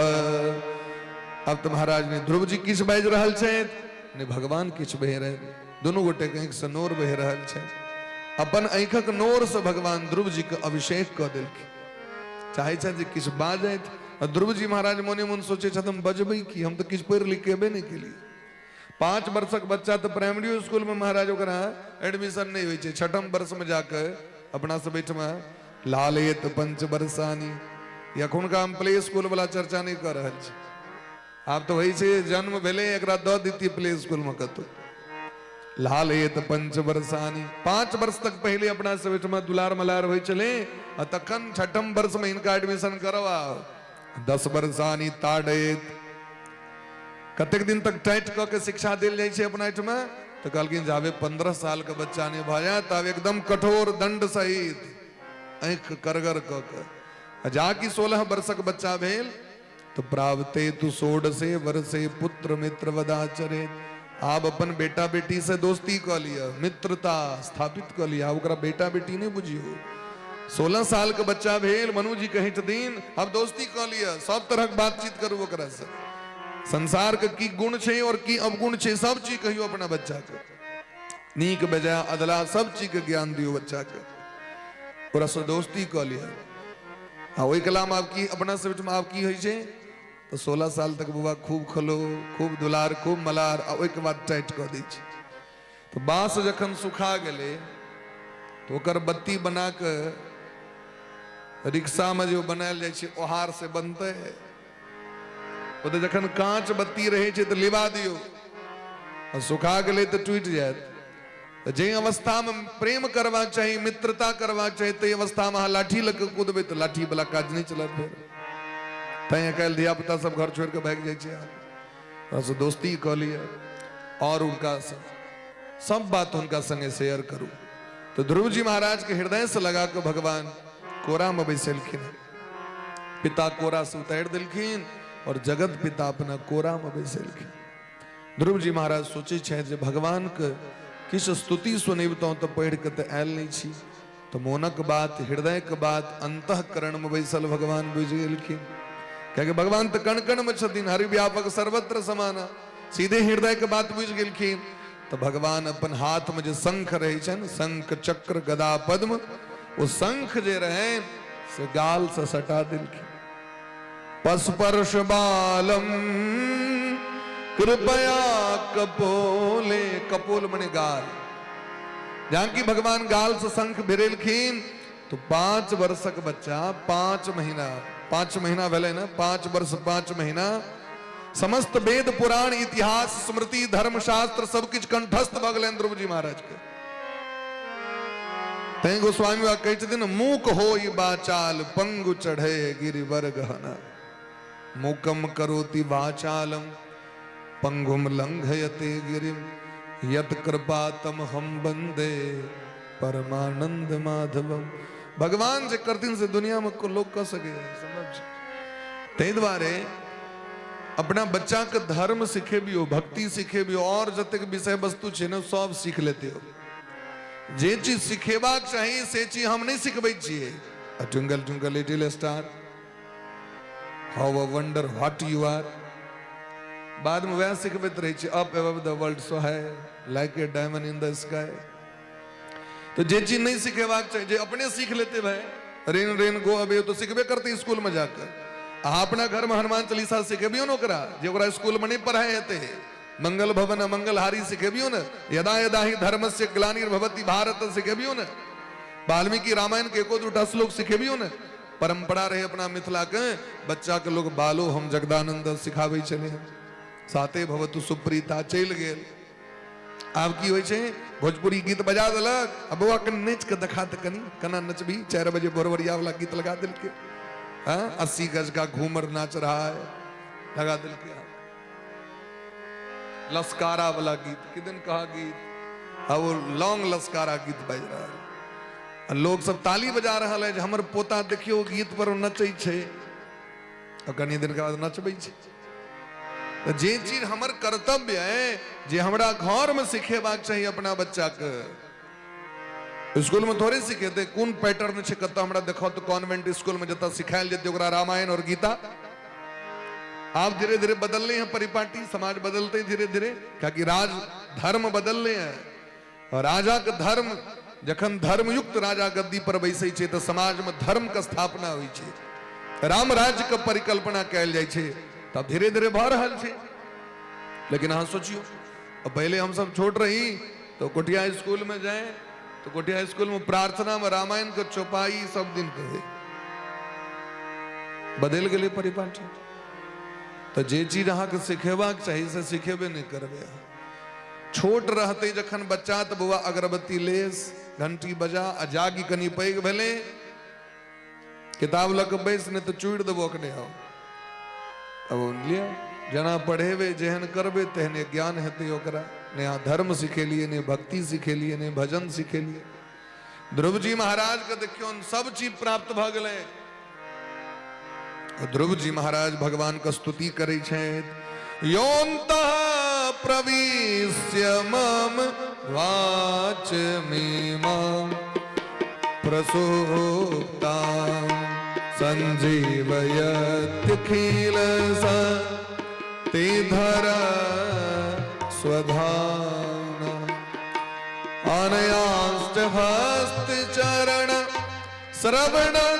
अब तो महाराज ने ध्रुव जी किछ बाजि रहल छथि ने भगवान किछ बह रहे, दोनों गोटे के आंख से नोर बह रहल छै। अपन आंखक नोर से भगवान ध्रुव जी के अभिषेक क देलखिन। चाहे छै जे किछ बाजैत, ध्रुव जी महाराज मोने मन सोचे छथि हम बजबै की, हम तो किछ पढ़ लिख के एबे नहीं केलिए। 5 वर्षक बच्चा तो प्राइमरी स्कूल में महाराज ओकरा एडमिशन नहीं होय छै, 6म वर्ष में जाके अपना सब बैठमा लालेत 5 वर्षानी। अखुनका हम प्ले स्कूल वाला चर्चा नहीं कर रहल छी, आप तो वही से जन्म भेले एकरा द दीती प्ले स्कूल में कतो। लालेत 5 वर्षानी, 5 वर्ष तक पहले अपना सब बैठमा दुलार मलार होय चले, तखन 6म वर्ष में इनका एडमिशन करवा। 10 वर्षानी ताड़ेत, कतेक दिन तक टाइट क के शिक्षा देल जाय छै अपना एठमा, तो कहलखिन जावे 15 साल के बच्चा ने भ जाय तब एकदम कठोर दंड सहित आंख करगर क के। जाकि 16 वर्षक बच्चा भेल तो प्रावते तु 16 वर्षे पुत्र मित्र वदाचरे। आप अपन बेटा बेटी से दोस्ती क लिया, मित्रता स्थापित क लिया, ओकरा बेटा बेटी नहीं बुझियो। 16 साल के बच्चा भेल, मनु जी कहे छथिन अब दोस्ती क लिया, सब तरह के बातचीत करू ओकरा से। संसार के की गुण छै और की अवगुण छै सब चीज कहियो अपना बच्चा के, नीक बेजाय अदला सब चीज के ज्ञान दियो बच्चा के, ओकरा से दोस्ती क लिया। ओहि कलाम आपकी अपना से आपकी होइ छै तो 16 साल तक बुआ खूब खलो, खूब दुलार, खूब मलार, ओहि के बाद टाइट क दै छै। तो बांस जखन सुखा गेले तो ओकर बत्ती बना के रिक्शा में जो बनायल जाइ छै ओहार से बनते। वो तो जखन कांच बत्ती रहे छै तो लिवा दियो, और सुखा गेले तो टूट जायत। तो जे अवस्था में प्रेम करवा चाहिए, मित्रता करवा चाहिए, तो अवस्था में लाठी लग कूदबे तो लाठी वाला काज नहीं चलत। फिर तैं कल धिया पुता सब घर छोड़ के भाग जाए, दोस्ती क लिया और उनका सब बात उनका संगे शेयर करू। तो ध्रुव जी महाराज के हृदय से लगा के भगवान कोरा में बैसलखिन, पिता कोरा से उतार दिलखिन और जगत पिता अपना कोरा में बैसलखिन। ध्रुव जी महाराज सोचे छे जे भगवान के किस स्तुति सुनबतों तो पढ़ के तो आयल नहीं छी, तो मोनक बात, हृदय के बात, अंतःकरण में बैसल भगवान बुझ गेलखिन। क्योंकि भगवान तो कण कण में छथिन, हरि व्यापक सर्वत्र समाना, सीधे हृदय के बात बुझ गेलखिन। तो भगवान अपन हाथ में जो शंख रहे छन, शंख चक्र गदा पद्म, वो शंख जे रहे से गाल से सटा दिल की। पस्पर्श बालम कृपया कपोले, कपोल मने गाल, जानकी भगवान गाल से शंख भिरेलखिन तो 5 वर्षक बच्चा 5 महीना भेले ना, 5 वर्ष 5 महीना समस्त वेद पुराण इतिहास स्मृति धर्म शास्त्र सब कुछ कंठस्थ भ गेल ध्रुव जी महाराज के। तै गोस्वामी बाबा कहै छथिन मूक होई बाचाल पंगु चढ़े गिरिवर गहना, मूकम करोति वाचालम पंगुम लंघयते गिरिम, यत कृपा तम हम बंदे परमानंद माधवम। भगवान जे करथिन से दुनिया में को लोग कह सके समझ। ते द्वारे अपना बच्चा के धर्म सीखे भी हो, भक्ति सीखे भी हो, और जतेक विषय वस्तु छे न सब सीख लेते हो। जे चीज सिखेबाक चाहिए से चीज हम नहीं सिखबै छियै। अ twinkle twinkle little star, how I wonder what you are, बाद में वह सिखबैत रहे छी। Up above the world so high like a diamond in the sky. तो जे चीज नहीं सिखेबाक चाहिए, जे अपने सीख लेते भाई, रेन रेन गो अबे तो सिखबे करते स्कूल में जाकर। अपना घर में हनुमान चालीसा सिखेबियो न ओकरा, जे ओकरा स्कूल में नहीं पढ़ाए हेते। मंगल भवन मंगलहारी सिखेबियो न, यदा यदा ही धर्मस्य ग्लानिर्भवति भारत सिखेबियो न, वाल्मीकि रामायण के एको दूटा श्लोक सिखेबियो न। परंपरा रहे अपना मिथिला के बच्चा के लोग बालो हम जगदानंद सिखाबै छले, साते भवतु सुप्रीता चल गेल। आब की होय छे, भोजपुरी गीत बजा देलक, अब बउआ कनि नाच के देखा त कनि कना नचबी, 4 बजे भोरवरिया वाला गीत लगा देलके। हाँ 80 गज का घूमर नाच रहा है लगा देलके। लस्कारा वाला गीत, किदन कहा गीत, अब वो लॉन्ग लस्कारा गीत बज रहा है, लोग सब ताली बजा रहा है जे हमर पोता देखियो गीत पर नचै छे, और कनी दिन के बाद नचबै छे। तो जे चीज हमर कर्तव्य है, जे हमरा घर में सिखेबाक चाहिए अपना बच्चा के, स्कूल में थोड़े सिखेते। कौन पैटर्न छे कत हमरा देखो तो कॉन्वेंट स्कूल में जता सिखायल जेते ओकरा रामायण और गीता। आप धीरे धीरे बदल रहे हैं परिपाटी, समाज बदलते धीरे धीरे, क्योंकि राज धर्म बदल रहे हैं। और राजा के धर्म जखन धर्मयुक्त राजा गद्दी पर बैसे छे तो समाज में धर्म के स्थापना हुई छे, राम राज्य के परिकल्पना कैल जाय छे, तब धीरे धीरे भ रहल छे। लेकिन हाँ सोचियो, पहले हम सब छोट रही तो कोटिया स्कूल में जाए तो कोटिया स्कूल में प्रार्थना में रामायण के चौपाई सब दिन कहे, बदल गए परिपाटी। तो जे चीज अहाँ के सिखेबाक चाहिए से सिखेबे नहीं करबे। छोट रहते जखन बच्चा तो बउआ अगरबत्ती लेस घंटी बजा आ जागी कनी पैघ भेले किताब लग बैस, नहीं तो चूड़ देबो अखने आओ। अब लिया जना पढ़ेबे जेहन करबे तेहने ज्ञान हेते ओकरा। ने यहाँ धर्म सिखेलिए, ने भक्ति सिखेलिए, ने भजन सिखेलिए। ध्रुव जी महाराज के देखियो सब चीज प्राप्त भ गेलै। ध्रुव जी महाराज भगवान का स्तुति करे छथि। योऽन्तः प्रविश्य मम वाचमिमां प्रसूप्तां संजीवयत्यखिलशक्ति धरा स्वधाम्ना। अनयाश्च हस्तचरण श्रवणत्वगादि,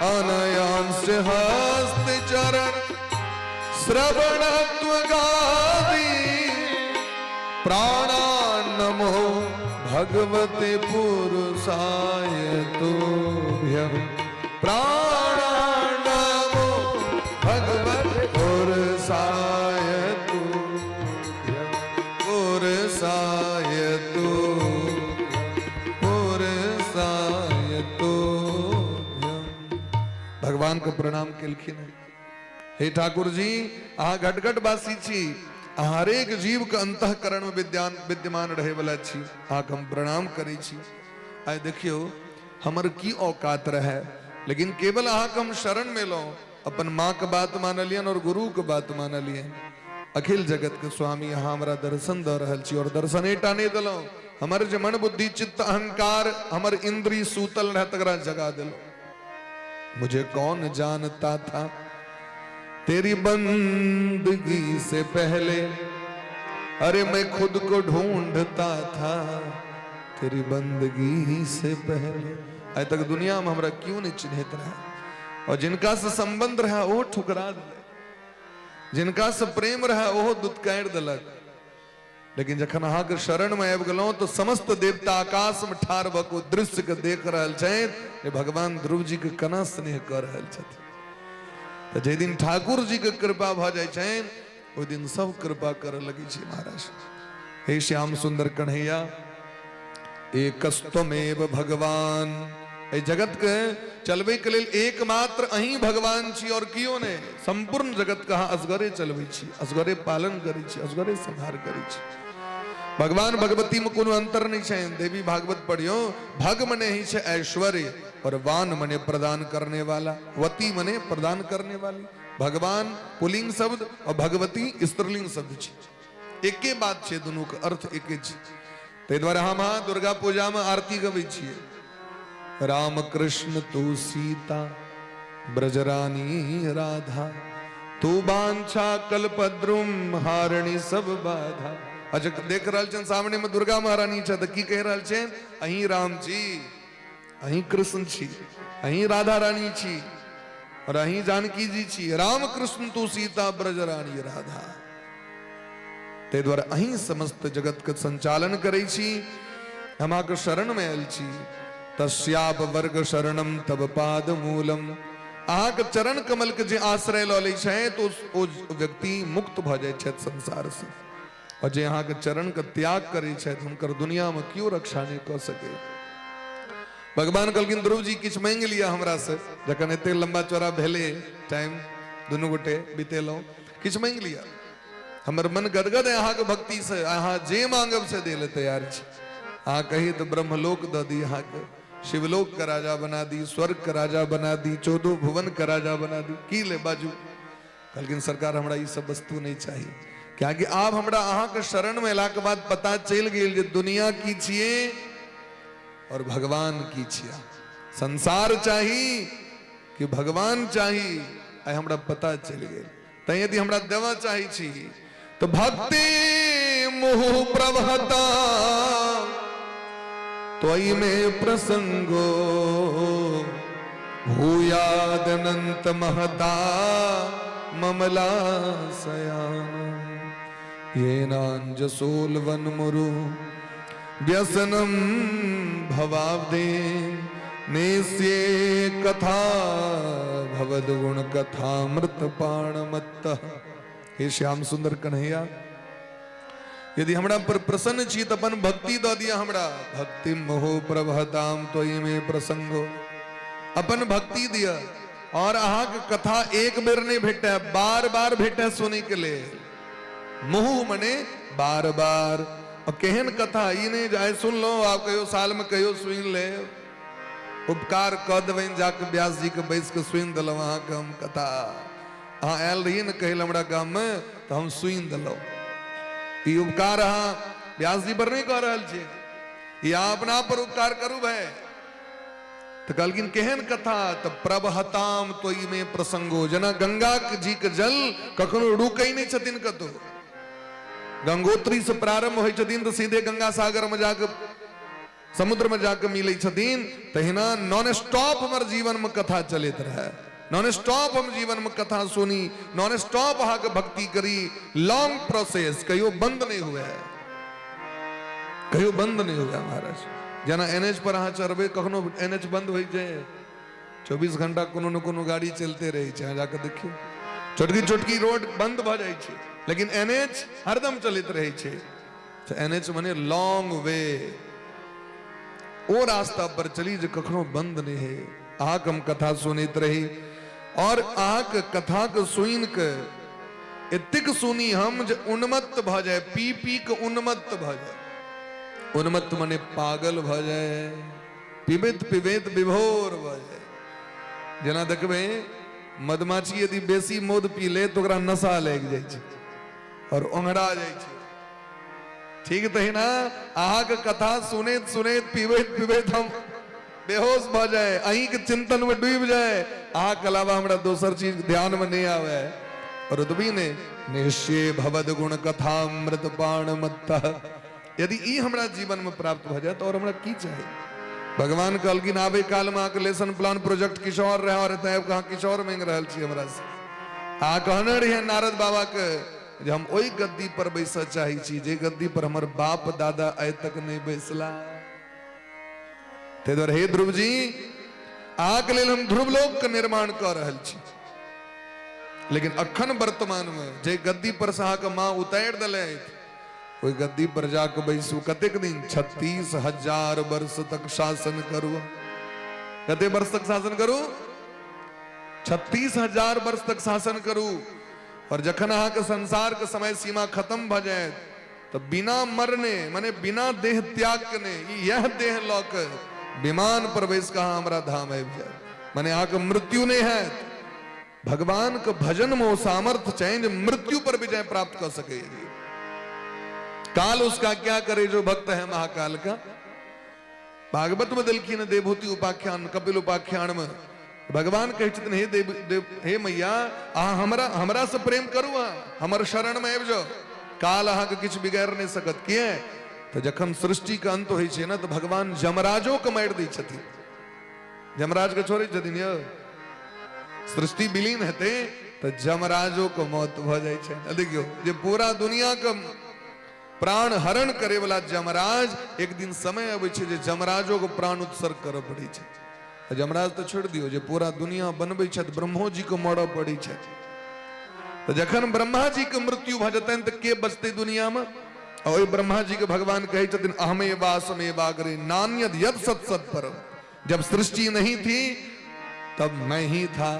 अनयांश्च हस्तचरण श्रवणत्वगादि। प्राणान्नमो भगवते पुरुषाय तुभ्यं, प्राणान्नमो भगवते पुरुषाय तुभ्यं, पुरुषाय तुभ्यं, पुरुषाय तुभ्यं। भगवान को प्रणाम केलखिन। हे ठाकुर जी, अहाँ घटघट वासी छी, हर एक जीव के अंतःकरण में विद्यमान रहे वाला छी, आक हम प्रणाम करे छी। आइ देखियो हमर की औकात रहे, लेकिन केवल आक हम शरण में लो, अपन माँ के बात मानलियन और गुरु के बात मानलियन। अखिल जगत के स्वामी यहाँ हमारा दर्शन द रहल छी, और दर्शन एटा नहीं दिलो, हमर जे मन बुद्धि चित्त अहंकार हमर इंद्री सूतल रह तकरा जगा दिलो। मुझे कौन जानता था तेरी बंदगी से पहले, अरे मैं खुद को ढूंढता था तेरी बंदगी से पहले। अज तक दुनिया में हमरा क्यों नहीं चिन्हित रहा, और जिनका से संबंध रहा वो ठुकरा दिले, जिनका से प्रेम रहा वो दुत्कारि दिलक। लेकिन जखन अहाँ के शरण में आबि गेलहुं तो समस्त देवता आकाश में ठाढ़ भऽ कऽ दृश्य के देख रहल छथि जे भगवान ध्रुव जी के केना स्नेह कर रहल छथिन। तो जे दिन ठाकुर जी के कृपा भऽ जाइ छनि ओहि दिन सब कृपा करऽ लगै छै महाराज। हे श्याम सुंदर कन्हैया, एकस्तमेव भगवान, ए जगत के चलबै के लेल एकमात्र अहीं भगवान छी और कियो नहीं। संपूर्ण जगत के अहाँ असगरे चलबै छी, असगरे पालन करै छी, असगरे संहार करै छी। भगवान भगवती में कोनो अंतर नहीं है। देवी भागवत पढ़ियो, भग मने ही है ऐश्वर्य और वान मने प्रदान करने वाला, वती मने प्रदान करने वाली। भगवान पुलिंग शब्द और भगवती स्त्रीलिंग शब्द छै, एके बात छै, दोनों के अर्थ एके छै। ताहि दुआरे हम अहाँ दुर्गा पूजा में आरती गबै छियै, राम कृष्ण तू सीता ब्रजरानी राधा, तू बांछा कल्पद्रुम हारणी सब बाधा। अच्छा देख रहल छन सामने में दुर्गा महारानी छै, तो की कह रहल छन, अहीं राम छी, अहीं कृष्ण छी, अहीं राधा रानी छी और अहीं जानकी जी छी। राम कृष्ण तू सीता ब्रजरानी राधा। ते द्वारा अहीं समस्त जगत के संचालन करै छी, हम अहाँके शरण में आयल छी। तस्याप वर्ग शरणम तब पाद मूलम, अहाँके चरण कमल के जे आश्रय लऽ लै छै तो ओ व्यक्ति मुक्त भऽ जाइ छथि संसार से। और जे अहाँके चरण के त्याग करै छथि हुनकर दुनिया में क्यों रक्षा नहीं कऽ सके। भगवान कहलखिन ध्रुव जी किछु मांगि लिया हमरा से, जखन एते लंबा चौड़ा भेले टाइम दुनू गोटे बितेलहुँ, किछु मांगि लिया, हमर मन गदगद है अहाँ के भक्ति से, अहाँ जे मांगब से दे ले तैयार छी। अहाँ कही तो ब्रह्मलोक दऽ दी, अहाँ के शिवलोक का राजा बना दी, स्वर्ग का राजा बना दी, 14 भुवन का राजा बना दी, की ले बाजू। कहलखिन सरकार हमरा ई सब वस्तु नहीं चाहिए, क्या कि आब हमरा अहाँ के शरण में अयला के बाद पता चल गेल जे दुनिया की छिए और भगवान की छिया। संसार चाही कि भगवान चाही, आइ हमरा पता चल गेल। तैं यदि हमरा देवा चाही छी तो भक्ति मोह प्रभता त्वयि में प्रसंगो, भूयाद अनंत महता ममला सयान, ये नांजसोलवन मुरु व्यसनम भवाब्दे, नेस्ये कथा भवद गुण कथामृत पाणमत्तः। हे श्याम सुंदर कन्हैया, यदि हमरा पर प्रसन्न छी तो अपन भक्ति दऽ दिया हमरा। भक्ति मोहो प्रभताम त्वयि में प्रसंगो, अपन भक्ति दिया। और अहाँ के कथा एक बेर नहीं भेटे, बार बार भेटे सुने के लिए। मोह मने बार बार, और केहन कथा ई नहीं जाए सुन लो आप कहियो साल में कहियो सुन ले, उपकार कऽ देबनि जाके व्यास जी के बैस के सुनि दिलहुँ अहाँ के हम कथा। अहाँ आयल रहिए न कहल हमरा गाम में तो हम सुनि दिलहुँ। ई उपकार अहाँ व्यास जी पर नहीं कह रहल छी, ई अहाँ अपना पर उपकार करू भाई। तो कहलखिन केहन कथा, तो प्रभहताम त्वयि में प्रसंगो, जेना गंगा जी के जल कखनो रुकै नहीं छथिन कतौ। गंगोत्री से प्रारंभ होइ छथिन तो सीधे गंगा सागर में जाके समुद्र में जाके मिलै छथिन। तहिना नॉन स्टॉप हमर जीवन में कथा चलते रहे, नॉन स्टॉप हम जीवन में कथा सुनी, नॉन स्टॉप अहाँ के भक्ति करी। लॉन्ग प्रोसेस, कहियो बंद नहीं हुआ है, कहियो बंद नहीं हुआ महाराज। जेना एनएच पर अहाँ चढ़बे, कखनो एनएच बंद हो जाए, 24 घंटा कोनो न कोनो गाड़ी चलते रहे छै, जाके देखियो छोटकी छोटकी रोड बंद भ जाए छै, लेकिन एनएच हरदम चलते रहे छै। तो एनएच माने लॉन्ग वे, ओ रास्ता पर चली जो कखनो बंद नहीं है। अहाँ हम कथा सुनते रही, और अहाँ के कथा के सुन के एतिक सुनी हम जे उन्मत्त भ जाए, पी पी के उन्मत्त भ जाए। उन्मत्त माने पागल भ जाए, पिबैत पिबैत विभोर भ जाए। जेना देखबे मधमाछी यदि बेसी मध पी ले तो ओकरा नशा लग जाए छै और ओंघरा जाए छै। ठीक तहिना अहाँ के कथा सुनैत सुनैत पीबैत पीबैत हम बेहोश भ जाए, अहीं के चिंतन में डूब जाए, अहाँ के अलावा हमरा दोसर चीज ध्यान में नहीं आवे। और उतबी ने निश्चय भवद गुण कथामृत पाणमत्तः, यदि ई हमरा जीवन में प्राप्त हो जाए तो और हमरा की चाहे। भगवान कहलखिन आबे काल में आके लेसन प्लान प्रोजेक्ट किशोर रहे और कहाँ किशोर मांग रहल छी हमरा से। आ कहने रहिए नारद बाबा के जे हम ओई गद्दी पर बैस चाहे छी जे गद्दी पर हमर बाप दादा आइ तक नहीं बैसला। ते द्वारे हे ध्रुव जी आके लेल हम ध्रुवलोक के निर्माण कर रहल छी, लेकिन अखन वर्तमान में जे गद्दी पर से अहाँके माँ उतारि देलथि ओई गद्दी पर जाके बैसू। कतेक दिन? 36,000 वर्ष तक शासन करू। कते वर्ष तक शासन करू? 36,000 वर्ष तक शासन करू। और जखन अहाँके संसार के समय सीमा खत्म भ जाए तो बिना मरने माने बिना देह त्याग के यह देह लऽ के विमान पर बैस के हमरा धाम आबि जाए। माने अहाँके मृत्यु नहीं है। भगवान के भजन में वो सामर्थ्य चाहिए जो मृत्यु पर विजय प्राप्त कर सके। काल उसका क्या करे जो भक्त है महाकाल का। भागवत में दिलखिन देवभूति उपाख्यान कपिल उपाख्यान में भगवान कहे छथिन हे देव हे मैया अहाँ हमरा से प्रेम करू, हमर शरण में आबि जाओ, काल अहाँ के किछु बिगाड़ नहीं सकत। किए तो जखन सृष्टि का अंत होइ छै ना तो भगवान जमराजो के मारि दै छथिन। जमराज के छोड़े छथिन यौ। सृष्टि विलीन हेते तो जमराजो को मौत भ जाय छै। देखियो जे पूरा दुनिया के प्राण हरण करे वाला जमराज एक दिन समय अबै छै जे जमराजो को प्राण उत्सर्ग करऽ पड़ै छै। जमराज तो छोड़ दियो जे पूरा दुनिया बनबै छथि ब्रह्मो जी को मरऽ पड़ै छै। तो जखन ब्रह्मा जी के मृत्यु भ जेतनि तो के बचते दुनिया में? और ब्रह्मा जी के भगवान कहे छथिन अहमे वासमे वागरे नान्यद यद सत सत परम। जब सृष्टि नहीं थी तब मैं ही था,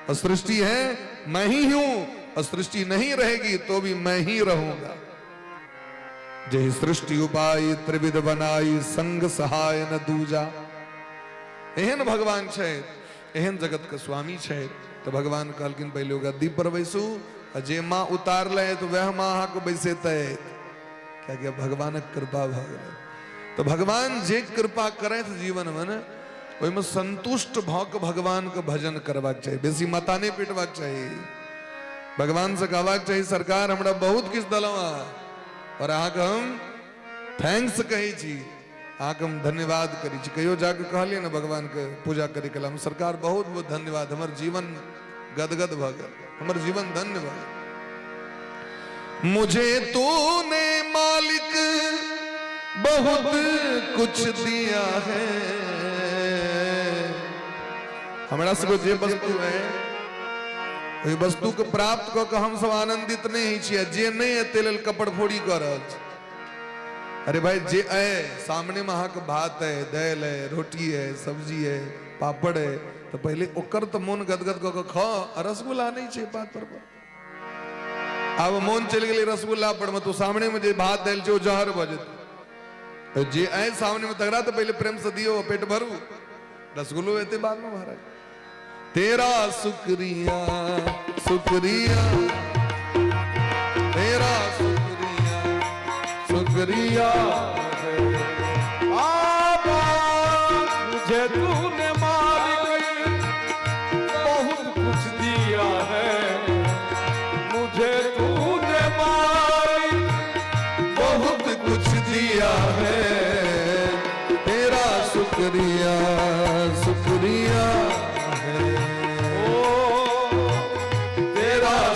और सृष्टि है मैं ही हूं, और सृष्टि नहीं रहेगी तो भी मैं ही रहूंगा। जय सृष्टि उपाय त्रिविध बनाई संग सहाय न दूजा। एहन भगवान छै, एहन जगत के स्वामी छै। तो भगवान कहलखिन पहले गद्दी पर बैसू, जे माँ उतार ले तो वह माँ अहाँ को बैसेते। क्या क्या भगवान कृपा भ गेलै। तो भगवान जे कृपा करे जीवन में न ओहिमे संतुष्ट भ के भगवान के भजन करबाक चाहिए। बेसी माथा नहीं पीटबाक चाहिए। भगवान से कहबाक चाहिए सरकार हमरा बहुत किछु देलहुँ और अहाँके हम थैंक्स कहै छी, अहाँके हम धन्यवाद करी छी। कहियो जाके कहलिए ना भगवान के पूजा करे के हम सरकार बहुत बहुत धन्यवाद, हमर जीवन गदगद भ गेल, हमर जीवन धन्य भ गेल। मुझे तूने मालिक बहुत कुछ दिया है। हमरा सबको जे वस्तु है ओहि वस्तु के प्राप्त क के हम सब आनंदित नहीं छियै। जे नहीं है ते लेल कपड़ फोड़ी कर रहल छी। अरे भाई जे है सामने में अहाँ के भात है, दाल है, रोटी है, सब्जी है, पापड़ है, तो पहले ओकर तो मन गदगद क के खाओ। रसगुल्ला नहीं छै पात पर। अब मन चल गए रसगुल्ला पर में तो सामने में जे भात दाल छै ओ जहर भ जेतै। जे है सामने में तगड़ा तो पहले प्रेम से दियो, पेट भरू। रसगुल्लो एते बाद में महाराज। तेरा शुक्रिया शुक्रिया तेरा शुक्रिया शुक्रिया बाबा मुझे तूने मालिक बहुत कुछ दिया है। मुझे तूने मालिक बहुत कुछ दिया है। तेरा शुक्रिया शुक्रिया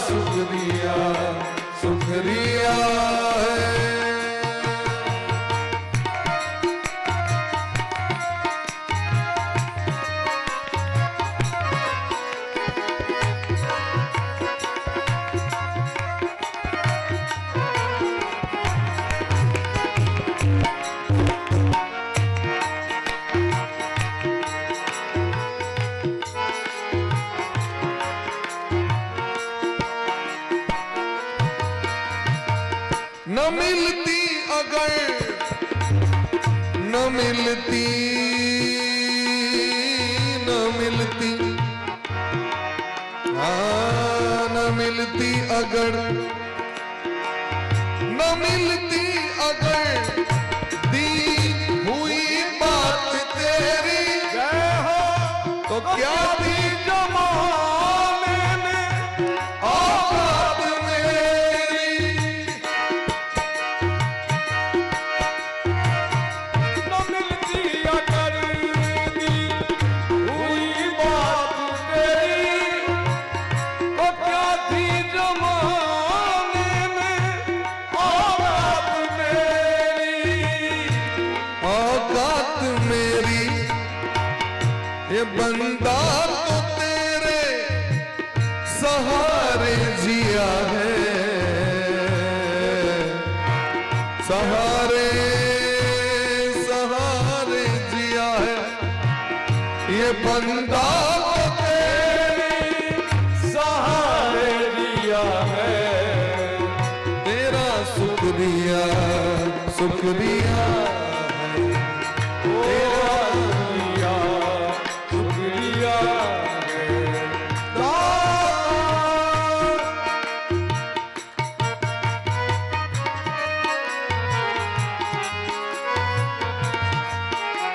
शुक्रिया शुक्रिया है। न मिलती अगर न मिलती न मिलती न मिलती अगर न मिलती अगर दी हुई बात तेरी तो क्या थी जमाने में औकात मेरी। ये बंदा तो तेरे सहारे जिया है, सहारे सहारे जिया है। ये बंदा तो तेरे सहारे जिया है, तेरा शुक्रिया शुक्रिया तेरा शुक्रिया शुक्रिया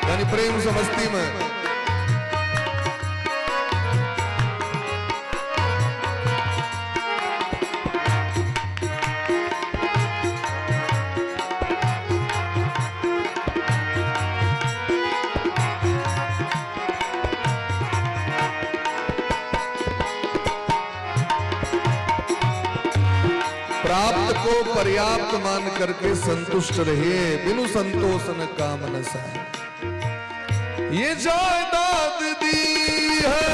यानी प्रेम से मस्ती में प्राप्त को पर्याप्त मान करके संतुष्ट रहे, बिनु संतोष न काम न सहे। ये जायदाद दी है,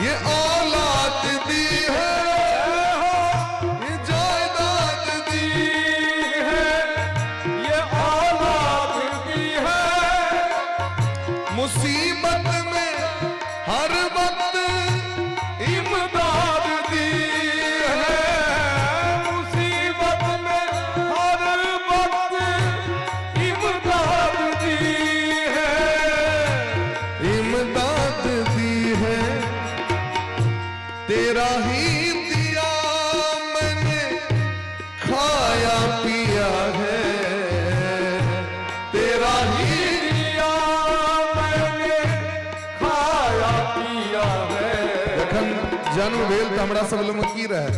ये औलाद दी है, ये जायदाद दी है, ये औलाद दी है, मुसीबत में हर वक्त इमदाद दी है, मुसीबत में हर वक्त इमदाद दी है, इमदाद दी है। तेरा ही दिया मैंने खाया पिया है, तेरा ही दिया मैंने खाया पिया है। जखन जन्म भेल तो हमरा सब लोग की रहे,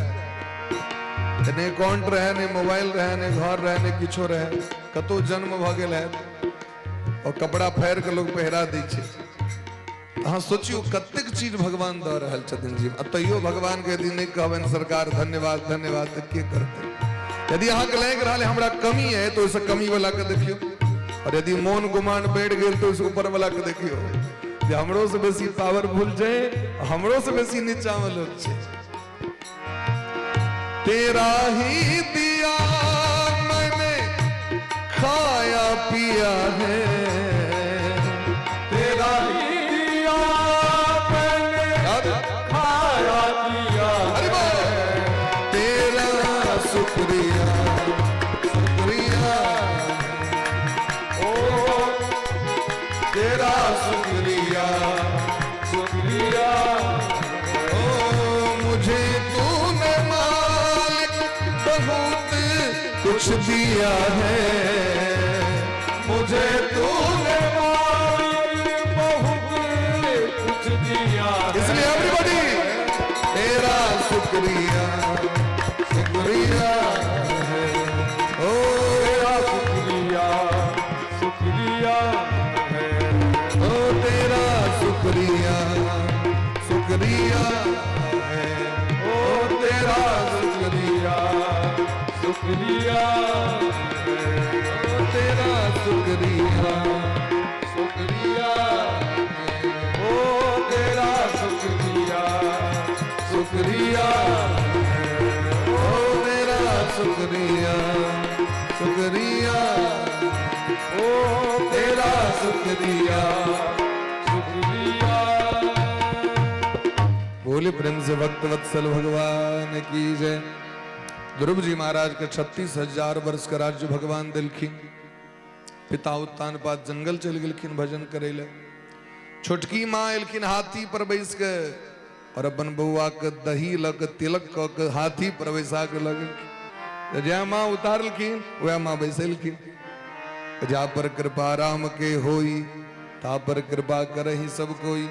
ने अकाउंट रहे, ने मोबाइल रहे, ने घर रहे, ने किछो रहे, कतो जन्म भ गेल है और कपड़ा फाड़ के लोग पहरा दै छै। अहाँ सोचियो कतेक चीज भगवान दऽ रहल छथिन जी, तैयो भगवान के यदि नहीं कहबनि सरकार धन्यवाद धन्यवाद तो के करते। यदि अहाँ के लागि रहल है हमरा कमी है तो ओइसे कमी वाला के देखियो, और यदि मोन गुमान बढ़ गेल तो ओइसे ऊपर वाला के देखियो जे हमरो से बेसी पावरफुल छै, हमरो से बेसी नीचा में लोग छै। तेरा ही दिया मैंने खाया पिया है, तेरा ही दिया मैंने खाया पिया अरे वाह! तेरा शुक्रिया शुक्रिया ओ तेरा शुक्रिया शुक्रिया ओ मुझे तूने मालिक बहुत कुछ दिया है, मुझे तूने मालिक बहुत कुछ दिया है। इसलिए एवरीबॉडी तेरा शुक्रिया शुक्रिया है। ओ तेरा शुक्रिया शुक्रिया है। ओ तेरा शुक्रिया शुक्रिया है। ओ तेरा शुक्रिया शुक्रिया है। ओ तेरा शुक्रिया शुक्रिया ओ तेरा शुक्रिया शुक्रिया ओ तेरा शुक्रिया शुक्रिया ओ तेरा शुक्रिया। शुक्रिया। बोले प्रेम से भक्त वत्सल भगवान की जय। ध्रुव जी महाराज के 36,000 वर्ष का राज्य भगवान दिलखिन। पिता उत्तानपाद जंगल चल गेलखिन भजन करे ले। छोटकी माँ एलखिन हाथी पर बैस के और अपन बउआ के दही लग तिलक क के हाथी पर बैसा के लगलखिन। जय माँ उतारलखिन वह माँ बैसलखिन। जा पर कृपा राम के होई ता पर कृपा करहि सब कोई।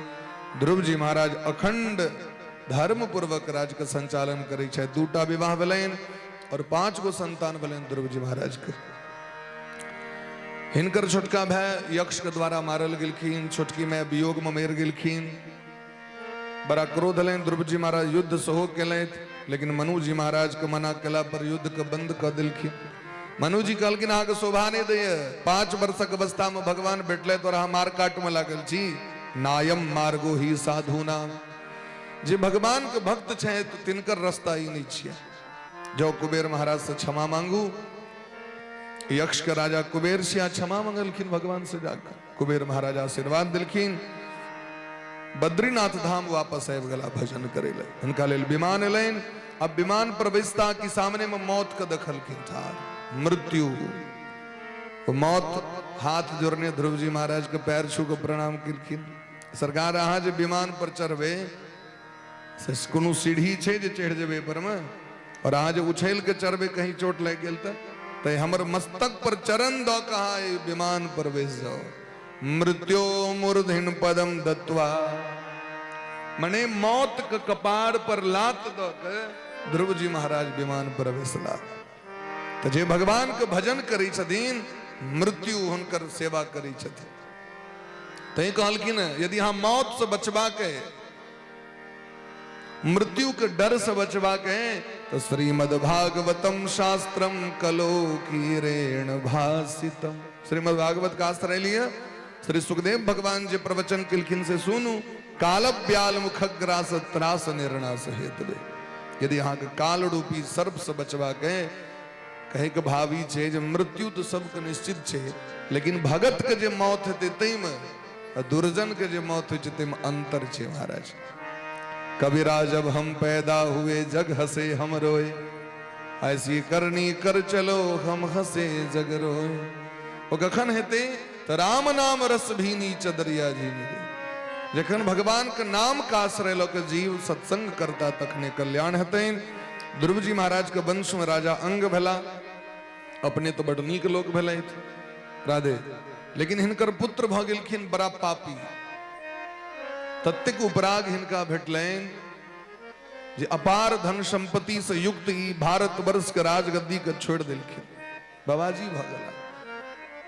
ध्रुव जी महाराज अखंड धर्म पूर्वक राज का संचालन करे छे। 2टा विवाह भेलैन और 5 गो संतान भेलैन ध्रुव जी महाराज के। हिनकर छोटका भाई यक्ष के द्वारा मारल गेलखिन। छोटकी माय वियोग में मर गेलखिन। बड़ा क्रोध लेन ध्रुव जी महाराज युद्ध सेहो केलैथ, लेकिन मनु जी महाराज के मना केला पर युद्ध के बंद कर देलखिन। मनु जी कहलखिन अहाँ के शोभा नहीं दैये। 5 वर्षक अवस्था में भगवान भेटले और अहाँ मार काट में लागल छी। नायम मार्गो ही साधुना। जे भगवान के भक्त छे तो तिनकर रास्ता ही नहीं छिए। जो कुबेर महाराज से क्षमा मांगू, यक्ष के राजा कुबेर से क्षमा मांगलखिन भगवान से जाकर। कुबेर महाराज आशीर्वाद दिलखिन, बद्रीनाथ धाम वापस आबि गेला भजन करे ले। उनका लेल विमान एलैन। अब विमान पर बैसता कि सामने में मौत के देखलखिन था, मृत्यु। वो मौत हाथ जोड़ने ध्रुव जी महाराज के पैर छू के प्रणाम किलखिन। सरकार अहाँ जे विमान पर चढ़बे से कोनो सीढ़ी छे जे चढ़ जेबे पर में, और अहाँ जे उछल के चढ़बे कहीं चोट लग गेल त हमर मस्तक पर चरण द कहा विमान पर बैस जाओ। मृत्यो मूर्धन पदम दत्वा, मने मौत के कपार पर लात द के ध्रुव जी महाराज विमान पर बैसला। तो जे भगवान के भजन करी छथिन, मृत्यु हुनकर सेवा करी छथिन। तै कहलखिन यदि हम मौत से बचबा के, मृत्यु के डर से बचवा के, तो श्रीमद् भागवतम शास्त्रम कलो कीरेण भासितम। श्रीमद् भागवत का आश्रय लिया श्री सुखदेव भगवान जी प्रवचन किलखिन से सुनु। काल ब्याल मुखग्रास त्रास निर्णास हेतु। यदि यहाँ के काल रूपी सर्प से बचवा के, कहे के भावी छे जे मृत्यु तो सबके निश्चित छे, लेकिन भगत के जे मौत हेते तै में, दुर्जन के जे मौत होय छै तै में अंतर छे महाराज। कबीरा जब हम पैदा हुए जग हंसे हम रोए, ऐसी करनी कर चलो हम हंसे जग रोए। वो कखन हेते तो राम नाम रस भीनी चदरिया जी मिले। जखन भगवान के नाम का आश्रय लो के जीव सत्संग करता तखने कल्याण हेते। ध्रुव जी महाराज के वंश में राजा अंग भेला, अपने तो बड़ नीक लोक भेलैथ राधे, लेकिन हिनकर पुत्र भ गेलखिन बड़ा पापी। तत्तिक उपराग हिनका भेटलैन जे अपार धन संपत्ति से युक्त ई भारत वर्ष के राजगद्दी के छोड़ देलखिन। बाबाजी भ गेला।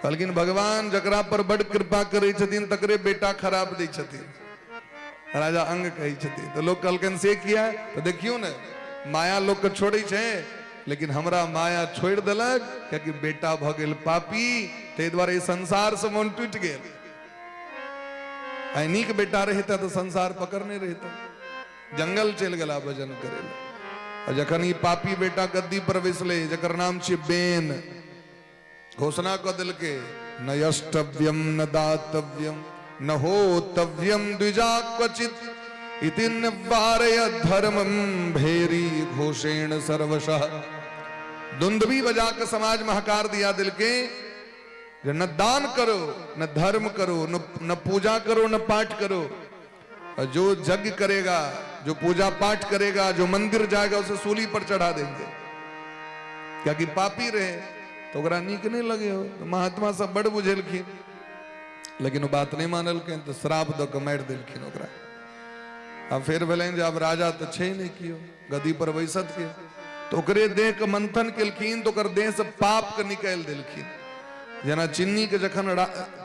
कहलखिन भगवान जकरा पर बड़ कृपा करे छथिन तकरे बेटा खराब दै छथिन। राजा अंग कहै छथिन। तो लोग कहलखिन से किया, तो देखियो ने माया लोग के छोड़े छे, लेकिन हमरा माया छोड़ देलक, क्योंकि बेटा भ गेल पापी, ते द्वारे ई संसार से मन टूट गेल। नीक बेटा रहता तो संसार पकड़ने रहता, जंगल चल गला भजन करे। और जखन ई पापी बेटा गद्दी पर बैसले, जकर नाम छे बेन, घोषणा क देलके न यष्टव्यम न दातव्यम न होतव्यम द्विजा क्वचित इति निवारय धर्मम भेरी घोषेण सर्वशः। दुंदुभी बजा के समाज में हकार दिया दिल के, न दान करो न धर्म करो न पूजा करो न पाठ करो। और जो यज्ञ करेगा, जो पूजा पाठ करेगा, जो मंदिर जाएगा, उसे सूली पर चढ़ा देंगे। क्या कि पापी रहे तो ओकरा नीक नहीं लगे हो। तो महात्मा सब बड़ बुझेलखिन, लेकिन वो बात नहीं मानलखिन, तो श्राप द के मारि देलखिन ओकरा। अब फिर भेलैन जे अब राजा तो छे नहीं कियो गद्दी पर बैसत के, तो ओकरे देह के मंथन केलखिन, तो ओकर देह से पाप के निकाल देलखिन। जना चीनी के जखन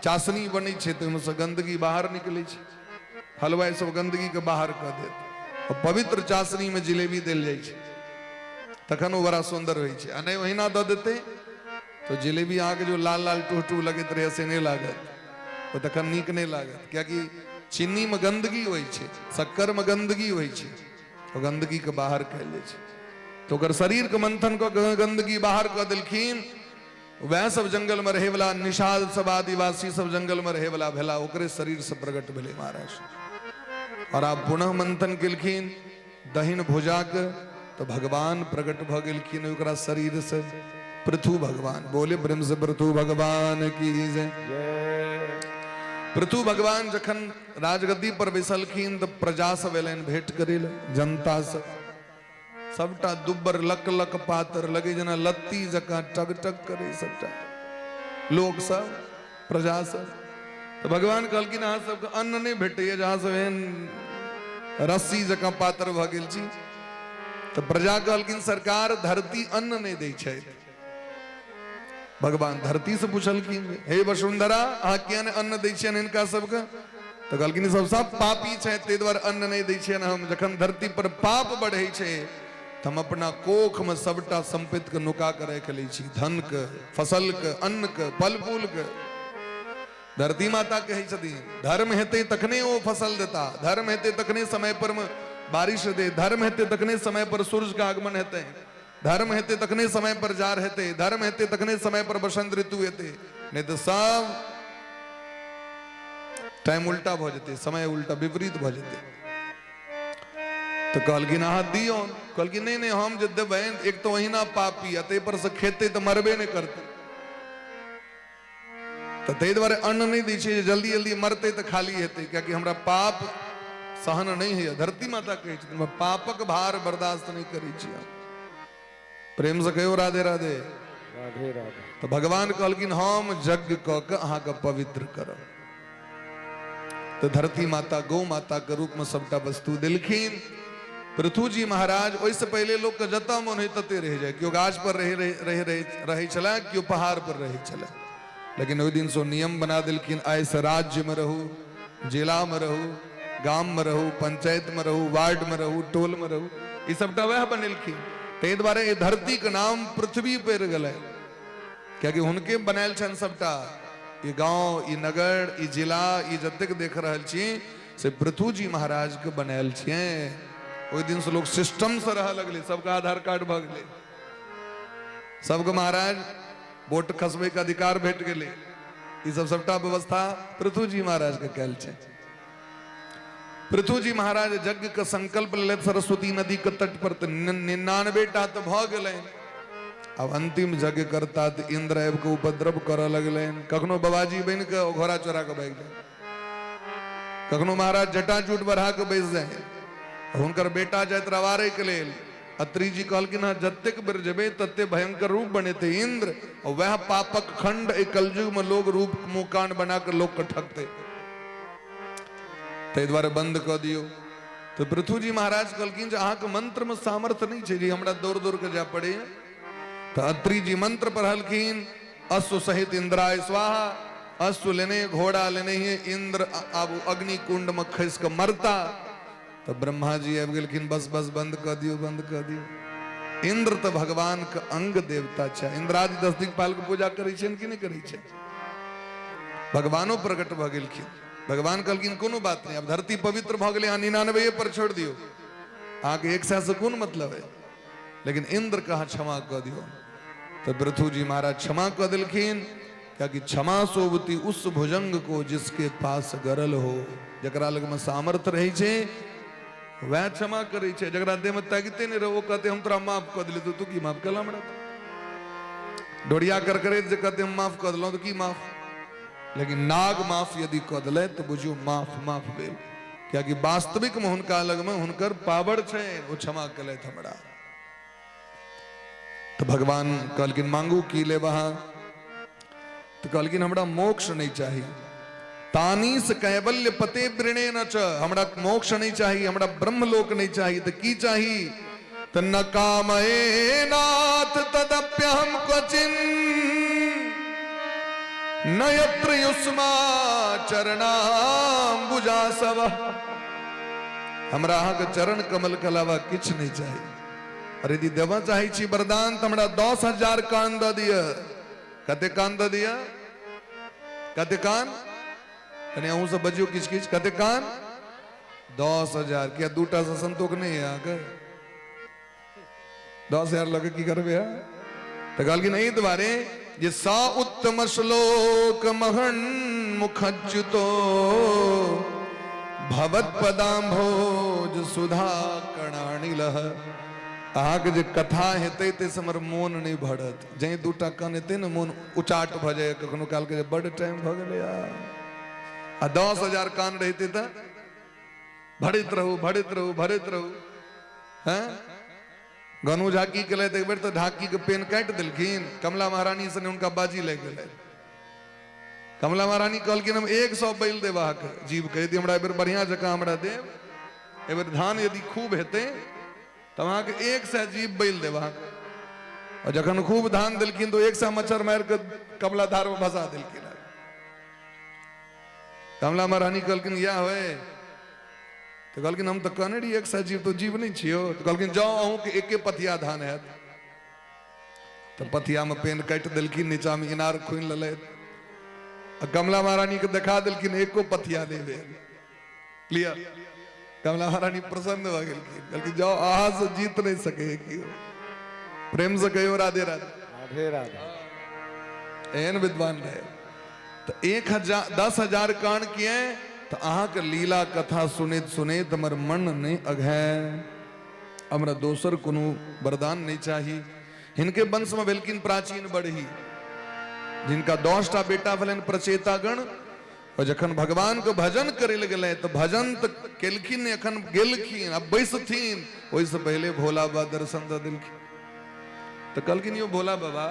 चाशनी बनै छै तो ओहिमे से गंदगी बाहर निकलै छै, हलवाई सब गंदगी के बाहर कऽ देत, और पवित्र चाशनी में जिलेबी देल जाइ छै, तखन वो बड़ा सुंदर होइ छै। आ नहीं ओहिना दऽ देतै तो जिलेबी अहाँके जो लाल लाल टूह लगैत रहै से नहीं लागत, वो तखन नीक नहीं लागत। कियाकि चीनी में गंदगी होइ छै, शक्कर में गंदगी होइ छै, तो गंदगी के बाहर कयल जाइ छै। तो ओकर शरीर के मंथन कऽ गंदगी बाहर कऽ देलखिन। वह सब जंगल में रहे वाला निषाद सब आदिवासी सब जंगल में रहे वाला भेला, ओकरे शरीर से प्रकट भेले महाराज। और आप पुनः मंथन केलखिन दहिन भुजा के, तो भगवान प्रकट भ गेलखिन ओकरा शरीर से। पृथु भगवान बोले ब्रह्म से पृथु भगवान की जय। पृथु भगवान जखन राजगद्दी पर बैसलखिन तो प्रजा सब एलैन भेंट करे ले, जनता सब सबटा दुब्बर लक लक पातर लगे, जना लत्ती जका टग टग करे सबटा लोग सब प्रजा सब। तो भगवान कहलखिन अहाँ सबके अन्न नहीं भेटैया, जहाँ सब एहन रस्सी जका पातर भ गेल छी। तो प्रजा कहलखिन सरकार धरती अन्न नहीं दै छै। भगवान धरती से पूछलखिन हे वसुंधरा अहाँ किया ने अन्न दै छियनि हिनका सबके। तो कहलखिन सब पापी छै ताहि दुआरे अन्न नहीं दै छियनि हम। जखन धरती पर पाप बढ़ै छै तो हम अपना कोख में सबटा संपत्ति के नुका के रख लै छी, धन के, फसल के, अन्न के, फल फूल के। धरती माता कही छथिन धर्म हेते तखने वो फसल देता, धर्म हेते तखने समय पर बारिश दे, धर्म हेते तखने समय पर सूरज का आगमन हेते, धर्म हेते तखने समय पर जार हेते, धर्म हेते तखने समय पर बसंत ऋतु हेते, नहीं तो सब टाइम उल्टा भ जेते, समय उल्टा विपरीत भ जेते। तो कहलखिन अहाँ दियो, कहलखिन नहीं नहीं हम जे देबै एक तो वही ना पापी अते पर से खेते तो मरबे नहीं करते, तो ते द्वारे अन्न नहीं दी छै, जल्दी जल्दी मरते तो खाली हेते, क्योंकि हमरा पाप सहन नहीं है। धरती माता कहै छथिन मैं पापक भार बर्दाश्त नहीं करै छी। प्रेम से कहो राधे राधे। राधे राधे। तो भगवान कहलखिन हम यज्ञ क के अहाँ के पवित्र करब। तो धरती माता गौ माता के रूप में सबटा वस्तु दिलखिन। पृथु जी महाराज ओइसे पहले लोग के जता मन होय तते रह जाए, क्यों गाछ पर रहे छला, क्यों पहाड़ पर रहे छला, लेकिन ओहि दिन सो नियम बना दिलखिन आइ से राज्य में रहू, जिला में रहू, गांव में रहू, पंचायत में रहू, वार्ड में रहू, टोल में रहू, ई सबटा वह बनेलखिन। ते द्वारे ए धरती के नाम पृथ्वी पर गेलै, क्योंकि हुनके बनायल छन सबटा। ई गांव, ई नगर, ई जिला, ई जतेक देख रहल छी से पृथु जी महाराज के बनायल छियै। ओहि दिन से लोग सिस्टम से रह लगले, सबका आधार कार्ड भ गेलै, सबके महाराज वोट खसबे के अधिकार भेट गेलै। ई सब सबटा व्यवस्था पृथु जी महाराज के कैल छै। पृथु जी महाराज यज्ञ के संकल्प लेलथि सरस्वती नदी के तट पर, 99 टा तो भ गेलै। अब अंतिम यज्ञ करता तो इंद्र आबि के उपद्रव करऽ लगलै। कखनो बाबाजी बन के घोड़ा चोरा के भागि जाए, कखनो महाराज जटाजूट बढ़ा के बैस जाए, हुनकर बेटा जाइत रवारे के लेल। अत्रि जी कहलखिन जतेक बेर जेबे तते भयंकर रूप बनेते इंद्र, और वह पापक खंड एक कलयुग में लोग रूप मुकांड बना कर लोग के ठगते, ते द्वारे बंद कर दियो। तो पृथु जी महाराज कहलखिन जे अहाँ के मंत्र में सामर्थ्य नहीं छै, हमरा दौड़ दौड़ के जा पड़े। तो अत्रि जी मंत्र पढ़लखिन अश्व सहित इंद्राय स्वाहा, अश्व लेने घोड़ा लेने ही इंद्र अब अग्नि कुंड में खस के मरता। तो ब्रह्मा जी आबि गेलखिन बस बस बंद कर दियो, बंद कर दियो। इंद्र तो भगवान के अंग देवता छै, इंद्रादि 10 दिक्पाल के पूजा करै छै कि नहीं करै छै, भगवानो प्रकट भ गेलखिन। भगवान कहलखिन कोनो बात नहीं, अब धरती पवित्र भ गेलै, 99 पर छोड़ दियो, आगे 100 से कोन मतलब है, लेकिन इंद्र कहा क्षमा कर दियो। तो पृथु जी महाराज क्षमा कर दिलखिन, क्योंकि क्षमा सोवती उस भुजंग को जिसके पास गरल हो। जकरा लग में सामर्थ्य रही छै वह क्षमा करे छै, जकरा देह में ताकते नहीं रहो कहते हम तोरा माफ कर दिले, तो तू की माफ कला हमरा डोरिया कर करे जे कहते हम माफ कर दिलौ तो की माफ, लेकिन नाग माफ यदि कर दिले तो बुझियो माफ माफ भेल, क्योंकि वास्तविक में हुनका लग में हुनकर पावर छै, वो क्षमा कले हमरा। तो भगवान कहलखिन मांगू की ले वहां, तो कहलखिन हमरा मोक्ष नहीं चाहिए। तानीस कैवल्य पते वृणे न च, हमरा मोक्ष नहीं चाहिए, हमरा ब्रह्मलोक नहीं चाहिए, तो की चाहिए? तो न कामये नाथ तदप्यहम क्वचिन न यत्र युष्मा चरणाम्बुजासव। हमरा अहाँ के चरण कमल के अलावा किछ नहीं चाहिए। अरे यदि देवा चाहे छी वरदान तो हमरा 10,000 कान द दिया। कते कान द दिया? कते कान? कने अहूँ सब बजियो किछ किछ, कते कान? 10,000। क्या दूटा से संतोष नहीं है आकर 10,000 लगे की करबे? तो कहल कि नहीं द्वारे ये सा उत्तम श्लोक महन मुखच्युतो भवत पदाम्भोज सुधा कणानिलह। अहाँ के जे कथा हेते ते समर मोन नहीं भरत, जही दूटा कान हेते न मोन उचाट भ जाए। कखनो काल के बड़ टाइम भ गेले यार, आ 10,000 कान रहते तो भड़ित रहू भड़ित रहू भड़ित रहू। हैं गनु झाकी के ले एक बेर तो ढाकी के पेन काट दिलखिन, कमला महारानी से उनका बाजी लग गए। कमला महारानी कहलखिन हम 100 बैल देव जीव कह दी हमरा बेर बढ़िया जगह हमरा देव, ए बेर धान यदि खूब हेते तो वहां के 100 जीव बैल देव। और जखन खूब धान दिलखिन तो 100 मच्छर मार के कमला धार में फंसा दिलखिन। कमला महारानी कहलखिन या होए, तो कहलखिन हम तो कहने रही 100 जीव, तो जीव नहीं छियो। तो कहलखिन जाओ अहूँ के एके पथिया धान है। तो पथिया में पेन काट दिलखिन, नीचा में इनार खुन लले। कमला महारानी के दिखा दिलखिन एको पथिया देवे क्लियर। कमला महारानी प्रसन्न हो गई, जाओ आहा से जीत नहीं सके कि प्रेम से कहो राधे राधे राधे राधे। एन विद्वान रहे तो 10,000 कान किए तो अहा के लीला कथा सुनित सुनित हमर मन नहीं अघै। हमरा दोसर कोनो वरदान नहीं चाहिए। इनके वंश में भेलकिन प्राचीन बढ़ी, जिनका 10टा बेटा भेलन प्रचेता गण, और जखन भगवान को भजन करे लगे तो भजन तो केलखिन, अखन गेलखिन, अब बैसथिन, ओइसे पहले भोला बाबा दर्शन दे दिलखिन। तो कहलखिन यो भोला बाबा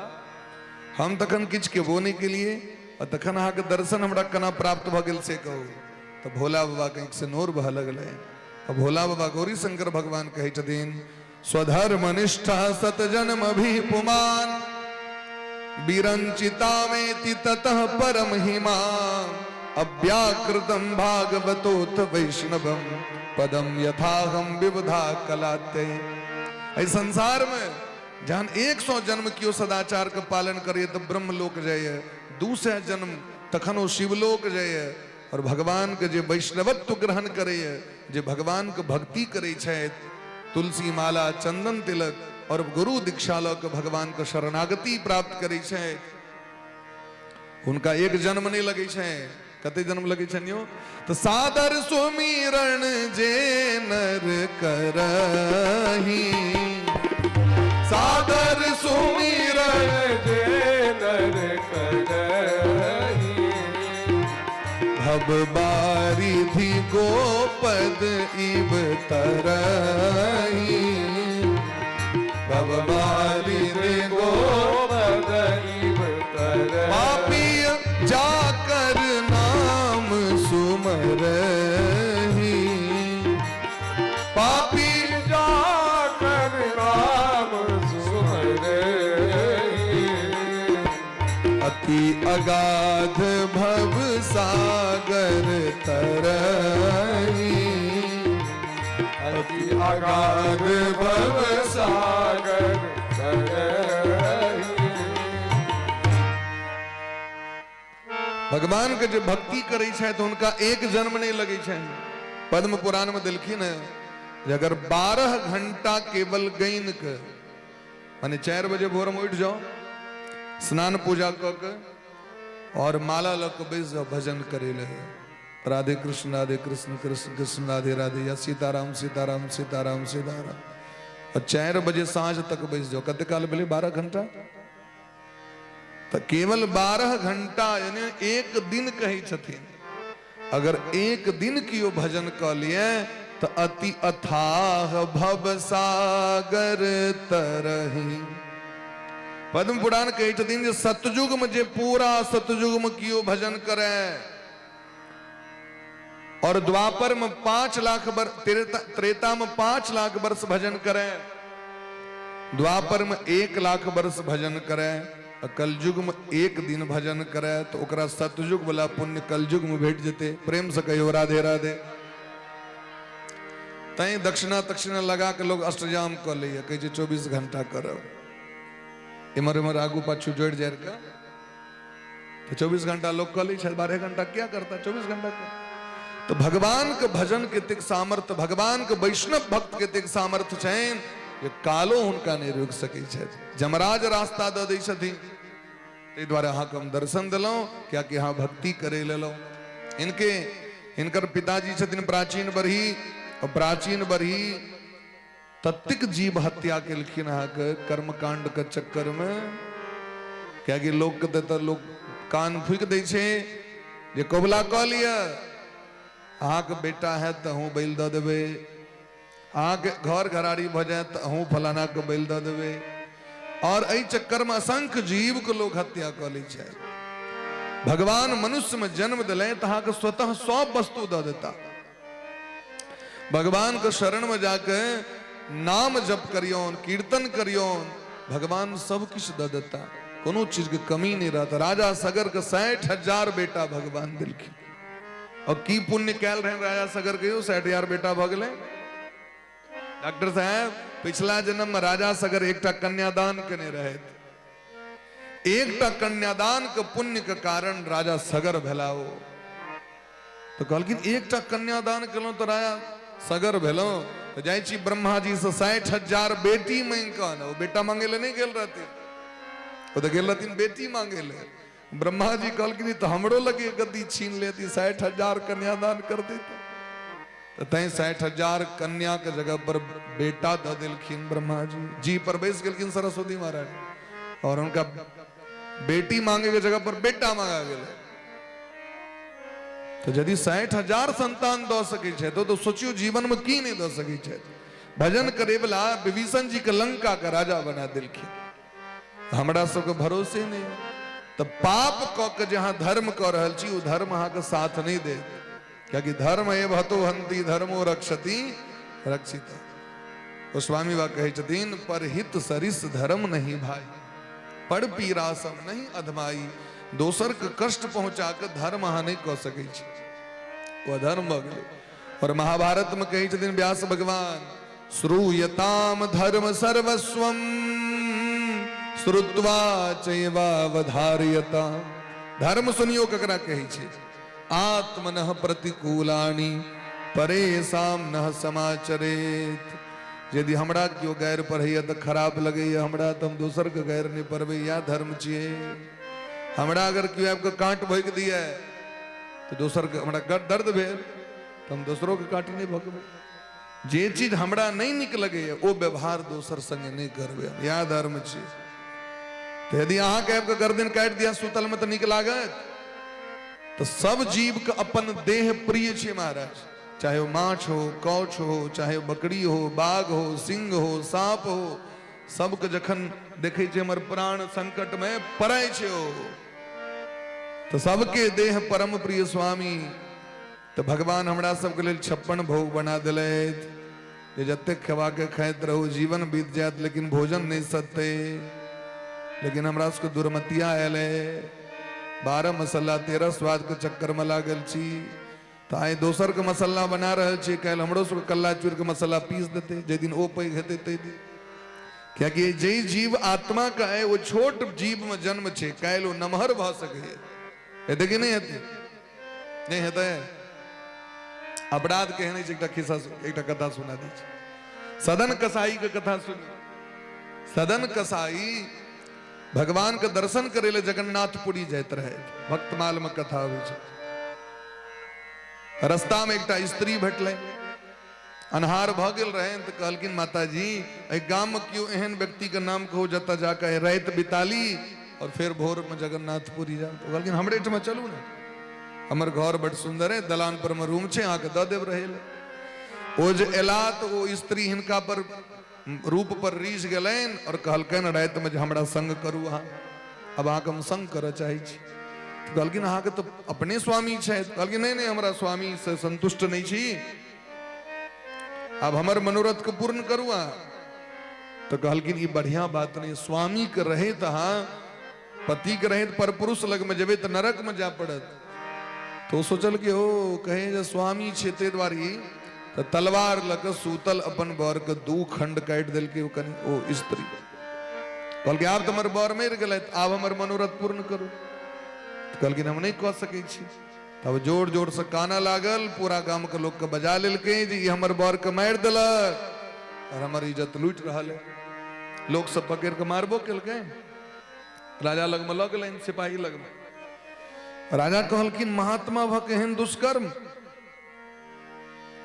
हम तखन किछ के बोने के लिए और तखन अहाँ के दर्शन हमरा कना प्राप्त भ गेल से कहू। तो भोला बाबा के से नोर बह लगले। और भोला बाबा गौरी शंकर भगवान कहे छथिन स्वधर्म निष्ठा सत जन्म भी पुमान विरंचिता में ततः परम हिमा अव्याकृतम भागवतोथ वैष्णवम पदम यथाहम विबुधा कलाते। इस संसार में जहां 100 जन्म कियो सदाचार का पालन करिए तो ब्रह्मलोक जाइए, 200 जन्म तखनो शिवलोक जाइए। और भगवान के जे वैष्णवत्व ग्रहण करे, जे भगवान के भक्ति करे छे, तुलसी माला चंदन तिलक और गुरु दीक्षा ल के भगवान के शरणागति प्राप्त करे छे, उनका एक जन्म नहीं लगे छे। कते जन्म लगे छे यो? तो सादर सुमिरण जे नर करही, सादर सुमिरण जे नर करही भव बारिधि गोपद इब तरही, भव बारिधि गोपद इब तरही पापी जाकर नाम सुमरही, पापी जाकर नाम सुमरही अति अगाध भव सागर तरही, अति अगाध भव सागर तरही। भगवान के जो भक्ति करे छे तो उनका एक जन्म नहीं लगे छे। पद्म पुराण में दिलखिन है जे अगर 12 घंटा केवल गैन के माने 4 बजे भोर में उठ जाओ, स्नान पूजा क के और माला लग के बैस जाओ, भजन करे ले राधे कृष्ण कृष्ण कृष्ण राधे राधे या सीताराम सीताराम सीताराम सीताराम, और 4 बजे सांझ तक बैस जाओ। कते काल बोले 12 घंटा, तो केवल 12 घंटा यानी एक दिन कही छथिन। अगर एक दिन कियो भजन क लिए तो अति अथाह भव सागर तरही। पद्म पुराण कही छथिन जे सतयुग में जे पूरा सतयुग में कियो भजन करे और द्वापर में 5 लाख वर्ष, त्रेता में 5 लाख वर्ष भजन करे, द्वापर में 1 लाख वर्ष भजन करे, कलयुग में 1 दिन भजन करे तो ओकरा सतयुग वाला पुण्य कलयुग में भेट जेते। प्रेम से कहियो राधे राधे। तई दक्षिणा तक्षिणा लगा के लोग अष्टजाम कर लिए, कहे 24 घंटा करो, इमर इमर आगू पाछू जोड़ जाए का तो 24 घंटा लोग कर ली, 12 घंटा क्या करता, 24 घंटा कर। तो भगवान के भजन के तिक सामर्थ्य, भगवान के वैष्णव भक्त के तिक सामर्थ्य छैन ये कालो उनका नहीं रुक सके छे। जमराज रास्ता द दै छथिन, ते द्वारा अहाँ के हम दर्शन दिलौं, क्या कि अहाँ भक्ति करे लेलौं। इनके इनकर पिताजी छथिन प्राचीन बरही, और प्राचीन बरही तत्तिक जीव हत्या केलखिन अहाँ के कर्मकांड के चक्कर में। क्या कि लोग के तो लोग कान फूक दै छे जे कबुला क लिया, अहाँ के बेटा है तो हूँ बैल द देवे, अहाँ के घर घराड़ी भ जाए तो हूँ फलाना के बैल द देवे। और एहि चक्कर में असंख्य जीव के लोग हत्या क लै छे। भगवान मनुष्य में जन्म दिले तो अहाँ के स्वतः सब वस्तु द देता। भगवान के शरण में जाके नाम जप करियोन, कीर्तन करियोन, भगवान सब कुछ द देता, कोनो चीज के कमी नहीं रहता। राजा सगर के 60,000 बेटा भगवान दिलखिन, और की पुण्य कैल रहे राजा सगर के 60,000 बेटा भ गेले। डॉक्टर साहब पिछला जन्म में राजा सगर एकटा कन्यादान केने रहे, एकटा कन्यादान के पुण्य के कारण राजा सगर भेलाओ। तो कहलखिन एकटा कन्यादान केलहुं तो राजा सगर भेलहुं। तो जाइ छी ब्रह्मा जी से 60,000 बेटी मांग कऽ वो बेटा मांगे ले नहीं गेल रहथिन, वो तो गेल रहथिन बेटी मांगे ले। ब्रह्मा जी कहलखिन तो हमरो लगे गद्दी छीन लेती, 60,000 कन्यादान कर देता। तो तैं 60,000 कन्या के जगह पर बेटा द दिलखिन ब्रह्मा जी पर बैस गेलखिन सरस्वती महाराज, और उनका बेटी मांगे के जगह पर बेटा मांगा गेल। तो यदि 60,000 संतान द सके छे तो सोचियो जीवन में की नहीं द सके छे। भजन करे वाला विभीषण जी के लंका का राजा बना दिलखिन। हमरा सबके भरोसे नहीं, तो पाप क के जहां धर्म क रहल छी, वो धर्म अहाँ के साथ नहीं दे, क्योंकि धर्म एव हतो हंति धर्मो रक्षति रक्षित। वो स्वामी बा कहे छथिन, पर हित सरिस धर्म नहीं भाई, पर पीरा सम नहीं अधमाई। दोसर के कष्ट पहुंचा के धर्म अहाँ नहीं कह सके छी, वो धर्म भ गेलै। और महाभारत में कहे छथिन व्यास भगवान, श्रूयताम धर्म सर्वस्वम श्रुत्वा चैवावधार्यता। धर्म सुनियो ककरा कहे छै, आत्मनः प्रतिकूलानि परेशान नह समाचरेत। यदि हमरा क्यों गैर पढ़ैया तो खराब लगैया हमरा, तो हम दोसर के गैर नहीं पढ़बै, या धर्म छियै। हमरा अगर क्यों आपको कांट भोग दिया तो दोसर के हमरा दर्द भेल तो हम दोसरों के कांट नहीं भोगबै। जे चीज हमरा नहीं निक लगैया वो व्यवहार दोसर संगे नहीं करबै, या धर्म छियै। तो यदि अहाँ के आपके गर्दन काट दिया सुतल में तो निक लागत। तो सब जीव के अपन देह प्रिय छे महाराज, चाहे वो माछ हो, कौछ हो, चाहे वो बकरी हो, बाघ हो, सिंह हो, सांप हो, सबके जखन देखे छे हमर प्राण संकट में पड़े छे हो, तो सबके देह परम प्रिय स्वामी। तो भगवान हमरा सबके लेल 56 भोग बना दिलैथ, जे जते खवा के खाइत रहू जीवन बीत जात, लेकिन भोजन नहीं सत्ते। लेकिन हमरा सबके दुर्मतिया आयल है, 12 मसाला 13 स्वाद के चक्कर में लागल छी। तो आइ दोसर के मसाला बना रहल छी, काल्हि हमरो सबके कल्ला चूर के मसाला पीस देते, जे दिन ओ पैघ हेतै तै दिन। क्योंकि जे जीव आत्मा का है वो छोट जीव में जन्म छे, काल्हि वो नमहर भ सके, हेतै कि नहीं हेतै? नहीं हेतै। अपराध कहने एक खिस्सा एक कथा सुना दी। सदन कसाई के कथा सुनी। सदन कसाई भगवान के दर्शन करे ले जगन्नाथपुरी जाइत रहे, भक्तमाल में कथा होइ छै। रास्ता में एकटा स्त्री भेटलै, अन्हार भ गेल रहे, तो कहलखिन माता जी एहि गाम में क्यों एहन व्यक्ति के नाम कहो जता जाकर रात बिताली और फिर भोर में जगन्नाथपुरी जा। तो कहलखिन हमरे ठमा चलू ना, हमर घर बड़ सुंदर है, दलान पर में रूम छे, आके द देव रहे। ओ जे एला तो वो स्त्री हिनका पर रूप पर रीझ गेलैन और कहलकैन रात में हमरा संग करू अहाँ, अब अहाँ हम संग करऽ चाहे छी। तो कहलखिन अहाँ के तो अपने स्वामी छै। कहलखिन नहीं नहीं, हमरा स्वामी से संतुष्ट नहीं छी, अब हमर मनोरथ के पूर्ण करू अहाँ। तो कहलखिन ये बढ़िया बात नहीं, स्वामी के रहे तहाँ पति के रहे पर पुरुष लग में जेबे तो नरक में जा पड़त। तो सोचल कि ओ कहे जे स्वामी छे ते द्वारी, तो तलवार लग सूतल अपन बर के 2 खंड काट दिल के कनी ओ स्त्री। कहल के आप तुम्हारे बर मर गए, आप हमर मनोरथ पूर्ण करू। तो कहल हम नहीं कह सके छी। तब जोर जोर से काना लागल, पूरा गांव के लोग के बजा लेलकै जे ई हमर बर के मार देलक और हमर इज्जत लूट रहल है। लोग सब पकड़ के मारबो केलकै, राजा लग में लग गेलैन, सिपाही लग में। राजा कहलखिन महात्मा भ केहन दुष्कर्म।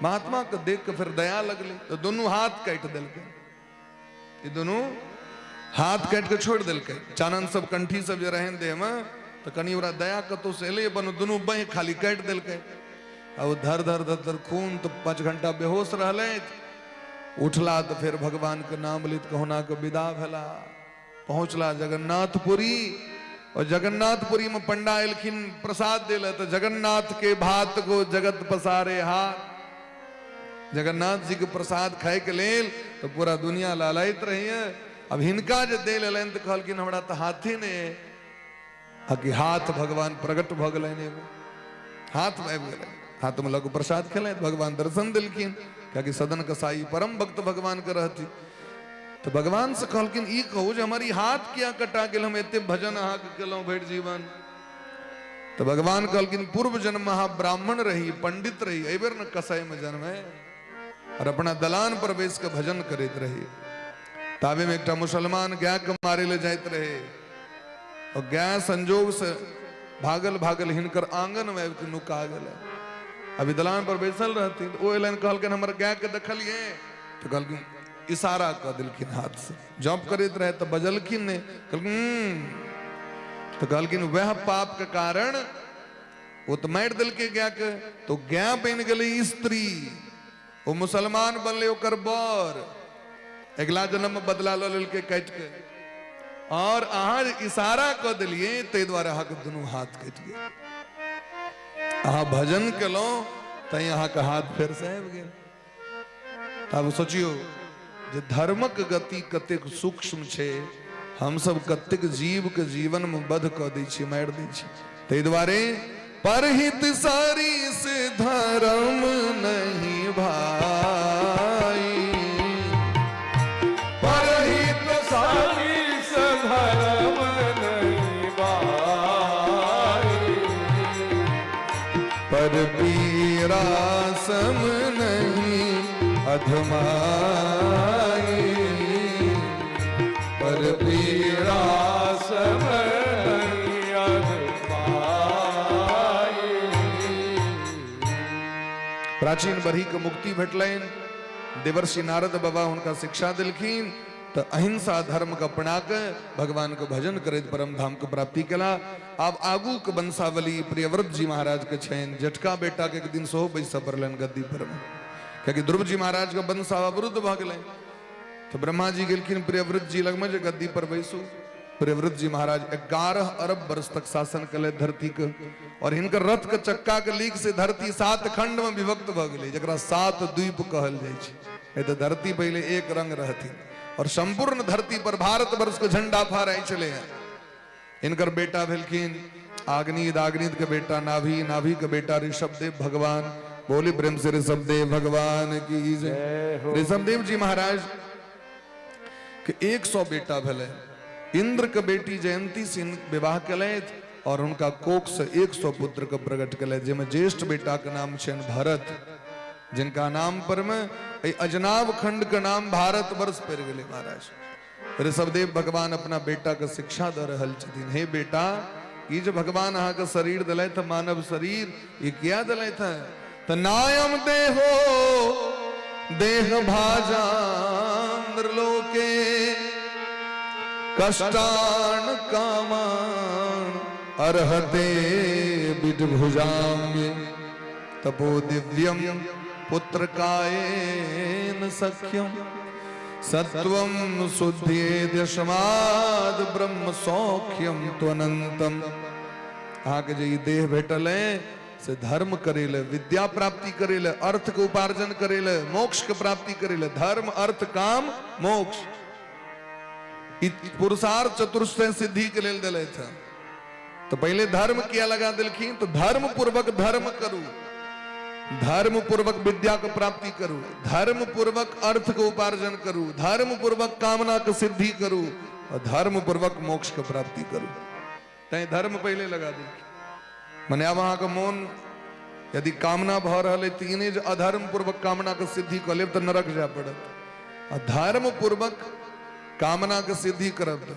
महात्मा के देख के फिर दया लगले, तो दोनों हाथ काट दिलकै, ये दोनों हाथ काट के छोड़ दिलकै। चानन सब कंठी सब जे रहन देह में, तो कनी ओरा दया कतो से एले, बनो दोनों बाह खाली काट दिलकै। अब धर धर धर धर खून, तो 5 घंटा बेहोश रहले। उठला तो फिर भगवान के नाम लित कहुना के विदा भेला। पहुंचला जगन्नाथपुरी, और जगन्नाथपुरी में पंडा एलखिन प्रसाद देला। तो जगन्नाथ के भात को जगत पसारे हाथ, जगन्नाथ जी के प्रसाद खाए के लेल तो पूरा दुनिया लालायत रही है। अब हिनका जे दे लेलन तो कहलखिन हमरा तो हाथे ने, कि हाथ भगवान प्रकट भ गेलैन, एगो हाथ में आबि गेलै, हाथ में लगो प्रसाद खेलै, भगवान दर्शन दिलखिन। क्योंकि सदन कसाई परम भक्त भगवान के रहती। तो भगवान से कहलकिन ई कहू जे हमारी हाथ किया कटा गेल, हम एते भजन अहाँ के केलहुं भेट जीवन। तो भगवान कहलकिन पूर्व जन्म में अहाँ ब्राह्मण रही, पंडित रही, एहि बेर न कसाई में जन्म है और अपना दलान पर बैस के भजन करते रही। ताबे में एक मुसलमान गाय के मारे ले जाते रहे और गाय संजोग से भागल भागल हिनकर आंगन में नुका गया। अभी दलान पर बैसल रहती तो वो एलन कहलकिन हमर गाय के देखलिए, तो कहलकिन इशारा कर दिलकिन हाथ से, जॉब करते रहे तो बजलकिन ने, कहलकिन तो कहलकिन वह पाप के कारण वो तो मार दिल के गाय के, तो गाय बन गई स्त्री, वो मुसलमान बनले ओकर बर, अगला जन्म में बदला ले के काट के, और अहाँ इशारा कर दिलिए ते द्वारा अहाँ के दोनों हाथ कट गए। अहाँ भजन केलो तई अहाँ के हाथ फेर से आबि गेल। तब सोचियो जे धर्मक गति कतेक सूक्ष्म छे, हम सब कतेक जीव के जीवन में बध क दै छी, मार दै छी। तै द्वारे परहित सारी से धर्म नहीं भाई, परहित सारी से धर्म नहीं भाई, पर पीरा सम नहीं अधमाई, पर पीरा सम नहीं अधमाई। प्राचीन बरही के मुक्ति भेटलैन, देवर्षि नारद बाबा उनका शिक्षा दिलखिन, तो अहिंसा धर्म का अपना के भगवान के भजन करैत परम धाम के प्राप्ति केला। आब आगू के वंशावली प्रियव्रत जी महाराज के छेन, जेठका बेटा के एक दिन सेहो बैसऽ पड़लैन गद्दी पर में, क्योंकि ध्रुव जी महाराज के वंश अवरुद्ध भ गेलै। तो ब्रह्मा जी गेलखिन प्रियव्रत जी लग में जे गद्दी पर बैसू। प्रियव्रत जी महाराज 11 अरब वर्ष तक शासन कले धरती के, और हिनकर रथ के चक्का के लीक से धरती 7 खंड में विभक्त भ गेलै, जकरा 7 द्वीप कहल जाइ छै। ए तो धरती पहले एक रंग रहती और संपूर्ण धरती पर भारत वर्ष के झंडा फहराई चले हैं। इनकर बेटा भेलखिन आग्नीद, आग्नीद के बेटा नाभि, नाभि के बेटा ऋषभदेव भगवान। बोली प्रेम से ऋषभदेव भगवान की जय। ऋषभदेव जी महाराज के 100 बेटा भेले। इंद्र के बेटी जयंती से विवाह कलैथ और उनका कोख से 100 पुत्र के प्रकट कलैथ, जिसमें ज्येष्ठ बेटा के नाम छन भरत, जिनका नाम पर में अजनाब खंड का नाम भारत वर्ष पड़ गए महाराज। ऋषभदेव भगवान अपना बेटा के शिक्षा दे रहल छथिन, हे बेटा ये जो भगवान अहाँ के शरीर दिले थे, मानव शरीर, ये क्या दिले थे? तो नायम देहो देह भाजांद्र लोके कष्टान कामान अर्हते विदभुजाम्ये तपो दिव्यम पुत्र कायेन सख्यम सत्वम शुद्ध्येद्यशमाद ब्रह्म सौख्यम त्वनंतम। अहाँ के जे देह भेटल है से धर्म करेले, विद्या प्राप्ति करेले, अर्थ के उपार्जन करेले, मोक्ष के प्राप्ति करेले। धर्म अर्थ काम मोक्ष पुरुषार्थ चतुष्टय सिद्धि के लेल दिले थे। तो पहले धर्म किया लगा दिलखिन, तो धर्म पूर्वक धर्म करू, धर्म पूर्वक विद्या को प्राप्ति करू, धर्म पूर्वक अर्थ को उपार्जन करू, धर्म पूर्वक कामना को सिद्धि करू और धर्म पूर्वक मोक्ष को प्राप्ति करू। तय धर्म पहले लगा दी। मने अब अहाँ के मन यदि कामना भ रहा है तीने जो अधर्म पूर्वक कामना के सिद्धि कर लेब तो नरक जाए पड़त। और धर्म पूर्वक कामना के सिद्धि करब तो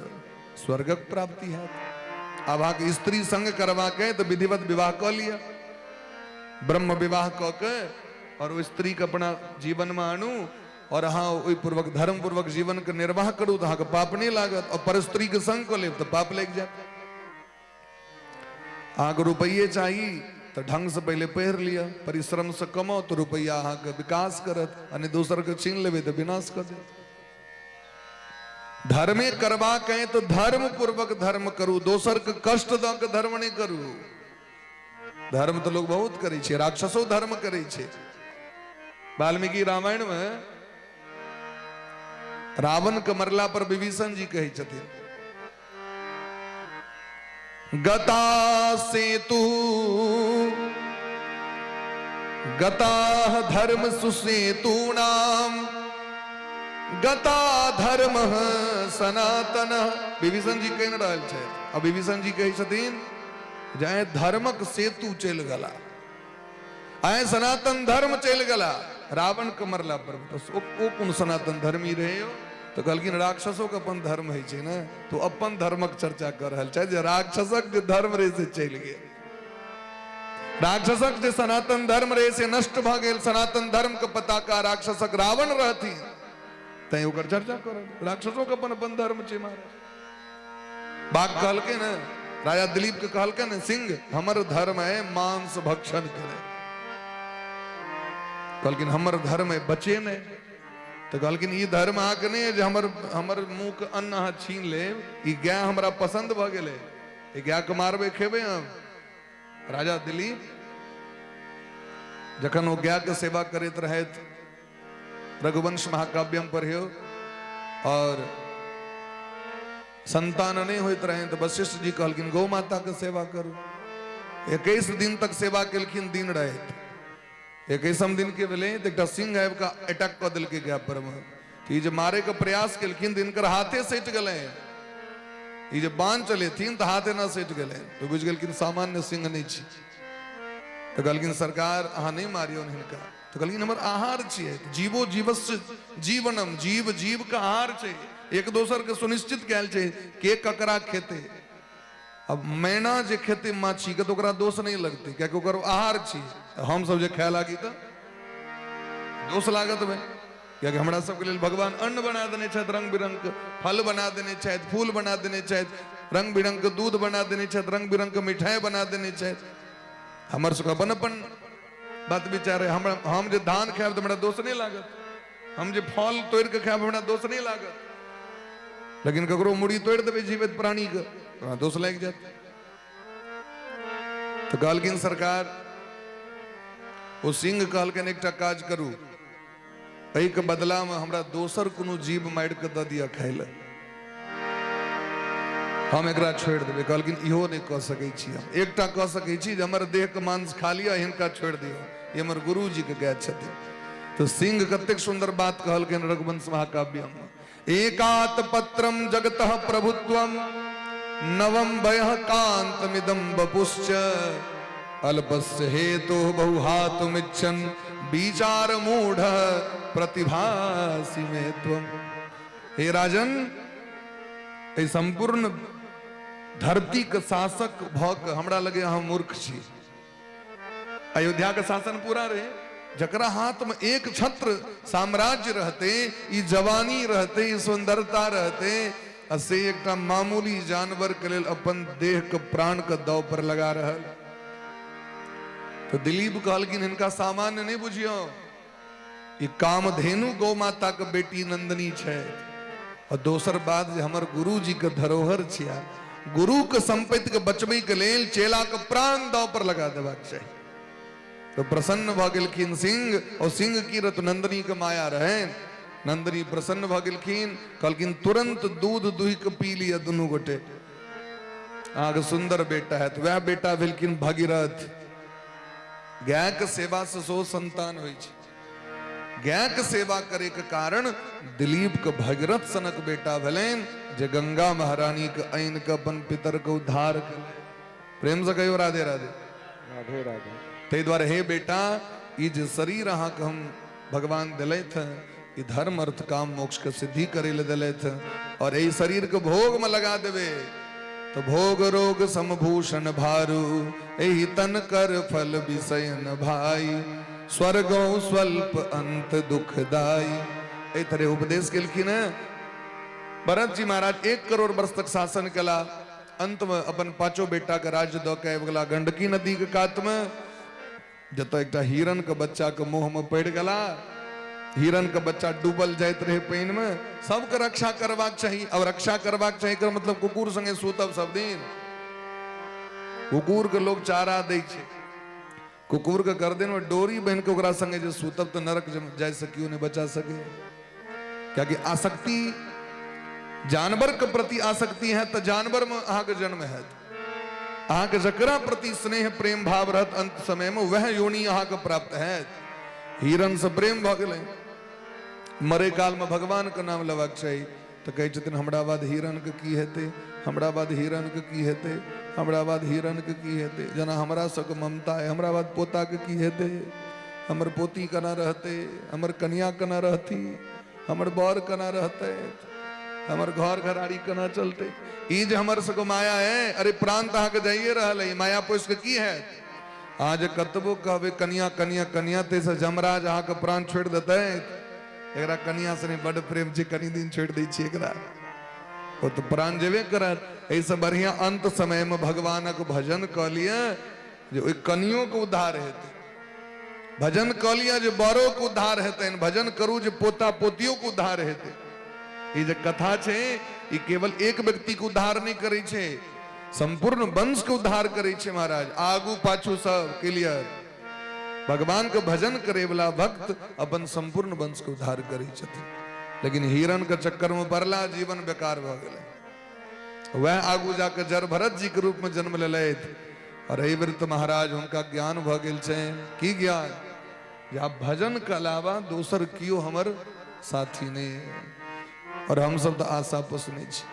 स्वर्गक प्राप्ति है। अब अहाँ के स्त्री संग करवा के तो विधिवत विवाह कर लिया, ब्रह्म विवाह क के और वो स्त्री के अपना जीवन में आनू और हाँ वही पूर्वक धर्म पूर्वक जीवन के निर्वाह करू तो अहाँ पाप नहीं लागत। और पर स्त्री के संग को ले तो पाप लग जाए। अहाँ को रुपये चाहिए तो ढंग से पहले पहर लिया, परिश्रम से कमाओ तो रुपया अहाँ के विकास करत, अन्य दूसर के छीन लेवे तो विनाश कर दे। धर्मे करवा कहें तो धर्म पूर्वक धर्म करू, दोसर के कष्ट द के धर्म नहीं करू। धर्म तो लोग बहुत करे छे, राक्षसो धर्म करे छे। वाल्मीकि रामायण में रावण के मरला पर विभीषण जी कहे छथिन, गता सेतु गता धर्म सुसेतूणाम गता धर्म सनातन। विभीषण जी कह रहल छथि, अब विभीषण जी कहै छथिन जाए धर्मक सेतु चल गला, आए सनातन धर्म चल गला, रावण के मरला पर ओ कोन सनातन धर्मी रहे हो? तो कहलखिन राक्षसों के अपन धर्म है छै ना, तो अपन धर्मक चर्चा कर रहल छै जे राक्षसक जे धर्म रहे से चल गेल, राक्षसक जे सनातन धर्म रहे से नष्ट भ गेल, सनातन धर्म के पताका राक्षसक रावण रहथिन, तै ओकर चर्चा कर। राक्षसों के अपन अपन धर्म छै महाराज। बाघ कहलके न, राजा दिलीप के कहलके न, सिंह हमर धर्म है मांस भक्षण करे, कहलकिन हमर धर्म है बचे ने, तो कहलकिन ई धर्म आके नहीं है जे हमर मुंह के अन्न अहाँ छीन ले, ई गाय हमरा पसंद भ गेले, ई गाय के मारबे खेबे हम। राजा दिलीप जखन वो गाय के सेवा करैत रहैत, रघुवंश महाकाव्यम पढ़ियो, और संतान नहीं होइत रहे तो वशिष्ठ जी कहलकिन गौ माता के सेवा करू। 21 दिन तक सेवा केलखिन दिन रात। 21 दिन के भेले तो एक सिंह आबि का अटैक कर दिल के गाय पर में, जे मारे के प्रयास केलखिन तो इनकर हाथे सट गए, ये बांध चले थीन तो हाथे ना सट गए, तो बुझ गेलखिन सामान्य सिंह नहीं छी। तो कहलखिन सरकार अहाँ नहीं मारियो हिनका, तो कहलखिन हमर आहार छिए, जीवो जीवस्य जीवनम, जीव जीव का आहार छै, एक दोसर के सुनिश्चित कैल छै के ककरा खेते। अब मैना जे खेते माछी के तो ओकरा दोष नहीं लगते, क्या ओकर आहार छी, हम सब जे खाय लागी तो दोष लागत भाई, क्या हमरा सबके लेल भगवान अन्न बना देने छथि, रंग बिरंग के फल बना देने छथि, फूल बना देने छथि, रंग बिरंग के दूध बना देने छथि, रंग बिरंग के मिठाई बना देने छथि। हमर सबके अपन अपन बात विचार है, हम जे धान खाएब तो हमरा दोष नहीं लागत, हम जे फल तोड़ के खाएब हमरा दोष नहीं लागत, लेकिन ककरो मुड़ी तोड़ देवे जीवित प्राणी के दोष लग जात। तो कहलकिन सरकार, वो सिंह कहलकिन एकटा काज करू, एहि के बदला में हमरा दोसर कोनो जीव मार के द दिया खाय ले, हम एकरा छोड़ देवे। कहलकिन इहो नहीं कह सकै छी, हम एकटा कह सकै छी जे हमर देह के मांस खा लिया, हिनका छोड़ दियो, ये हमर गुरु जी के गाय छथिन। तो सिंह कतेक सुंदर बात कहलकिन रघुवंश महाकाव्य में, एकात पत्रम जगतः प्रभुत्वम नवम वयः कांतमिदं वपुश्च अल्पस्य हेतु बहुहातुमिच्छन् विचार मूढ़ प्रतिभासी में त्वम। हे राजन, ए संपूर्ण धरती के शासक भ के हमरा लगे हम मूर्ख छी। अयोध्या के शासन पूरा रहे, जकरा हाथ में एक छत्र साम्राज्य रहते, ई जवानी रहते, ई सुंदरता रहते, असे एकटा मामूली जानवर के लेल अपन देह के प्राण के दाव पर लगा रहल। तो दिलीप कहलकिन हिनका सामान्य नहीं बुझियो, ई कामधेनु गौ माता के बेटी नंदनी छै, और दोसर बात जे हमर गुरु जी के धरोहर छिया, गुरु के संपत्ति के बचबै के लेल चेला के प्राण दाव पर लगा देबाक चाही। तो प्रसन्न भ गेलखिन सिंह, और सिंह की रत नंदनी के माया रहे, नंदनी प्रसन्न भ गेलखिन, कहलखिन तुरंत दूध दुहि के पी लिया दुनू गोटे, आगे सुंदर बेटा है। तो वह बेटा भेलखिन भगीरथ। गाय के सेवा से सो संतान होइ छै, गाय के सेवा करे के कारण दिलीप के भगीरथ सनक बेटा भेलैन, जे गंगा महारानी के आइन के अपन पितर के उद्धार केलैन। प्रेम से कहियो राधे राधे। राधे राधे। ते द्वारे हे बेटा, ई जे शरीर अहाँ के हम भगवान दिलैथ, ई धर्म अर्थ काम मोक्ष के सिद्धि करे ले दिलैथ, और यही शरीर के भोग में लगा देवे तो भोग रोग समभूषण भारू, यही तन कर फल विषय न भाई, स्वर्गो स्वल्प अंत दुखदाई। ए तरह उपदेश केलखिन है। भरत जी महाराज 1 करोड़ वर्ष तक शासन कला, अंत में अपन 5 बेटा के राज्य द के आबि गेला गंडकी नदी के कात में, जत एक हिरन के बच्चा के मुंह में पड़ गला, हिरन के बच्चा डूबल जाइत रहे पानी में, सबके रक्षा करबाक चाहिए। अब रक्षा करबाक चाहिए कर मतलब कुकुर संगे सुतब सब दिन। कुकुर के लोग चारा दै छै, कुकुर के गर्दन में डोरी बहन के ओकरा संगे जे सुतब तो नरक जा सकियो नहीं बचा सके। क्या कि आसक्ति, जानवर के प्रति आसक्ति है तो जानवर में अहाँ के जन्म है, अहाँ के जकरा प्रति स्नेह प्रेम भाव रहत अंत समय में वह योनि अहाँ के प्राप्त है। हिरन से प्रेम भ गेलै, मरे काल में भगवान का नाम लेबाक चाहिए तो कहे छथिन हमरा बाद हिरण के की हेते, हमरा बाद हिरण के की हेते, हमरा बाद हिरण के की हेते। जना हमरा सबके ममता है, हमरा बाद पोता के की हेते, हमर पोती कना रहते, हमर कन्या कना रहती, हमर बर कना रहते, हमर घर घराड़ी कना चलते। ई जे हमर सबके माया है, अरे प्राण तो अहाँके जाइए रहल है, माया पोष के की है। आज कतबो कहबे कन्या कन्या कन्या ते से जमराज अहाँके प्राण छोड़ देते। एकरा कन्या से बड़ प्रेम छै, कनी दिन छोड़ दै छी एकरा, वो तो प्राण जेबे करत। ऐसे बढ़िया अंत समय में भगवानक भजन क लिया जो ओइ कनियों के उद्धार हेतै, भजन क लिया जो बड़ों के उद्धार हेतै, भजन करू जो पोता पोतियों के उद्धार हेतै। ये जो कथा छे ये केवल एक व्यक्ति के उद्धार नहीं करे छे, संपूर्ण वंश के उद्धार करे छे महाराज। आगू पाछू सब क्लियर। भगवान के भजन करे वाला भक्त अपन संपूर्ण वंश के उद्धार करे छथिन। लेकिन हिरण के चक्कर में पड़ला, जीवन बेकार भ गेलै। वह आगू जाकर जर भरत जी के रूप में जन्म लेलैथ और एहि बेर तो महाराज उनका ज्ञान भ गेल छनि। की ज्ञान? जे आब भजन के अलावा दोसर कियो हमर साथी नहीं। और हम सब तो आशा पोसने छी,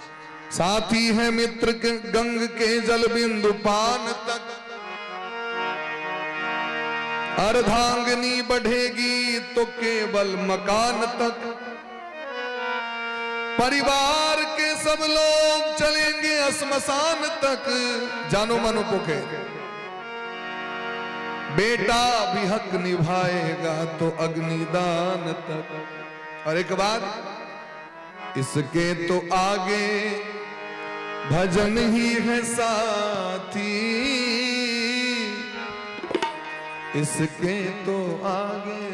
साथी है मित्र के गंग के जल बिंदु पान तक, अर्धांगिनी बढ़ेगी तो केवल मकान तक, परिवार के सब लोग चलेंगे श्मशान तक, जानो मनो पोखे। बेटा भी हक निभाएगा तो अग्निदान तक। और एक बात, इसके तो आगे भजन ही है साथी, इसके तो आगे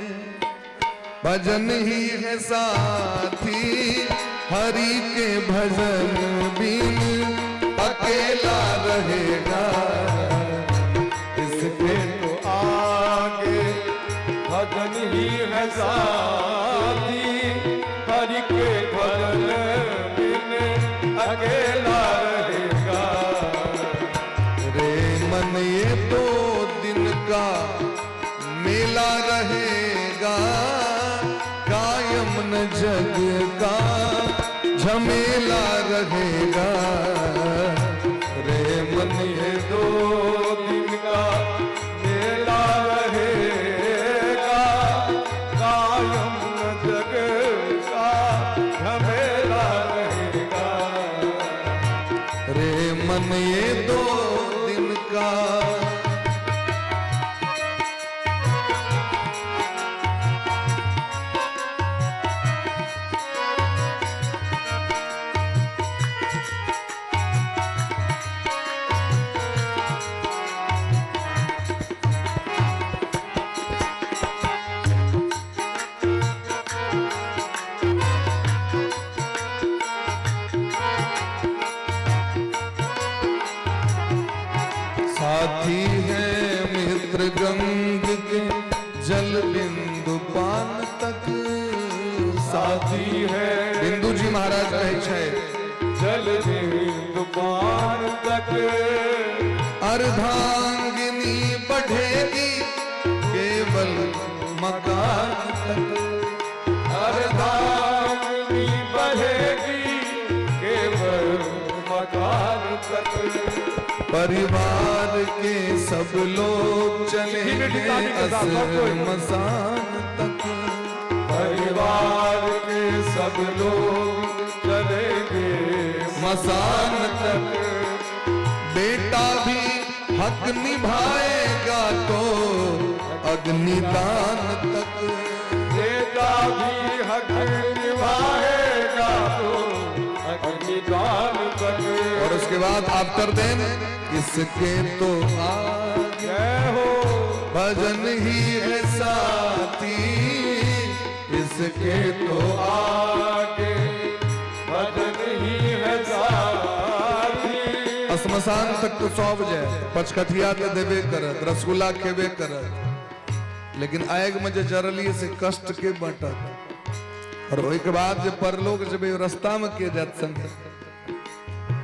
भजन ही है साथी, हरि के भजन बिन अकेला रहेगा। इसके तो आगे भजन ही है साथी, हरि के भजन बिन अकेला रहेगा। रे मन ये दो दिन का मेला रहेगा, कायम न जग का झमेला रहेगा। रे मन ये दो दिन का मेला रहेगा, कायम न जग का झमेला रहेगा। रे मन ये दो दिन का साथी है मित्र गंग के जल बिंदु पान तक। साथी है बिंदु जी महाराज कहे छै जल बिंदु पान तक, अर्धांगिनी बढ़ेगी केवल मकान तक। अर्धांगिनी बढ़ेगी केवल मकान तक। परिवार के सब लोग चलेंगे श्मशान तक। परिवार के सब लोग चलेंगे श्मशान तक। बेटा भी हक निभाएगा तो अग्निदान तक। बेटा भी हक निभाएगा तो अग्निदान तक। और उसके बाद आप कर दें, इसके तो आगे हो भजन ही है साथी, इसके तो आगे भजन ही है साथी। श्मशान तक तो सौ जाए, पचकठिया तो देवे करत, रसगुल्ला खेबे करत, लेकिन आग में जो जरली से कष्ट के बटत। और ओके बाद जो परलोक जब रास्ता में के जात संग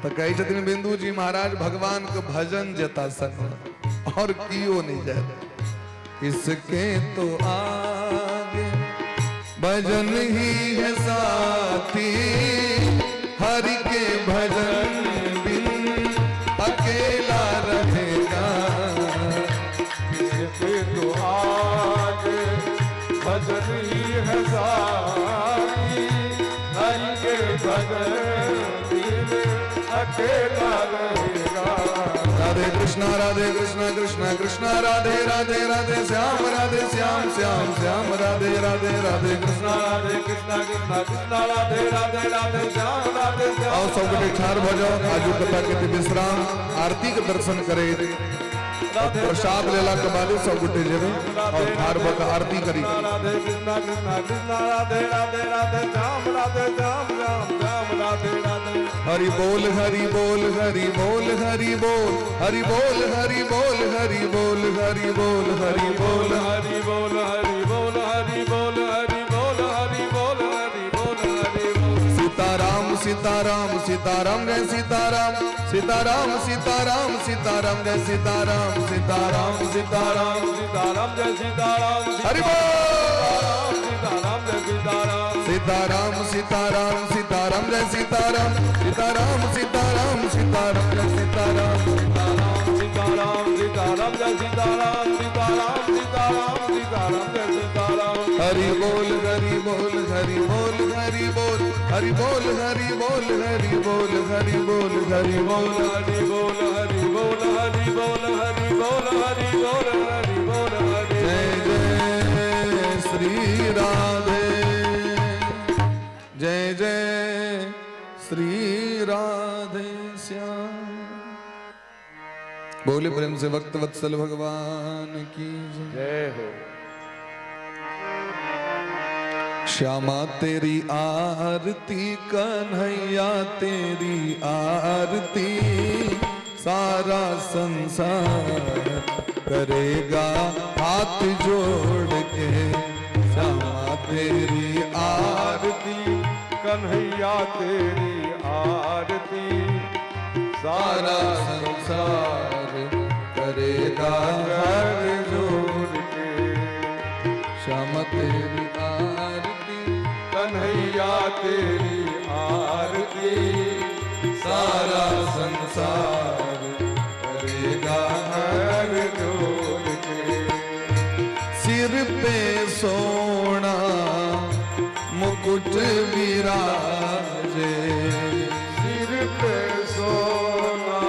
तो कही छथिन बिंदु जी महाराज भगवान के भजन जता संग और कियो नहीं जाता। इसके तो आगे भजन ही है साथी, हरि के भजन बिन अकेला रहेगा। तो आज भजन ही है साथी, हरि के भजन बिन अकेला रहेगा। राधे कृष्णा कृष्णा कृष्णा राधे राधे राधे श्याम राधे श्याम श्याम श्याम राधे राधे राधे कृष्णा कृष्णा कृष्णा कृष्णा राधे राधे राधे श्याम राधे श्याम। आओ सब गोटे ठार भजो आजू कथा के विश्राम आरती के दर्शन करे, प्रसाद लेला के बाद सब गोटे जेबे और ठार भक आरती करी। राधे कृष्णा कृष्णा कृष्णा राधे राधे राधे श्याम राधे श्याम श्याम श्याम राधे राधे। हरि बोल हरि बोल हरि बोल हरि बोल हरि बोल हरि बोल हरि बोल हरि बोल हरि बोल हरि बोल हरि बोल हरि बोल हरि बोल हरि बोल हरि बोल हरि बोल। सीताराम सीताराम सीताराम जय सीताराम सीताराम सीताराम सीताराम जय सीताराम सीताराम सीताराम सीताराम जय सीताराम हरि बोल सीताराम जय सीताराम सीताराम सीताराम सीताराम जय सीताराम सीताराम सीताराम सीताराम जय सीताराम सीताराम सीताराम जय सीताराम सीताराम सीताराम सीताराम जय सीताराम। हरि बोल हरि बोल हरि बोल हरि बोल हरि बोल हरि बोल हरि बोल हरि बोल हरि बोल हरि बोल हरि बोल हरि बोल हरि बोल हरि बोल हरि बोल हरि। जय जय श्री राधे जय जय श्री राधे श्याम। बोले प्रेम से भक्त वत्सल भगवान की जय हो। श्यामा तेरी आरती कन्हैया तेरी आरती सारा संसार करेगा हाथ जोड़ के। श्यामा तेरी आरती कन्हैया तेरी आरती सारा संसार करेगा हाथ जोड़ के। श्यामा तेरी आरती कन्हैया तेरी आरती सारा संसार करेगा हाथ जोड़ के। सिर पे सोना मुकुट विराजे, सिर पे सोना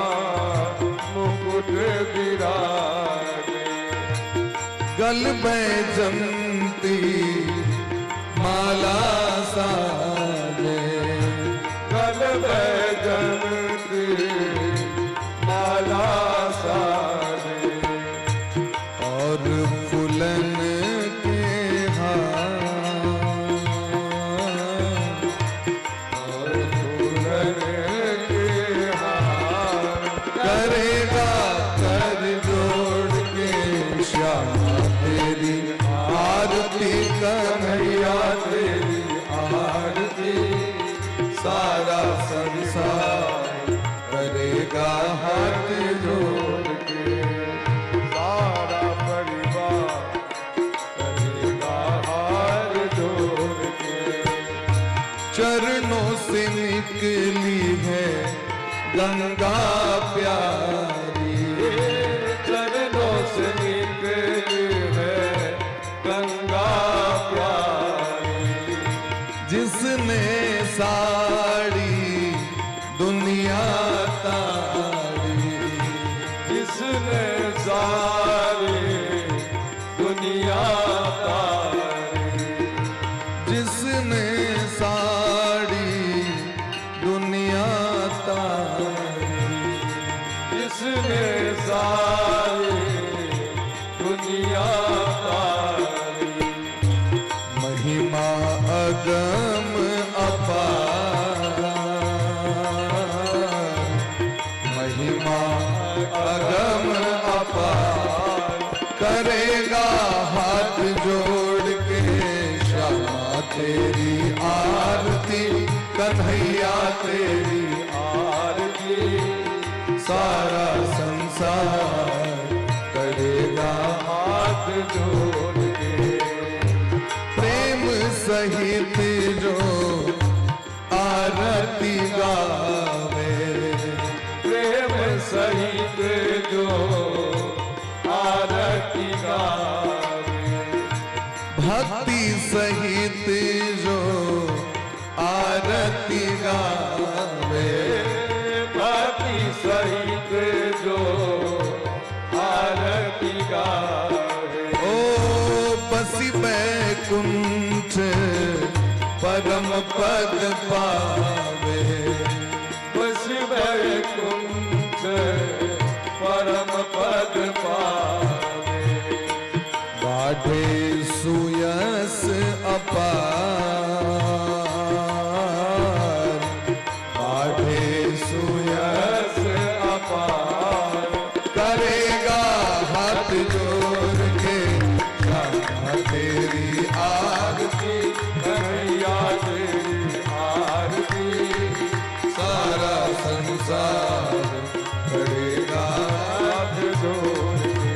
मुकुट विराजे, गल बैजंती माला साजे। गल बैजंती माला साजे, और फूलन के हार और फूलन के हार करेगा कर जोड़ के। श्यामा तेरी आरती कन्हैया तेरी आरती सारा संसार करेगा हाथ जोड़ के। सारा परिवार करेगा हाथ जोड़ के। चरणों से निकली है गंगा प्यारी, चरणों से निकली है गंगा प्यारी, जिसने साड़ी दुनिया तारी। जिसने सारी दुनिया तारी, जिसने साड़ी दुनिया तारी। जिसने सारी दुनिया तारी, महिमा अगम अपार, महिमा अगम अपार करेगा हाथ जोड़ के। श्यामा तेरी आरती कन्हैया तेरी आरती सारा संसार करेगा हाथ जोड़ के। प्रेम सहित जो आरती गावे, प्रेम सहित जो आरती गावे, भक्ति सहित जो आरती गावे, भक्ति सहित जो आरती गावे। ओ बसी बैकुंठ परम पद पावे, बस वैकुंठ परम पद पावे, बाढ़े सुयस अपार, बाढ़े सुयस यस अपार, करेगा हाथ जोड़ के श्यामा तेरी आरती, कन्हैया तेरी आरती, सारा संसार करेगा। हाथ जोड़ के।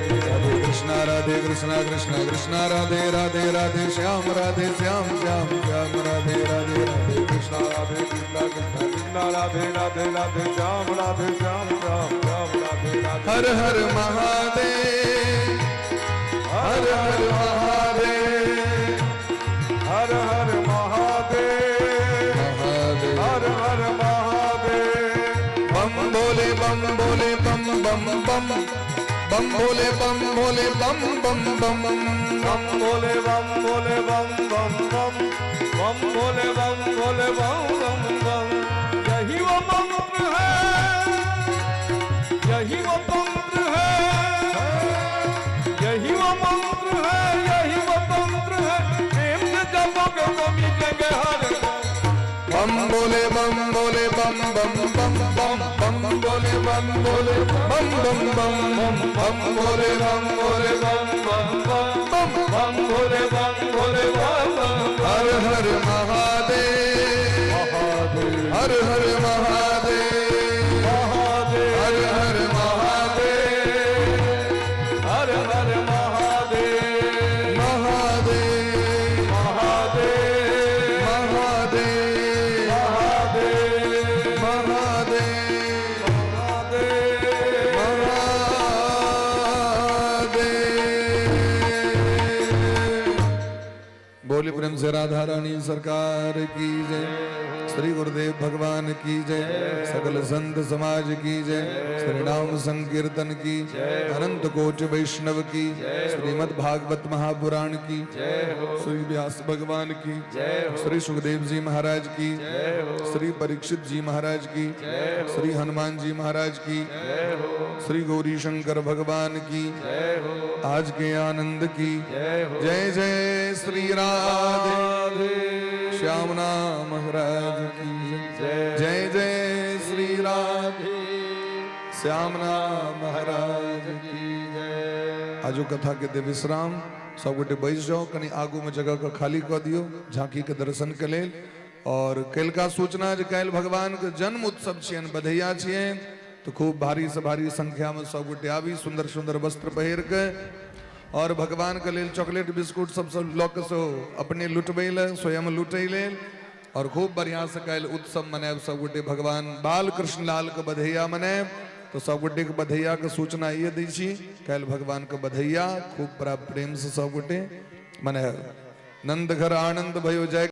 राधे कृष्णा कृष्णा कृष्णा राधे राधे राधे श्याम राधे श्याम श्याम श्याम राधे राधे राधे कृष्णा राधे कृष्णा कृष्णा कृष्णा राधे राधे राधे श्याम राधे श्याम श्याम श्याम राधे राधे। हर हर महादेव, हर हर महादेव, हर हर महादेव, महादेव हर हर महादेव, बम बोले बम बोले बम बम बम, बम बोले बम बोले बम बम बम, बम बोले बम बोले बम बम बम, बम बोले बम बोले बम बम बम। यही वो मंत्र है, यही वो तंत्र है, यही वो मंत्र है, यही वो तंत्र है। प्रेम से जपोगे तो मिटेंगे हर बम बोले बम बोले बम बम बम बम, बम बोले बम बोले बम बम बम बम, बम बोले बम बोले बम बम बम बम, बम भोले बम भोले बम बम। हर हर महादेव, हर हर महादेव, महादेव, हर हर महादेव, हर हर महादेव, महादेव महादेव, महादेव महादेव, महादेव महादेव। बोली प्रेम से राधा रानी सरकार की जय, श्री गुरुदेव भगवान की जय, सकल संत समाज की जय, श्री नाम संकीर्तन की, अनंत कोटि वैष्णव की, श्रीमद् भागवत महापुराण की, श्री व्यास भगवान की, श्री सुखदेव जी महाराज की, श्री परीक्षित जी महाराज की, श्री हनुमान जी महाराज की, श्री गौरी शंकर भगवान की, आज के आनंद की जय जय श्री राधे श्यामना महाराज की जय, जय जय श्री राधे श्यामना महाराज की जय। आजो कथा के दे विश्राम, सब गोटे बैस जाओ, कनी आगू में जगह का खाली कर दियो झांकी के दर्शन के लेल। और कल का सूचना जे कल भगवान के जन्म उत्सव छियन, बधैया छियन, तो खूब भारी से भारी संख्या में सब गोटे आबी, सुंदर सुंदर वस्त्र पहिर के और भगवान के लेल चॉकलेट बिस्कुट सब लौक सो अपने लुटबे स्वयं लुटे लेल, और खूब बढ़िया से कल उत्सव मनाएब सब गोटे भगवान बाल कृष्ण लाल के बधैया मनाएब। तो सब गोटे के बधैया के सूचना ये दी छी, कल भगवान के बधैया खूब प्रेम से सब गोटे मनाएब। नंद घर आनंद भयो जय